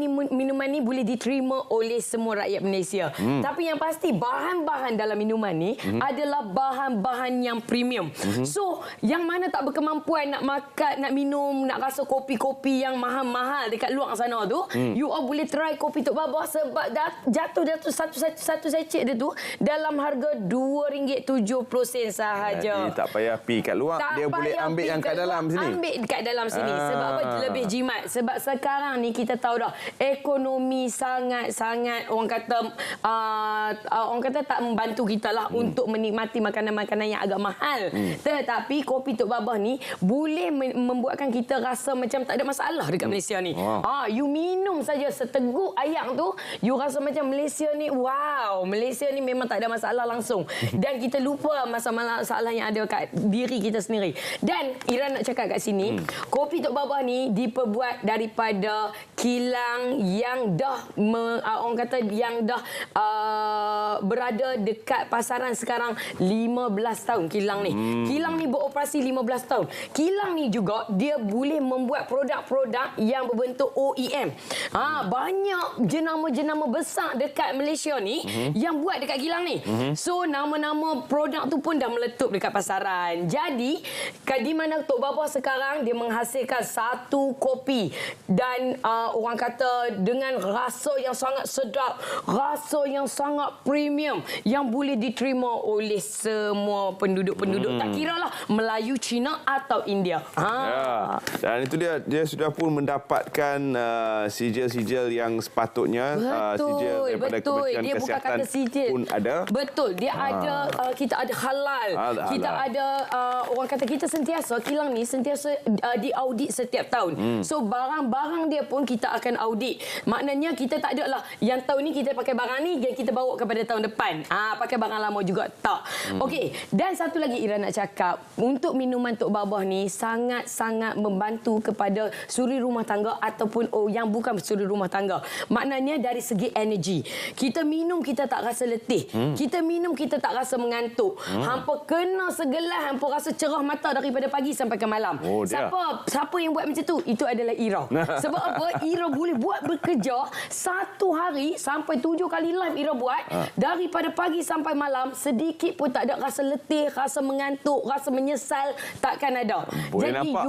ni boleh diterima oleh semua rakyat Malaysia. Tapi yang pasti bahan-bahan dalam minuman ni adalah bahan-bahan yang premium. So, yang mana tak berkemampuan nak makan, nak minum, nak rasa kopi-kopi yang mahal-mahal dekat luar sana tu, you all boleh try kopi Tok Baba sebab jatuh satu sachet dia tu dalam harga RM2.70 sahaja. Jadi tak payah pergi kat luar, dia boleh ambil yang kat dalam sini. Ambil dekat dalam sini. Sebab apa? Lebih jimat. Sebab sekarang ni kita tahu dah ekonomi sangat-sangat orang kata tak membantu kita lah untuk menikmati makanan-makanan yang agak mahal. Tetapi kopi Tok Baba ni boleh membuatkan kita rasa macam tak ada masalah dekat Malaysia ni. You minum saja seteguk air tu, you rasa macam Malaysia ni, wow, Malaysia ni memang tak ada masalah langsung. Dan kita lupa masalah yang ada kat diri kita sendiri. Dan Ira nak cakap kat sini, kopi Tok Baba ni diperbuat daripada kilang yang dah berada dekat pasaran sekarang 15 tahun kilang ni. Kilang ni beroperasi 15 tahun. Kilang ni juga dia boleh membuat produk-produk yang berbentuk OEM. Banyak jenama-jenama besar dekat Malaysia ni yang buat dekat kilang ni. So nama-nama produk tu pun dah meletup dekat pasaran. Jadi di mana Tok Baba sekarang dia menghasilkan satu kopi dan orang kata dengan rasa yang sangat sedap, rasa yang sangat premium yang boleh diterima oleh semua penduduk-penduduk, tak kiralah Melayu, Cina atau India. Ya. Dan itu dia sudah pun mendapatkan sijil-sijil yang sepatutnya. Sijil daripada Kementerian dia bukan Kesihatan kata sijil pun ada. Betul, dia ada, kita ada halal. Kita ada orang kata kita sentiasa kilang ni sentiasa diaudit setiap tahun. So barang-barang dia pun kita akan audit. Maknanya kita tak ada lah yang tahun ni kita pakai barang ni dan kita bawa kepada tahun depan. Pakai barang lama juga tak. Okey, dan satu lagi Ira nak cakap, untuk minuman Tok Baba ni sangat-sangat membantu kepada suri rumah tangga ataupun yang bukan suri rumah tangga. Maknanya dari segi energi. Kita minum kita tak rasa letih. Kita minum kita tak rasa mengantuk. Hampa kena segelas hampa rasa cerah mata daripada pagi sampai ke malam. Siapa yang buat macam tu? Itu adalah Ira. Sebab apa? Ira boleh buat bekerja satu hari sampai 7 kali live Ira buat. Daripada pagi sampai malam sedikit pun tak ada rasa letih, rasa mengantuk, rasa menyesal, takkan ada. Boleh jadi nampak.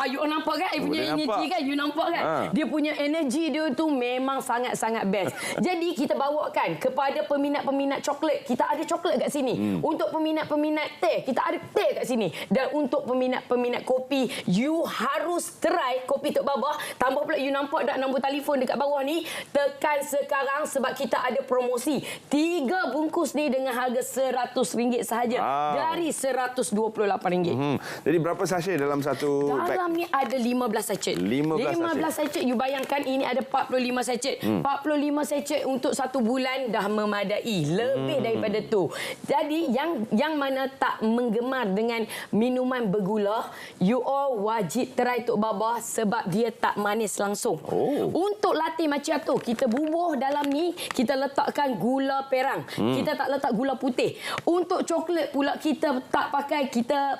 you all nampak kan? Punya energi kan? You nampak kan? Dia punya energi dia tu memang sangat-sangat best. Jadi kita bawakan kepada peminat-peminat coklat, kita ada coklat kat sini. Untuk peminat-peminat teh, kita ada teh kat sini. Dan untuk peminat-peminat kopi, you harus try kopi Tok Baba. Tambah pula you nampak tak nombor telefon dekat bawah ni, tekan sekarang sebab kita ada promosi. 3 bungkus ni dengan harga RM100 sahaja. Dari RM128. Jadi berapa sachet dalam satu bag? Dalam ni ada 15 sachet. 15 sachet. You bayangkan ini ada 45 sachet. 45 sachet untuk 1 bulan dah memadai. Lebih daripada tu. Jadi yang mana tak menggemar dengan minuman bergula, you all wajib try Tok Baba sebab dia tak manis langsung. Untuk latte macchiato, kita bubuh dalam ni, kita letakkan gula perang. Kita tak letak gula putih. Untuk coklat pula kita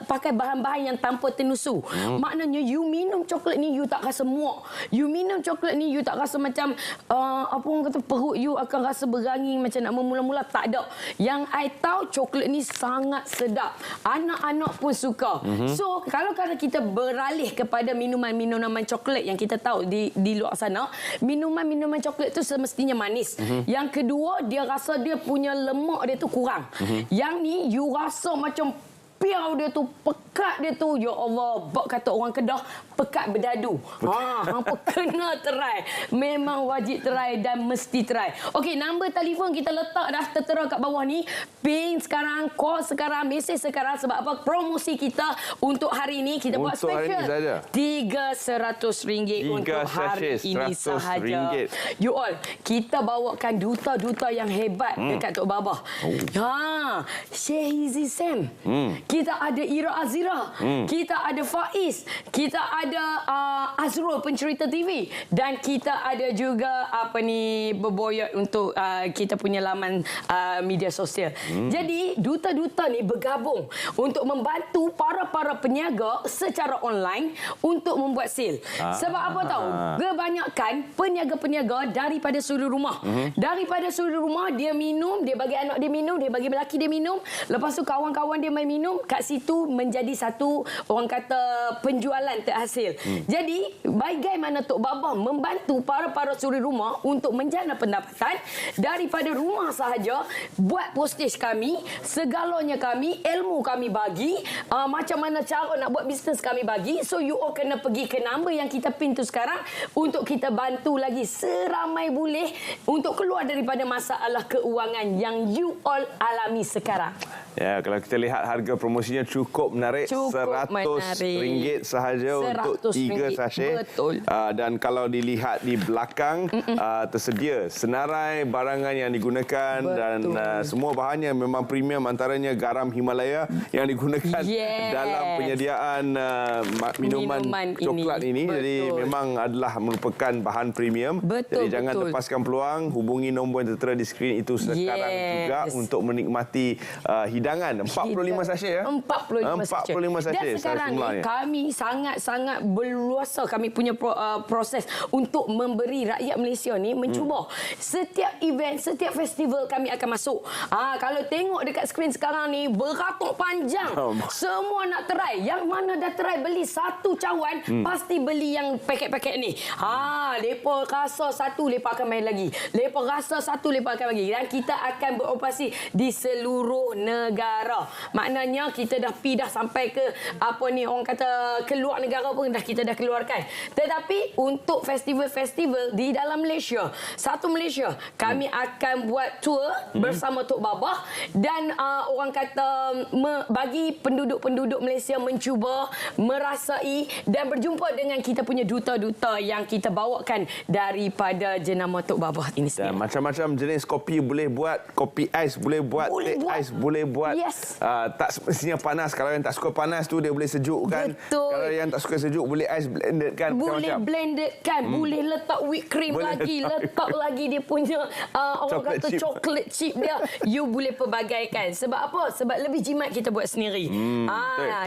pakai bahan-bahan yang tanpa tenusu. Maknanya you minum coklat ni you tak rasa muak. You minum coklat ni you tak rasa macam apa orang kata perut you akan rasa berangin macam nak memula-mula. Tak ada. Yang I tahu coklat ni sangat sedap. Anak-anak pun suka. So kalau kita beralih kepada minuman-minuman coklat yang kita tahu di luar sana, minuman-minuman coklat tu semestinya manis. Yang kedua, dia rasa dia punya lemak dia tu kurang. Yang ni you rasa macam piau dia tu, pekat dia tu. Ya Allah, bak kata orang Kedah, pekat berdadu. Hampa kena try. Memang wajib try dan mesti try. Okey, nombor telefon kita letak dah tertera kat bawah ni. Ping sekarang, call sekarang, mesej sekarang. Sebab apa? Promosi kita untuk hari ini kita buat special. RM300 untuk hari ini sahaja. You all, kita bawakan duta-duta yang hebat dekat Tok Baba. Sheikh Hizi Sam. Kita ada Ira Azira. Kita ada Faiz. Kita ada Azrul pencerita TV. Dan kita ada juga berboyot untuk kita punya laman media sosial. Jadi duta-duta ni bergabung untuk membantu para peniaga secara online untuk membuat sale. Sebab apa tahu? Kebanyakan peniaga-peniaga daripada sudut rumah. Daripada sudut rumah dia minum, dia bagi anak dia minum, dia bagi lelaki dia minum. Lepas tu kawan-kawan dia main minum. Kat situ menjadi satu orang kata penjualan terhasil. Jadi bagaimana Tok Baba membantu para suri rumah untuk menjana pendapatan daripada rumah sahaja, buat postage kami, segalanya kami, ilmu kami bagi, macam mana cara nak buat bisnes kami bagi. So you all kena pergi ke nombor yang kita pin tu sekarang untuk kita bantu lagi seramai boleh untuk keluar daripada masalah keuangan yang you all alami sekarang. Ya, kalau kita lihat harga promosinya cukup menarik. RM100 sahaja untuk 3 sachet. Betul. Dan kalau dilihat di belakang, tersedia senarai barangan yang digunakan. Betul. Dan semua bahannya memang premium, antaranya garam Himalaya yang digunakan dalam penyediaan minuman coklat ini. Jadi memang adalah merupakan bahan premium. Jadi jangan lepaskan peluang, hubungi nombor yang tertera di skrin itu sekarang juga untuk menikmati hidangan 45 sachet ya. 45 sachet. Dan sekarang ni kami sangat-sangat berluasa kami punya proses untuk memberi rakyat Malaysia ni mencuba. Setiap event, setiap festival kami akan masuk. Kalau tengok dekat skrin sekarang ni beratuk panjang. Semua nak try. Yang mana dah try beli satu cawan, pasti beli yang paket-paket ni. Lepa rasa satu, lepa akan main lagi. Lepa rasa satu, lepa akan lagi. Dan kita akan beroperasi di seluruh negara. Maknanya kita dah sampai ke orang kata keluar negara pun kita dah keluarkan. Tetapi untuk festival-festival di dalam Malaysia, satu Malaysia, kami akan buat tour bersama Tok Baba dan orang kata bagi penduduk-penduduk Malaysia mencuba, merasai dan berjumpa dengan kita punya duta-duta yang kita bawakan daripada jenama Tok Baba ini sendiri. Dan macam-macam jenis kopi boleh buat, kopi ais boleh buat, teh ais boleh buat. Tak semestinya panas. Kalau yang tak suka panas tu dia boleh sejukkan. Betul. Kalau yang tak suka sejuk boleh ais blended kan. Boleh blended kan. Boleh letak whipped cream lagi. Letak lagi dia punya orang kata chocolate chip dia. You boleh pelbagaikan. Sebab apa? Sebab lebih jimat kita buat sendiri.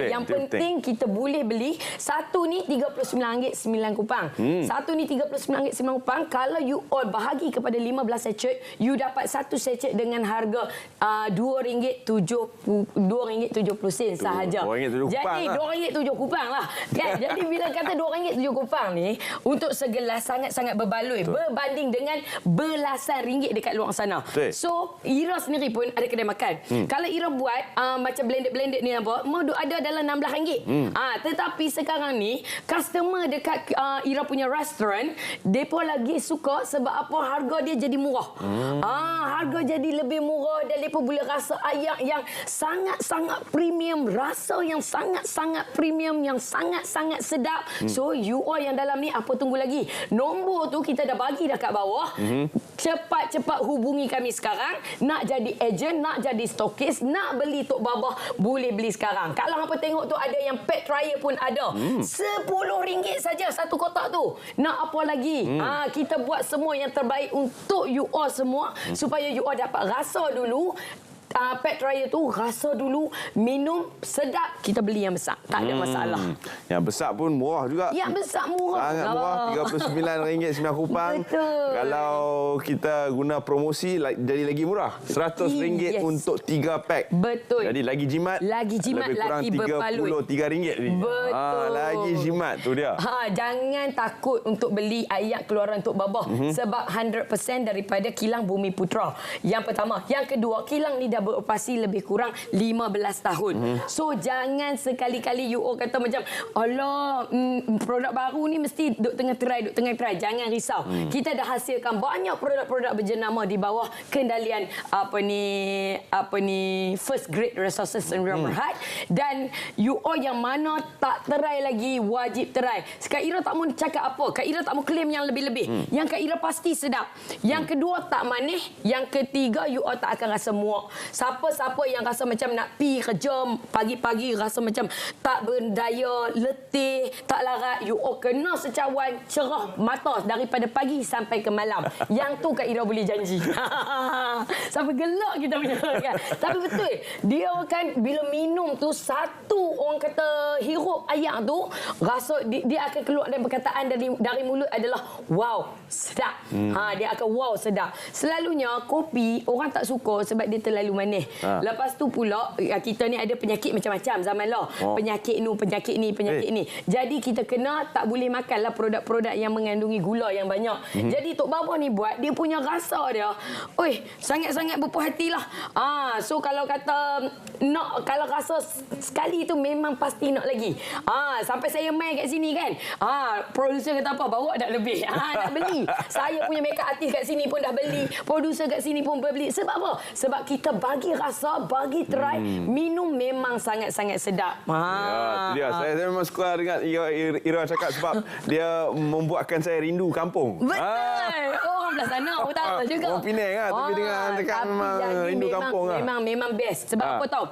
Yang penting kita boleh beli. Satu ni RM39.9. Satu ni RM39.9. Kalau you all bahagi kepada 15 sachet, you dapat satu sachet dengan harga RM2.70 sahaja. Jadi RM2.70 lah. Kan? Jadi bila kata RM2.70 ni untuk segelas sangat-sangat berbaloi berbanding dengan belasan ringgit dekat luar sana. So Ira sendiri pun ada kedai makan. Kalau Ira buat macam blended ni apa, ada dalam RM16. Tetapi sekarang ni customer dekat Ira punya restoran, depa lagi suka sebab apa? Harga dia jadi murah. Harga jadi lebih murah dan depa boleh rasa yang yang sangat-sangat premium, rasa yang sangat-sangat premium, yang sangat-sangat sedap. So you all yang dalam ni apa tunggu lagi? Nombor tu kita dah bagi dah kat bawah. Cepat-cepat hubungi kami sekarang. Nak jadi ejen, nak jadi stokis, nak beli Tok Babah, boleh beli sekarang. Kalau hampa tengok tu ada yang pack trial pun ada. RM10 saja satu kotak tu. Nak apa lagi? Kita buat semua yang terbaik untuk you all semua supaya you all dapat rasa dulu. Pet trial tu rasa dulu, minum sedap, kita beli yang besar, tak ada masalah. Yang besar pun murah juga. Yang besar murah. Sangat murah, RM39.9. Betul. Kalau kita guna promosi jadi lagi murah, RM100 untuk 3 pack. Betul. Jadi lagi jimat. Lagi jimat, lebih kurang lagi berpalut. RM33 ni. Betul. Lagi jimat tu dia. Jangan takut untuk beli ayat keluaran Tok Babah sebab 100% daripada kilang Bumi Putra. Yang pertama, yang kedua, kilang ni dah beroperasi lebih kurang 15 tahun. So jangan sekali-kali you all kata macam alah produk baru ni mesti duk tengah try. Jangan risau. Kita dah hasilkan banyak produk-produk berjenama di bawah kendalian apa ni First Grade Resources Environment Hard. Dan you all yang mana tak try lagi wajib try. Kak Ira tak mau cakap apa, Kak Ira tak mau claim yang lebih-lebih. Yang Kak Ira pasti sedap. Yang kedua tak manis, yang ketiga you all tak akan rasa muak. Siapa-siapa yang rasa macam nak pergi kerja pagi-pagi, rasa macam tak berdaya, letih, tak larat, you all kena secawan cerah mata daripada pagi sampai ke malam. Yang tu Kak Ira boleh janji. Sampai gelak kita punya kan. Tapi betul, dia kan bila minum tu satu orang kata hirup air tu, rasa dia akan keluar dan perkataan dari mulut adalah wow, sedap. Dia akan wow, sedap. Selalunya kopi orang tak suka sebab dia terlalu manis. Lepas tu pula kita ni ada penyakit macam-macam zaman lah. Penyakit ni. Jadi kita kena tak boleh makanlah produk-produk yang mengandungi gula yang banyak. Jadi Tok Babah ni buat dia punya rasa dia. Sangat-sangat berpuas hatilah. So kalau kata nak, kalau rasa sekali tu memang pasti nak lagi. Sampai saya main kat sini kan. Producer kata apa? Bawa dah lebih. Nak beli. Saya punya makeup artist kat sini pun dah beli. Producer kat sini pun beli. Sebab apa? Sebab kita bagi rasa, bagi try, minum memang sangat-sangat sedap. Ya, itu dia. Saya memang suka dengar Ira cakap sebab dia membuatkan saya rindu kampung. Betul. Orang belah sana aku tahu juga. Orang Penang lah, tapi dengar cakap memang rindu kampung lah. Memang best. Sebab apa tahu?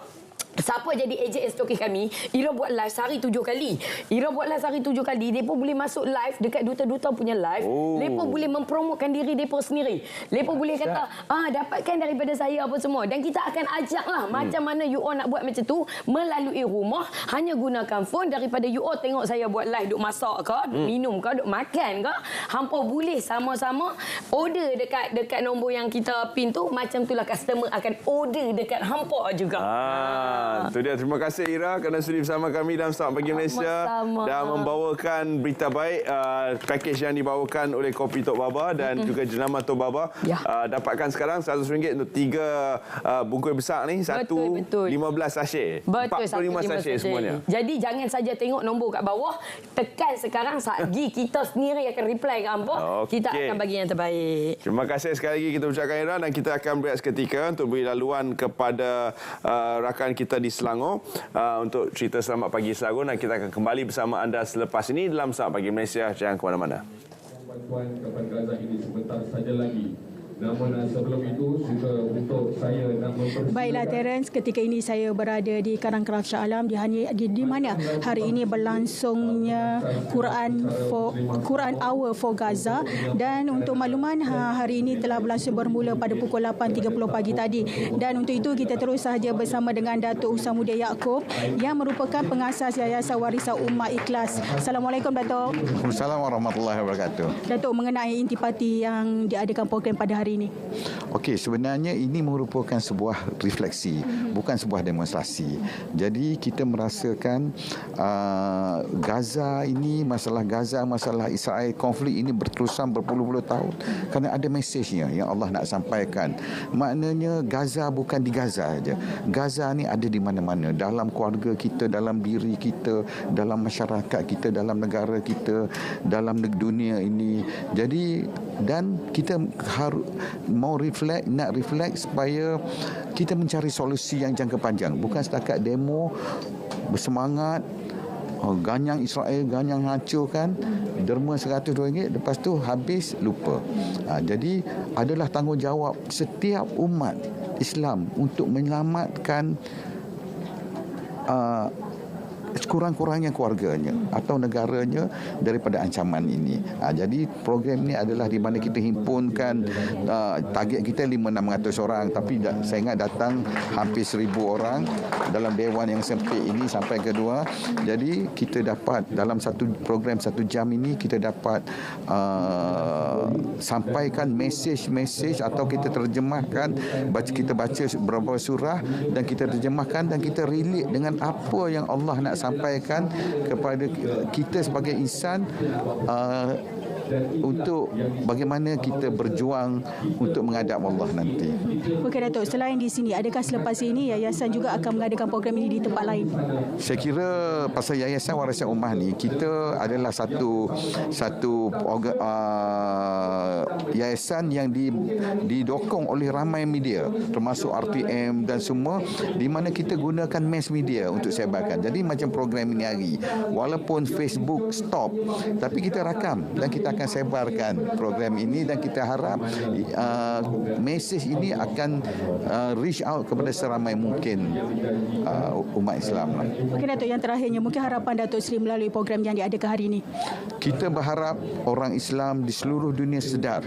Siapa jadi ejen stokis kami, Ira buat live sehari 7 kali. Ira buat live sehari 7 kali. Mereka boleh masuk live dekat duta-duta punya live. Mereka boleh mempromotkan diri mereka sendiri. Mereka boleh kata, dapatkan daripada saya apa semua. Dan kita akan ajaklah macam mana you all nak buat macam tu melalui rumah. Hanya gunakan phone daripada you all tengok saya buat live, duk masak ke, duk minum ke, duk makan ke. Hampa boleh sama-sama order dekat nombor yang kita pin tu. Macam itulah customer akan order dekat hampa juga. Itu dia. Terima kasih Ira kerana sudi bersama kami dalam Selamat Pagi Malaysia dan membawakan berita baik. Pakej yang dibawakan oleh Kopi Tok Babah dan juga jenama Tok Babah. Dapatkan sekarang RM100 untuk 3 bungkus besar ni. Satu 15 sachet. 45 sachet semuanya. Jadi jangan saja tengok nombor kat bawah. Tekan sekarang, lagi kita sendiri akan reply ke hampa. Kita akan bagi yang terbaik. Terima kasih sekali lagi kita ucapkan Ira dan kita akan berehat seketika untuk beri laluan kepada rakan kita di Selangor untuk cerita Selamat Pagi Selangor dan kita akan kembali bersama anda selepas ini dalam Selamat Pagi Malaysia. Jangan ke mana-mana. Bantuan Kapal Gaza ini sebentar saja lagi. Namun sebelum itu juga untuk saya nak mempersiapkan. Baiklah Terence, ketika ini saya berada di Karangkraf Shah Alam di mana hari ini berlangsungnya Quran Hour for Gaza dan untuk makluman hari ini telah berlangsung bermula pada pukul 8.30 pagi tadi dan untuk itu kita terus sahaja bersama dengan Datuk Husamuddin Yaakob yang merupakan pengasas Yayasan Warisan Ummah Ikhlas. Assalamualaikum Datuk. Waalaikumsalam warahmatullahi wabarakatuh. Datuk, mengenai intipati yang diadakan program pada hari ini. Okey, sebenarnya ini merupakan sebuah refleksi, bukan sebuah demonstrasi. Jadi kita merasakan Gaza ini, masalah Gaza, masalah Israel, konflik ini berterusan berpuluh-puluh tahun kerana ada mesejnya yang Allah nak sampaikan. Maknanya Gaza bukan di Gaza saja. Gaza ni ada di mana-mana, dalam keluarga kita, dalam diri kita, dalam masyarakat kita, dalam negara kita, dalam dunia ini. Jadi dan kita harus mau nak reflect supaya kita mencari solusi yang jangka panjang, bukan setakat demo bersemangat. Ganyang Israel, ganyang hancurkan, derma RM100, lepas tu habis lupa. Jadi adalah tanggungjawab setiap umat Islam untuk menyelamatkan sekurang-kurangnya keluarganya atau negaranya daripada ancaman ini. Jadi program ini adalah di mana kita himpunkan target kita 500-600 orang, tapi saya ingat datang hampir 1,000 orang dalam dewan yang sempit ini sampai kedua. Jadi kita dapat dalam satu program 1 jam ini kita dapat sampaikan mesej-mesej atau kita terjemahkan, kita baca beberapa surah dan kita terjemahkan dan kita relate dengan apa yang Allah nak sampaikan kepada kita sebagai insan, untuk bagaimana kita berjuang untuk menghadap Allah nanti. Okey Datuk, selain di sini, adakah selepas ini yayasan juga akan mengadakan program ini di tempat lain? Saya kira pasal Yayasan Warisan Ummah ni, kita adalah satu yayasan yang didokong oleh ramai media termasuk RTM dan semua, di mana kita gunakan mass media untuk sebarkan. Jadi macam program ini hari, walaupun Facebook stop, tapi kita rakam dan kita akan sebarkan program ini dan kita harap mesej ini akan reach out kepada seramai mungkin umat Islam. Okey Datuk, yang terakhirnya mungkin harapan Datuk Seri melalui program yang diadakan hari ini. Kita berharap orang Islam di seluruh dunia sedar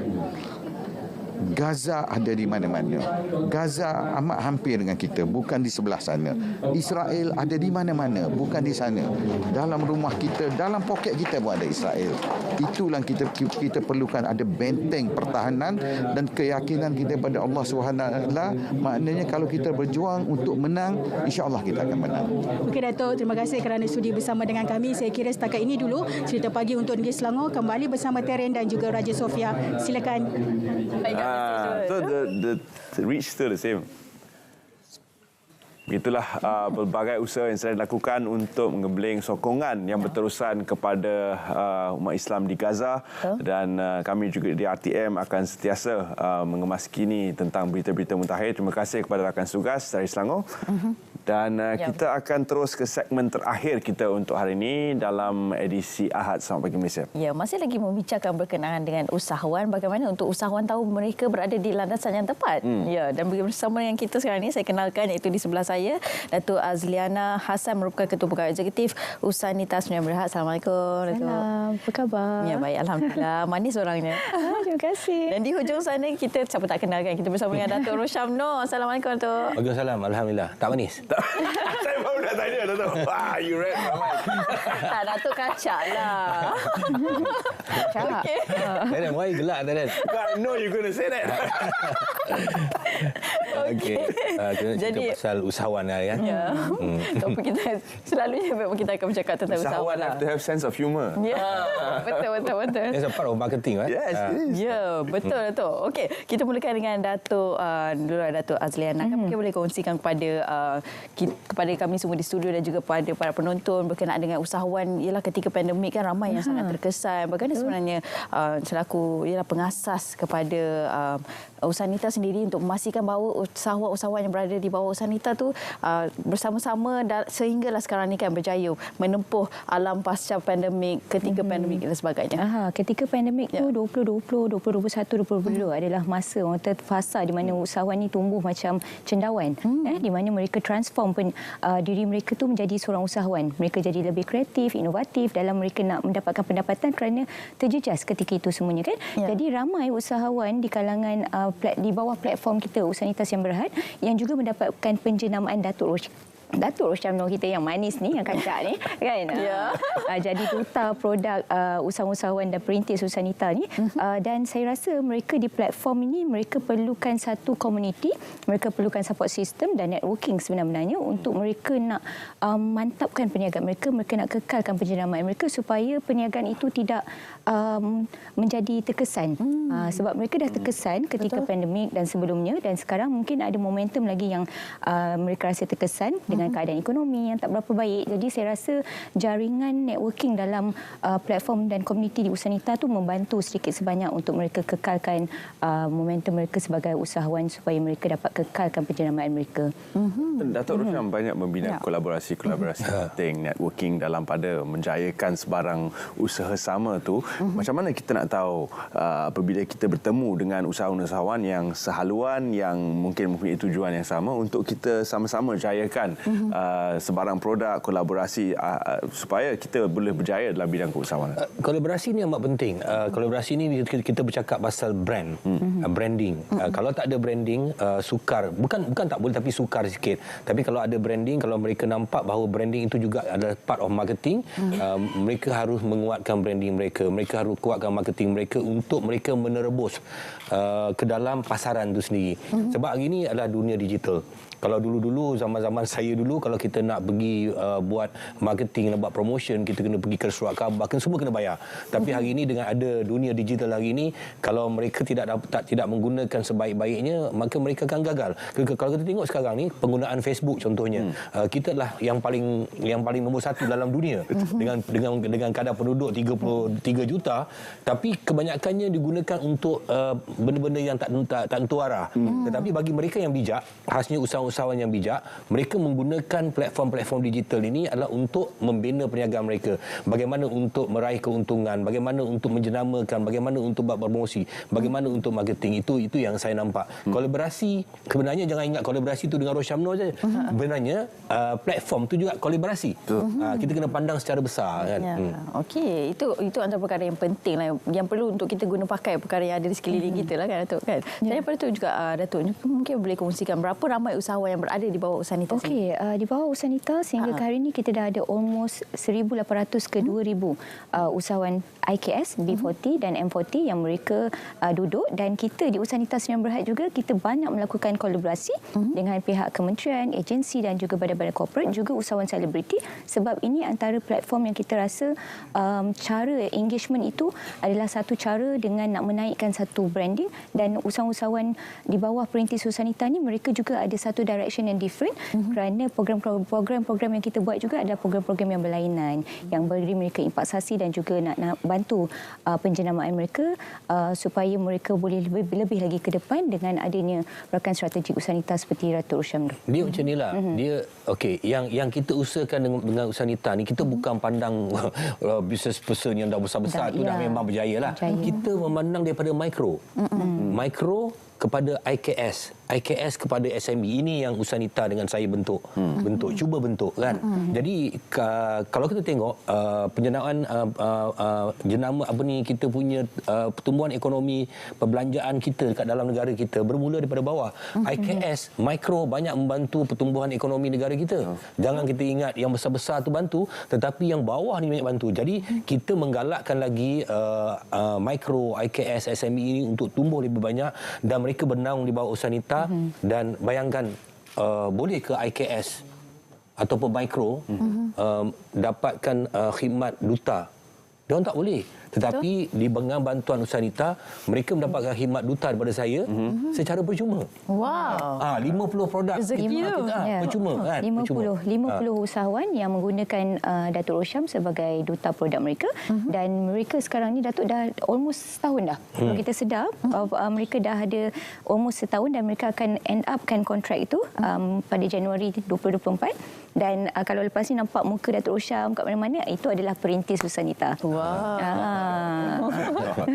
Gaza ada di mana-mana. Gaza amat hampir dengan kita, bukan di sebelah sana. Israel ada di mana-mana, bukan di sana. Dalam rumah kita, dalam poket kita pun ada Israel. Itulah kita perlukan, ada benteng pertahanan dan keyakinan kita pada Allah SWT. Maknanya kalau kita berjuang untuk menang, insya-Allah kita akan menang. Okey Datuk, terima kasih kerana sudi bersama dengan kami. Saya kira setakat ini dulu cerita pagi untuk Negeri Selangor, kembali bersama Terence dan juga Raja Sofia. Silakan. So the reach still the same. Begitulah pelbagai usaha yang sedang dilakukan untuk mengembeling sokongan yang berterusan kepada umat Islam di Gaza, dan kami juga di RTM akan sentiasa mengemaskini tentang berita-berita mutakhir. Terima kasih kepada rakan tugas dari Selangor. Dan kita akan terus ke segmen terakhir kita untuk hari ini dalam edisi Ahad Selamat Pagi Malaysia. Ya, masih lagi membicarakan berkenaan dengan usahawan, bagaimana untuk usahawan tahu mereka berada di landasan yang tepat. Ya, dan bersama yang kita sekarang ini, saya kenalkan, iaitu di sebelah saya Datuk Azliana Hassan, merupakan Ketua Pegawai Eksekutif Usanitas Sdn Bhd. Assalamualaikum. Salam. Apa khabar? Ya, baik, alhamdulillah. Manis orangnya. Terima kasih. Dan di hujung sana kita siapa tak kenalkan, kita bersama dengan Datuk Rosham Noor. Assalamualaikum Datuk. Waalaikumsalam. Alhamdulillah. Tak manis. Saya baru nak tanya Datuk. You read my mind. Tak, Datuk kacak lah. Kacak. Darren, why gelak Darren? I know you're going to say that. Okey. Jadi pasal usahawan lah kan. Ya. Apa kita selalunya kita akan bercakap tentang usahawan lah. Have to have sense of humor. Ya. Betul. It's a part of marketing, right? Yes, it is. Ya, betul Datuk. Okey, kita mulakan dengan Datuk Datuk Azliana. Mungkin boleh kongsikan kepada kami semua di studio dan juga kepada para penonton berkenaan dengan usahawan. Ialah ketika pandemik kan ramai yang sangat terkesan. Bagaimana sebenarnya selaku pengasas kepada Usanita sendiri untuk memastikan bahawa usahawan-usahawan yang berada di bawah Usanita tu bersama-sama sehinggalah sekarang ni kan berjaya menempuh alam pasca pandemik, ketika pandemik dan sebagainya. Ketika pandemik tu 2020, 2021, 2022 adalah masa fasa di mana usahawan ni tumbuh macam cendawan, di mana mereka transform diri mereka tu menjadi seorang usahawan. Mereka jadi lebih kreatif, inovatif dalam mereka nak mendapatkan pendapatan kerana terjejas ketika itu semuanya kan. Jadi ramai usahawan di kalangan di bawah platform kita Usanitas Sdn Bhd yang juga mendapatkan penjenamaan Datuk Rosham Noor kita yang manis ni, yang kacak ni kan. Jadi duta produk usahawan-usahawan dan perintis Usanita ni. Dan saya rasa mereka di platform ini mereka perlukan satu community, mereka perlukan support system dan networking sebenarnya untuk mereka nak mantapkan perniagaan mereka nak kekalkan penjenamaan mereka supaya perniagaan itu tidak menjadi terkesan. Sebab mereka dah terkesan ketika pandemik dan sebelumnya, dan sekarang mungkin ada momentum lagi yang mereka rasa terkesan dengan dengan keadaan ekonomi yang tak berapa baik. Jadi saya rasa jaringan networking dalam platform dan komuniti di Usanita tu membantu sedikit sebanyak untuk mereka kekalkan momentum mereka sebagai usahawan supaya mereka dapat kekalkan penjenamaan mereka. Datuk Rosyam banyak membina kolaborasi-kolaborasi penting, networking dalam pada menjayakan sebarang usaha sama tu. Macam mana kita nak tahu apabila kita bertemu dengan usahawan-usahawan yang sehaluan, yang mungkin mempunyai tujuan yang sama untuk kita sama-sama jayakan sebarang produk, kolaborasi supaya kita boleh berjaya dalam bidang keusahawanan. Kolaborasi ni amat penting. Kolaborasi ni kita bercakap pasal brand, branding. Kalau tak ada branding, sukar. Bukan tak boleh, tapi sukar sikit. Tapi kalau ada branding, kalau mereka nampak bahawa branding itu juga adalah part of marketing, mereka harus menguatkan branding mereka. Mereka harus kuatkan marketing mereka untuk mereka menerebus ke dalam pasaran itu sendiri. Sebab hari ini adalah dunia digital. Kalau dulu-dulu, zaman-zaman saya dulu, kalau kita nak pergi buat marketing, nak buat promotion, kita kena pergi ke surat khabar, semua kena bayar. Tapi hari ini dengan ada dunia digital hari ini, kalau mereka tidak menggunakan sebaik-baiknya, maka mereka akan gagal. Kalau kita tengok sekarang ni, penggunaan Facebook contohnya, kita adalah yang paling nombor satu dalam dunia dengan kadar penduduk 33 juta, tapi kebanyakannya digunakan untuk benda-benda yang tak tentu arah. Tetapi bagi mereka yang bijak, khasnya usahawan yang bijak, mereka menggunakan platform-platform digital ini adalah untuk membina perniagaan mereka. Bagaimana untuk meraih keuntungan, bagaimana untuk menjenamakan, bagaimana untuk buat promosi, bagaimana untuk marketing. Itu yang saya nampak. Kolaborasi, sebenarnya jangan ingat kolaborasi itu dengan Rosyam Nur saja. Sebenarnya platform itu juga kolaborasi. Kita kena pandang secara besar kan. Okey, itu antara perkara yang penting lah, yang perlu untuk kita guna pakai perkara yang ada di sekeliling kita lah kan Datuk kan. Dan daripada itu juga Datuk mungkin boleh kongsikan berapa ramai usahawan yang berada di bawah Usanita. Okey, di bawah Usanita sehingga ke hari ini kita dah ada almost 1,800 ke 2,000 usahawan IKS, B40 dan M40 yang mereka duduk, dan kita di Usanita Sdn Bhd juga kita banyak melakukan kolaborasi dengan pihak kementerian, agensi dan juga badan-badan korporat, juga usahawan selebriti, sebab ini antara platform yang kita rasa cara engagement itu adalah satu cara dengan nak menaikkan satu branding, dan usahawan-usahawan di bawah perintis Usanita ni mereka juga ada satu direction yang different kerana program-program yang kita buat juga adalah program-program yang berlainan yang beri mereka impaksasi dan juga nak bantu penjenamaan mereka supaya mereka boleh lebih lagi ke depan dengan adanya rakan strategik Usanita seperti Datuk Rosyam. Dia macam inilah. Dia okey, yang kita usahakan dengan Usanita ni, kita bukan pandang business person yang dah besar-besar tu dah memang berjaya lah. Kita memandang daripada mikro kepada IKS kepada SME. Ini yang Usanita dengan saya cuba bentuk kan. Jadi kalau kita tengok penjenaan jenama kita punya pertumbuhan ekonomi, perbelanjaan kita dekat dalam negara kita bermula daripada bawah. IKS mikro banyak membantu pertumbuhan ekonomi negara kita. Jangan kita ingat yang besar-besar tu bantu, tetapi yang bawah ni banyak bantu. Jadi kita menggalakkan lagi mikro, IKS, SME ini untuk tumbuh lebih banyak, dan mereka bernaung di bawah Usanita. Dan bayangkan boleh ke IKS ataupun mikro dapatkan khidmat duta? Diorang tak boleh. Tetapi dengan bantuan Usanita, mereka mendapatkan khidmat duta daripada saya secara percuma. Wow. 50 produk percuma kan. 50 usahawan yang menggunakan Datuk Rosyam sebagai duta produk mereka, dan mereka sekarang ni Datuk dah almost setahun dah. Kalau kita sedar mereka dah ada almost setahun, dan mereka akan end upkan kontrak itu pada Januari 2024. Dan kalau lepas ni nampak muka Datuk Rosyam kat mana-mana, itu adalah perintis Usanita.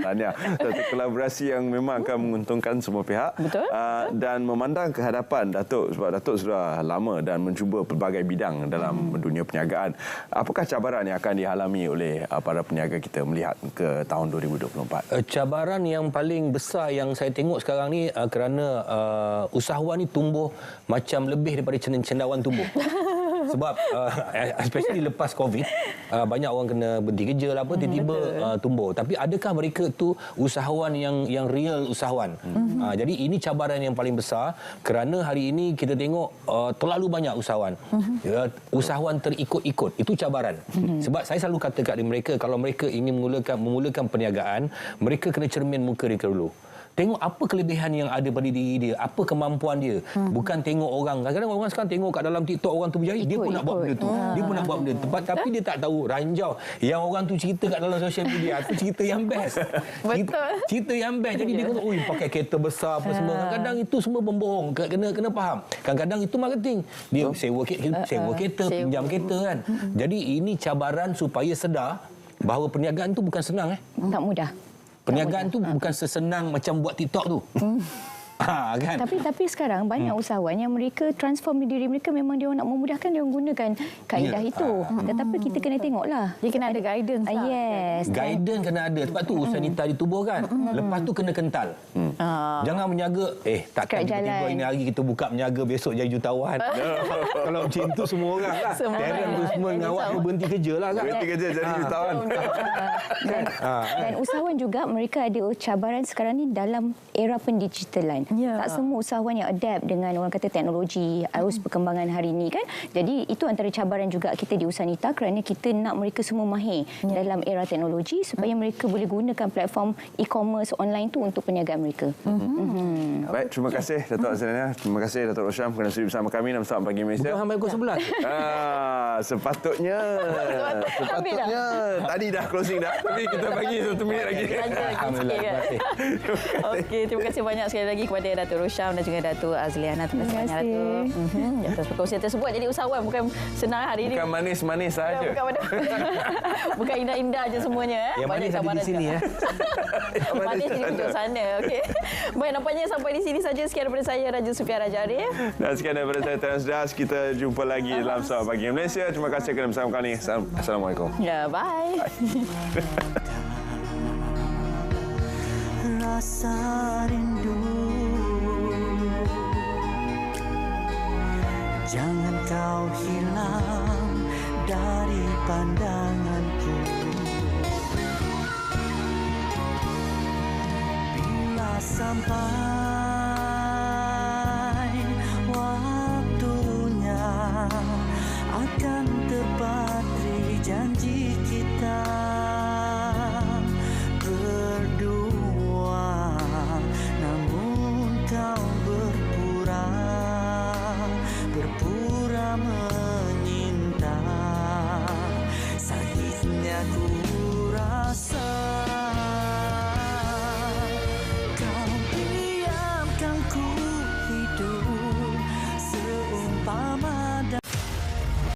Tahniah. Satu kolaborasi yang memang akan menguntungkan semua pihak. Betul. Dan memandang ke hadapan Datuk, sebab Datuk sudah lama dan mencuba pelbagai bidang dalam dunia perniagaan. Apakah cabaran yang akan dialami oleh para peniaga kita melihat ke tahun 2024? Cabaran yang paling besar yang saya tengok sekarang ni kerana usahawan ni tumbuh macam lebih daripada cendawan tumbuh. Sebab especially lepas COVID, banyak orang kena berhenti kerja lah apa, tiba-tiba tumbuh. Tapi adakah mereka tu usahawan yang real usahawan? Jadi ini cabaran yang paling besar, kerana hari ini kita tengok terlalu banyak usahawan. Usahawan terikut-ikut, itu cabaran. Sebab saya selalu kata kat mereka, kalau mereka ingin memulakan perniagaan, mereka kena cermin muka mereka dulu. Tengok apa kelebihan yang ada pada diri dia, apa kemampuan dia. Bukan tengok orang. Kadang-kadang orang sekarang tengok kat dalam TikTok orang tu berjaya, dia pun nak buat benda tu. Dia pun nak buat benda tu. Tapi dia tak tahu ranjau yang orang tu cerita kat dalam sosial media tu cerita yang best. Betul. Cerita yang best. Jadi dia kata, "Oi, pakai kereta besar apa semua." Kadang-kadang itu semua membohong. Kena faham. Kadang-kadang itu marketing. Dia sewa kereta, pinjam kereta kan. Jadi ini cabaran supaya sedar bahawa perniagaan tu bukan senang. Tak mudah. Perniagaan tu bukan sesenang macam buat TikTok tu. Kan? Tapi sekarang banyak usahawan yang mereka transform diri mereka, memang dia nak memudahkan, dia menggunakan kaedah itu. Tetapi kita kena tengoklah. Dia kena ada guidance lah. Yes. Guidance kena ada. Sebab tu usaha nita ditubuhkan. Lepas tu kena kental. Jangan menjaga, takkan tiba-tiba ini hari kita buka menjaga, besok jadi jutawan. Kalau macam tu semua orang lah. Parent tu semua dengan awak berhenti kerja lah kan. Berhenti kerja jadi jutawan. Dan usahawan juga mereka ada cabaran sekarang ni dalam era pendigitalan. Tak semua usahawan yang adapt dengan orang kata teknologi, arus perkembangan hari ini kan. Jadi itu antara cabaran juga kita di Usaha Nita, kerana kita nak mereka semua mahir dalam era teknologi supaya mereka boleh gunakan platform e-commerce online tu untuk perniagaan mereka. Baik, terima kasih Datuk Azlina. Terima kasih Datuk Rosham kerana sudi bersama kami dalam Selamat Pagi Malaysia. Bukan sampai pukul 11. Sepatutnya tadi dah closing dah. Tapi kita bagi 1 minit lagi. Alhamdulillah. Terima kasih. Okey, terima kasih banyak sekali lagi kepada Datuk Rosham dan juga Datuk Azliana. Terima kasih banyak Datuk. Atas perkongsian tersebut. Jadi usahawan bukan senang hari ini. Bukan manis-manis saja. Bukan indah-indah je semuanya. Yang manis ada di sini ya. Manis di ujung sana. Okey. Baik, nampaknya sampai di sini saja. Sekian daripada saya Raja Sufia Raja Arif. Dan sekian daripada saya Terence Das. Kita jumpa lagi dalam Selamat Pagi Malaysia. Terima kasih kerana bersama kami. Assalamualaikum. Ya, bye. Rasa rindu, jangan kau hilang dari pandanganku. Bila sampai waktunya akan terpatri janji kita berdua, namun kau berpura menyinta. Sakitnya ku